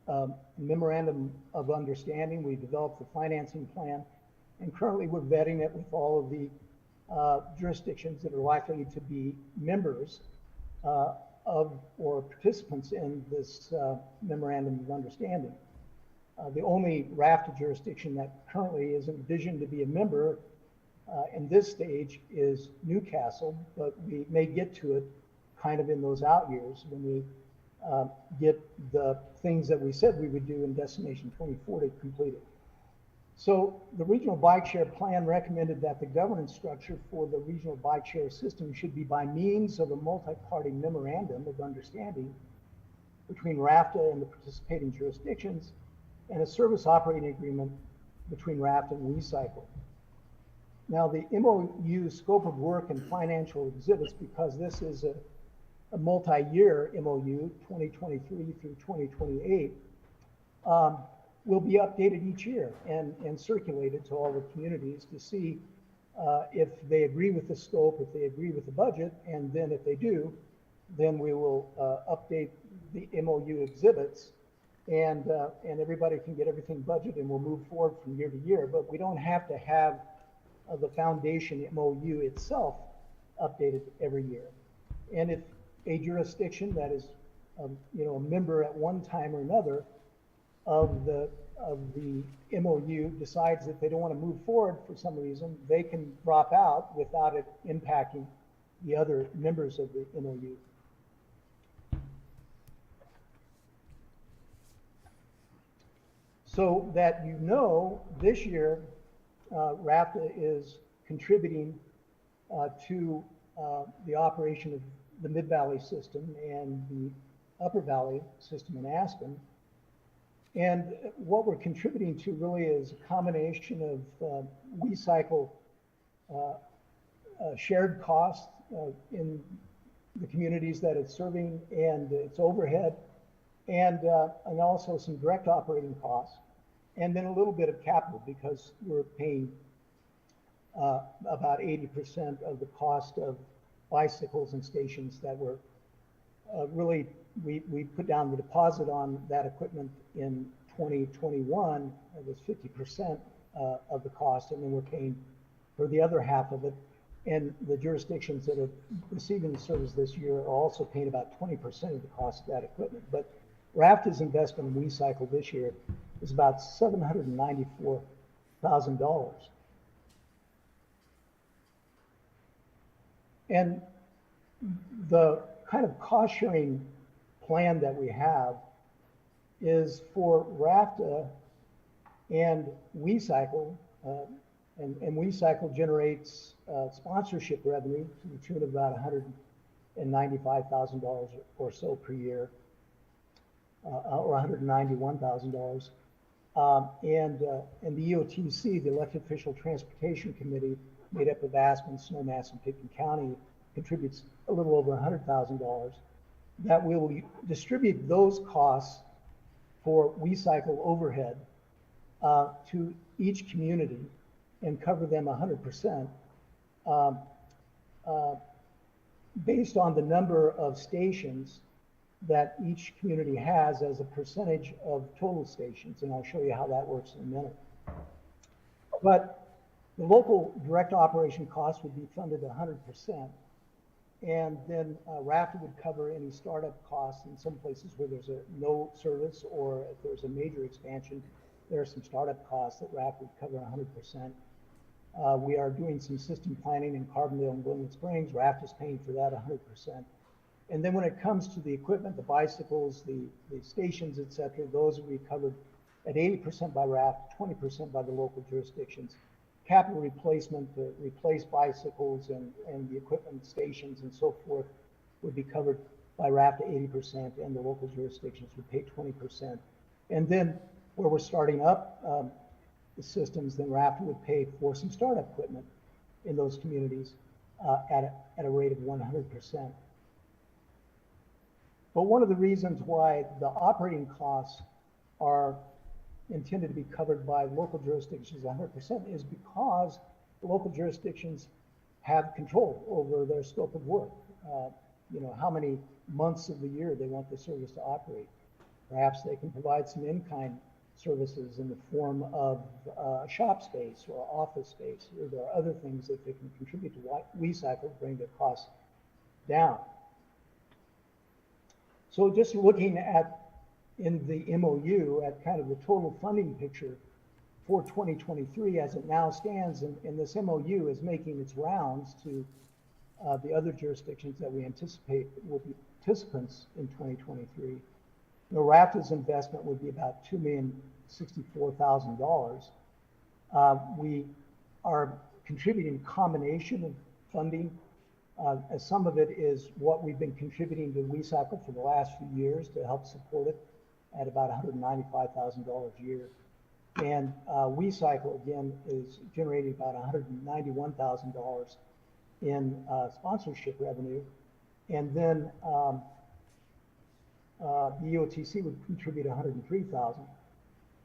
a memorandum of understanding. We developed the financing plan. And currently we're vetting it with all of the jurisdictions that are likely to be members of or participants in this memorandum of understanding. The only RAFTA jurisdiction that currently is envisioned to be a member in this stage is Newcastle, but we may get to it kind of in those out years when we get the things that we said we would do in Destination 2040 completed. So the regional bike share plan recommended that the governance structure for the regional bike share system should be by means of a multi-party memorandum of understanding between RAFTA and the participating jurisdictions and a service operating agreement between RAFTA and Iecc. Now the MOU scope of work and financial exhibits, because this is a multi-year MOU, 2023 through 2028, will be updated each year and circulated to all the communities to see if they agree with the scope, if they agree with the budget, and then if they do, then we will update the MOU exhibits, and everybody can get everything budgeted, and we'll move forward from year to year. But we don't have to have the foundation MOU itself updated every year. And if a jurisdiction that is, you know, a member at one time or another of the MOU decides that they don't want to move forward for some reason, they can drop out without it impacting the other members of the MOU. So that you know, this year, RAFTA is contributing to the operation of the Mid-Valley system and the Upper Valley system in Aspen. And what we're contributing to really is a combination of Iecc shared costs in the communities that it's serving and its overhead, and also some direct operating costs, and then a little bit of capital because we're paying about 80% of the cost of bicycles and stations that were really, we put down the deposit on that equipment in 2021. It was 50% of the cost, and then we're paying for the other half of it. And the jurisdictions that are receiving the service this year are also paying about 20% of the cost of that equipment. But RAFTA's investment in WeCycle this year is about $794,000. And the kind of cost sharing plan that we have is for RAFTA and WeCycle, and WeCycle generates sponsorship revenue to the tune of about $195,000 or so per year, or $191,000. And the EOTC, the Elected Official Transportation Committee, made up of Aspen, Snowmass, and Pickens County, contributes a little over $100,000. That will distribute those costs for WeCycle overhead to each community and cover them 100%, based on the number of stations that each community has as a percentage of total stations. And I'll show you how that works in a minute. But the local direct operation costs would be funded 100%. And then RAFTA would cover any startup costs in some places where there's no service, or if there's a major expansion, there are some startup costs that RAFTA would cover 100%. We are doing some system planning in Carbondale and Williams Springs. RAFTA is paying for that 100%. And then when it comes to the equipment, the bicycles, the stations, et cetera, those will be covered at 80% by RAFTA, 20% by the local jurisdictions. Capital replacement to replace bicycles and the equipment, stations, and so forth would be covered by RAFTA 80%, and the local jurisdictions would pay 20%. And then where we're starting up the systems, then RAFTA would pay for some startup equipment in those communities at a rate of 100%. But one of the reasons why the operating costs are intended to be covered by local jurisdictions 100% is because the local jurisdictions have control over their scope of work. You know, how many months of the year they want the service to operate. Perhaps they can provide some in-kind services in the form of shop space or office space, or there are other things that they can contribute to WeCycle to bring their costs down. So just looking at in the MOU at kind of the total funding picture for 2023 as it now stands, and this MOU is making its rounds to the other jurisdictions that we anticipate will be participants in 2023. You know, RAFTA's investment would be about $2,064,000. We are contributing a combination of funding. As some of it is what we've been contributing to WeCycle for the last few years to help support it at about $195,000 a year. And WeCycle, again, is generating about $191,000 in sponsorship revenue. And then the EOTC would contribute $103,000.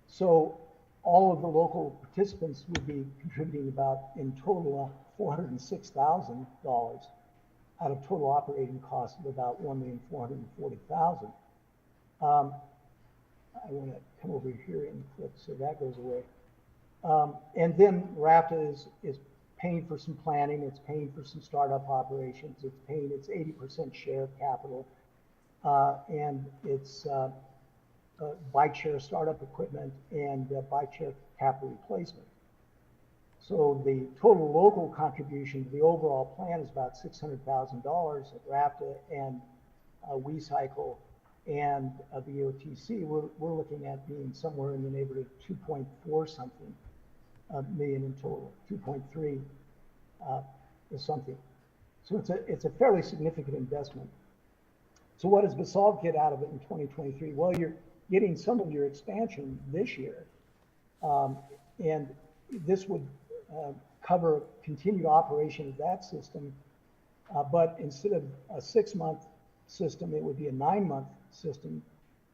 So all of the local participants would be contributing about, in total, $406,000 out of total operating costs of about $1,440,000. I want to come over here and click so that goes away. And then RAFTA is paying for some planning, it's paying for some startup operations, it's paying its 80% share of capital, and it's bike share startup equipment and bike share capital replacement. So the total local contribution to the overall plan is about $600,000 at RAFTA and WeCycle and the EOTC. We're looking at being somewhere in the neighborhood of 2.4 something million in total, 2.3 or something. So it's a fairly significant investment. So what does Basalt get out of it in 2023? Well, you're getting some of your expansion this year, and this would cover continued operation of that system But instead of a 6-month system, it would be a 9-month system.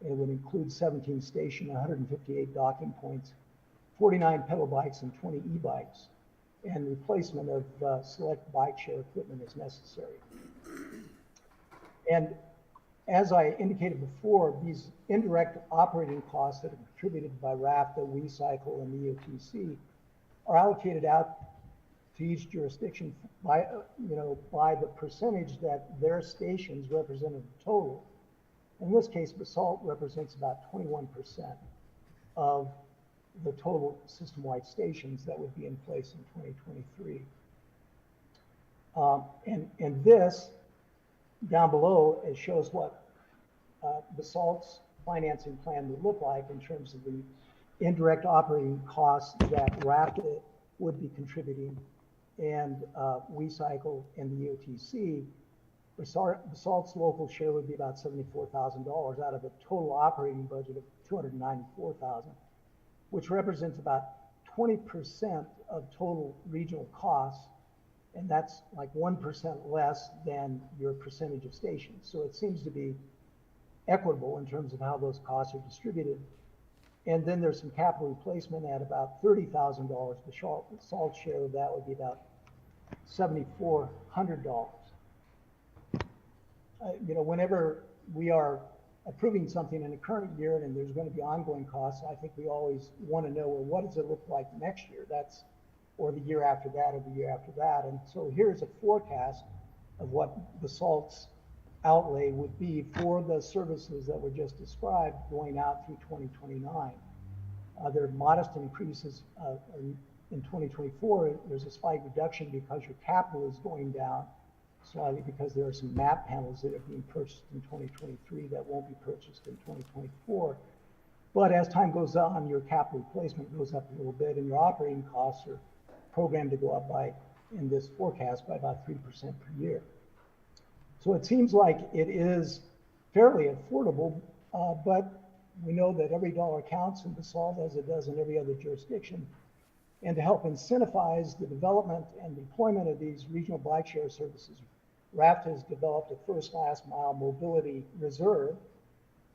It would include 17 station, 158 docking points, 49 pedal bikes and 20 e-bikes, and replacement of select bike share equipment as necessary. And as I indicated before, these indirect operating costs that are contributed by RAFTA, WeCycle, and the EOTC are allocated out to each jurisdiction by, by the percentage that their stations represent of the total. In this case, Basalt represents about 21% of the total system-wide stations that would be in place in 2023. And this, down below, it shows what Basalt's financing plan would look like in terms of the indirect operating costs that RAFTA would be contributing, and WeCycle and the EOTC. Basalt's local share would be about $74,000 out of a total operating budget of $294,000, which represents about 20% of total regional costs, and that's like 1% less than your percentage of stations. So it seems to be equitable in terms of how those costs are distributed. And then there's some capital replacement at about $30,000. Basalt share of that would be about $7,400. Whenever we are approving something in the current year and there's going to be ongoing costs, I think we always want to know, well, what does it look like next year? Or the year after that, or the year after that. And so here's a forecast of what Basalt's outlay would be for the services that were just described going out through 2029. There are modest increases in 2024. There's a slight reduction because your capital is going down slightly because there are some map panels that are being purchased in 2023 that won't be purchased in 2024. But as time goes on, your capital replacement goes up a little bit, and your operating costs are programmed to go up in this forecast, by about 3% per year. So it seems like it is fairly affordable, but we know that every dollar counts in Basalt as it does in every other jurisdiction. And to help incentivize the development and deployment of these regional bike share services, RAFTA has developed a first last mile mobility reserve.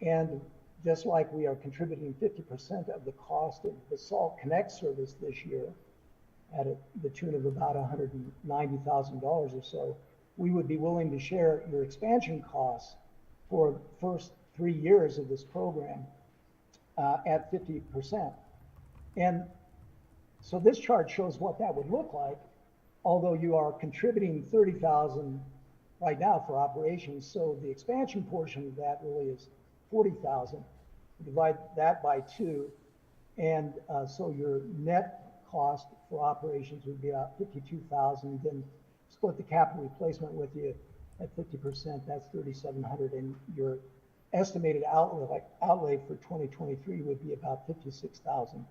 And just like we are contributing 50% of the cost of Basalt Connect service this year at the tune of about $190,000 or so, we would be willing to share your expansion costs for the first 3 years of this program at 50%. And so this chart shows what that would look like, although you are contributing $30,000 right now for operations. So the expansion portion of that really is $40,000. Divide that by 2, and so your net cost for operations would be about $52,000. Then split the capital replacement with you at 50%. That's $3,700, and your estimated outlay for 2023 would be about $56,000.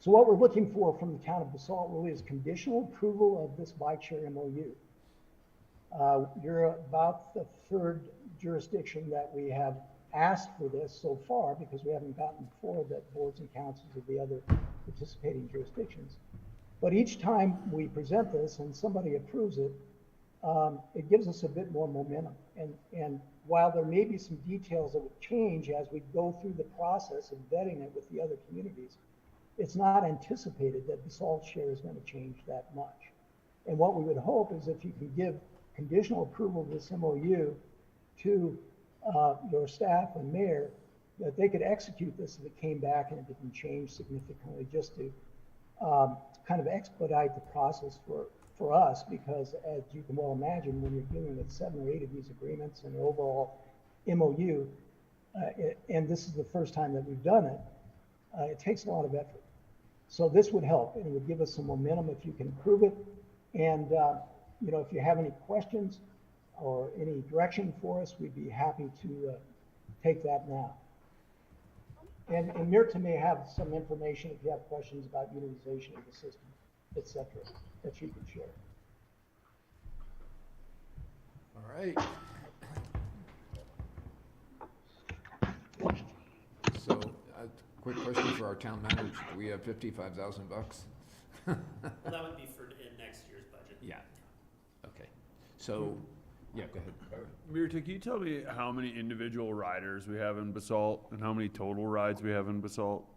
So what we're looking for from the town of Basalt really is conditional approval of this bike share MOU. You're about the 3rd jurisdiction that we have asked for this so far, because we haven't gotten 4 of the boards and councils of the other participating jurisdictions. But each time we present this and somebody approves it, it gives us a bit more momentum. And while there may be some details that would change as we go through the process of vetting it with the other communities, it's not anticipated that Basalt share is going to change that much. And what we would hope is if you can give conditional approval of this MOU to your staff and mayor, that they could execute this if it came back and it didn't change significantly, just to kind of expedite the process for us, because as you can well imagine, when you're dealing with 7 or 8 of these agreements and an overall MOU, and this is the first time that we've done it, it takes a lot of effort. So this would help, and it would give us some momentum if you can approve it. And if you have any questions or any direction for us, we'd be happy to take that now. And Mirta may have some information if you have questions about utilization of the system, et cetera, that you can share. All right. So, a quick question for our town manager. Do we have $55,000? Well, that would be for in next year's budget. Yeah. So, yeah, go ahead. Mirta, can you tell me how many individual riders we have in Basalt and how many total rides we have in Basalt?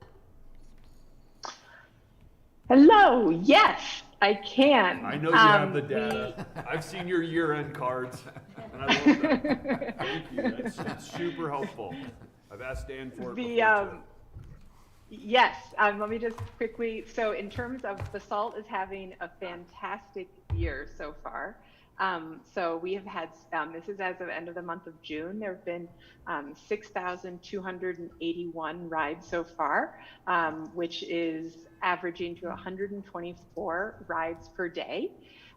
Hello, yes, I can. I know you have the data. I've seen your year-end cards, and I love that. Thank you. That's super helpful. I've asked Dan for it before, too. Yes, let me just quickly, so in terms of Basalt is having a fantastic year so far. So we have had, this is as of end of the month of June, there have been 6,281 rides so far, which is averaging to 124 rides per day.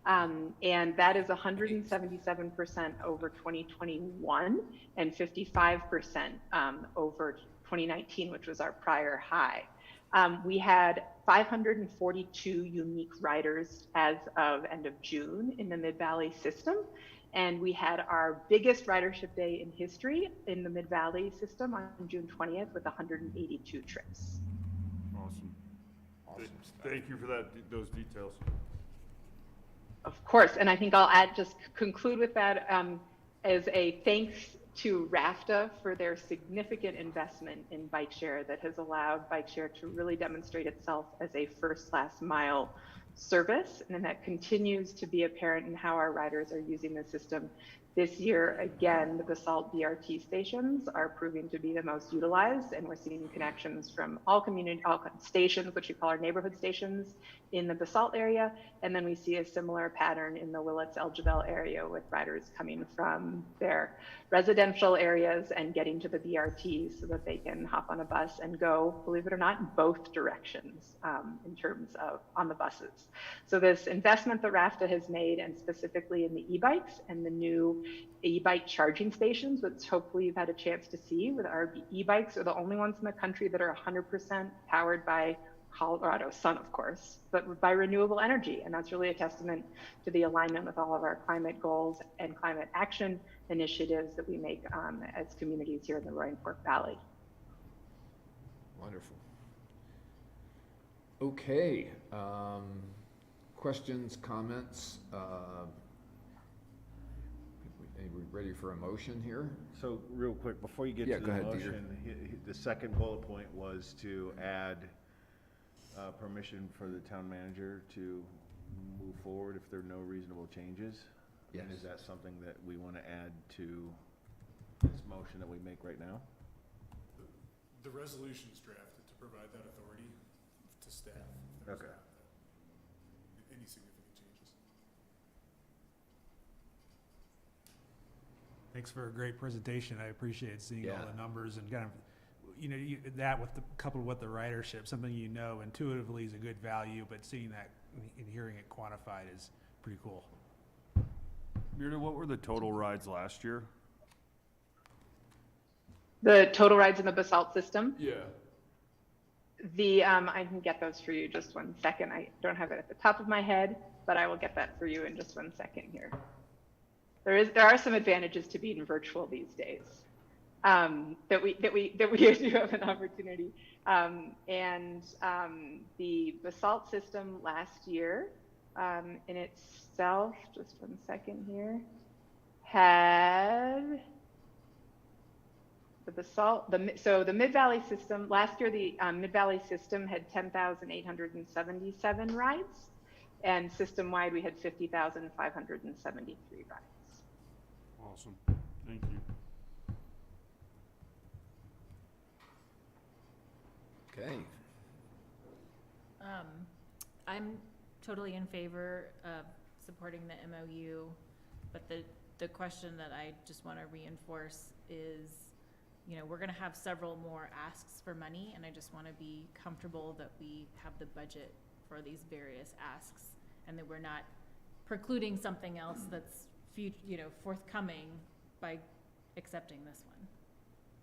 And that is 177% over 2021 and 55% over 2019, which was our prior high. We had 542 unique riders as of end of June in the Mid-Valley system. And we had our biggest ridership day in history in the Mid-Valley system on June 20th with 182 trips. Awesome. Thank you for those details. Of course, and I think I'll just conclude with that as a thanks to RAFTA for their significant investment in bike share that has allowed bike share to really demonstrate itself as a first last mile service, and that continues to be apparent in how our riders are using the system. This year, again, the Basalt BRT stations are proving to be the most utilized, and we're seeing connections from all stations, which we call our neighborhood stations in the Basalt area. And then we see a similar pattern in the Willets Elgeville area with riders coming from their residential areas and getting to the BRT so that they can hop on a bus and go, believe it or not, in both directions in terms of on the buses. So this investment that RAFTA has made, and specifically in the e-bikes and the new e-bike charging stations, which hopefully you've had a chance to see, with our e-bikes are the only ones in the country that are 100% powered by Colorado sun, of course, but by renewable energy. And that's really a testament to the alignment with all of our climate goals and climate action initiatives that we make as communities here in the Roaring Fork Valley. Wonderful. Okay, questions, comments? Are we ready for a motion here? So real quick, before you get to the motion, the second bullet point was to add permission for the town manager to move forward if there are no reasonable changes. Yes. And is that something that we want to add to this motion that we make right now? The resolution is drafted to provide that authority to staff. Okay. Any significant changes. Thanks for a great presentation. I appreciate seeing all the numbers and kind of, that with coupled with the ridership, something intuitively is a good value, but seeing that and hearing it quantified is pretty cool. Mirta, what were the total rides last year? The total rides in the Basalt system? Yeah. I can get those for you just one second. I don't have it at the top of my head, but I will get that for you in just one second here. There are some advantages to being virtual these days. That we do have an opportunity. The Basalt system last year in itself, just one second here, had the Basalt, so the Mid-Valley system, last year the Mid-Valley system had 10,877 rides, and system-wide we had 50,573 rides. Awesome, thank you. Okay. I'm totally in favor of supporting the MOU, but the question that I just want to reinforce is, we're going to have several more asks for money, and I just want to be comfortable that we have the budget for these various asks, and that we're not precluding something else that's forthcoming by accepting this one.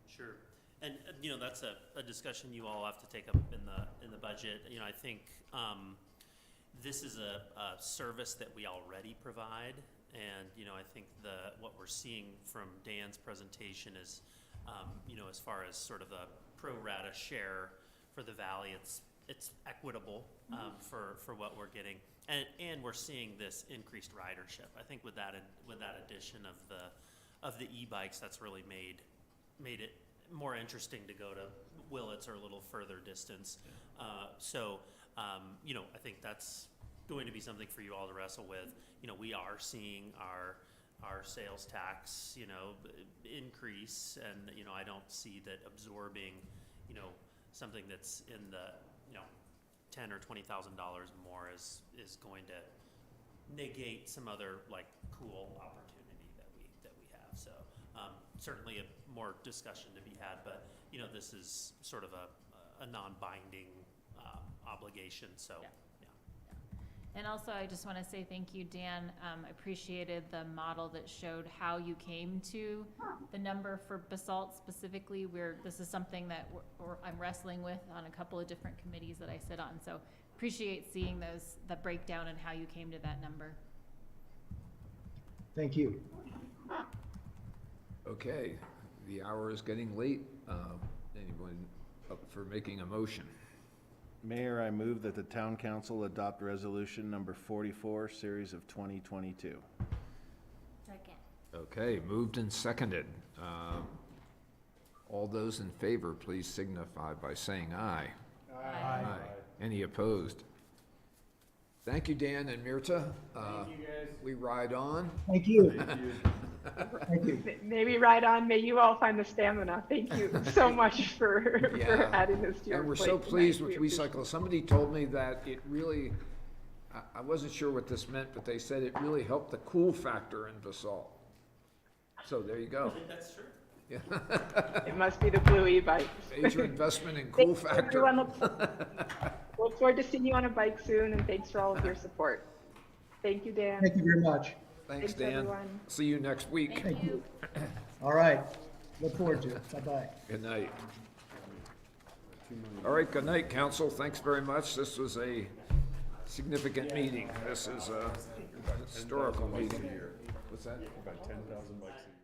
Sure. And that's a discussion you all have to take up in the budget. I think this is a service that we already provide, and I think what we're seeing from Dan's presentation is, as far as sort of the pro rata share for the valley, it's it's equitable, for what we're getting. And we're seeing this increased ridership. I think with that addition of the e-bikes, that's really made it more interesting to go to Willets or a little further distance. You know, I think that's going to be something for you all to wrestle with. You know, we are seeing our sales tax, you know, increase, and, you know, I don't see that absorbing, you know, something that's in the, you know, $10,000 or $20,000 more is going to negate some other like cool opportunity that we have. So certainly more discussion to be had, but you know, this is sort of a non-binding obligation. So. Yeah. And also, I just want to say thank you, Dan. Appreciated the model that showed how you came to the number for Basalt specifically, where this is something that I'm wrestling with on a couple of different committees that I sit on. So appreciate seeing the breakdown and how you came to that number. Thank you. Okay, the hour is getting late. Anyone up for making a motion? Mayor, I move that the town council adopt resolution number 44, series of 2022. Second. Okay, moved and seconded. All those in favor, please signify by saying aye. Aye. Any opposed? Thank you, Dan and Mirta. Thank you, guys. We ride on. Thank you. Thank you. Maybe right on. May you all find the stamina. Thank you so much for adding this to your And we're plate so tonight. pleased with We appreciate Recycle. Somebody told me that it really, I wasn't sure what this meant, but they said it really helped the cool factor in Basalt. So there you go. That's true. Yeah. It must be the blue e-bikes. Major investment in cool Thanks, factor. everyone. Look forward to seeing you on a bike soon, and thanks for all of your support. Thank you, Dan. Thank you very much. Thanks, Thanks, Dan. everyone. See you next week. Thank you. All right. Look forward to it. Bye-bye. Good night. All right, good night, council. Thanks very much. This was a significant meeting. This is a historical meeting. What's that? About 10,000 bikes a year.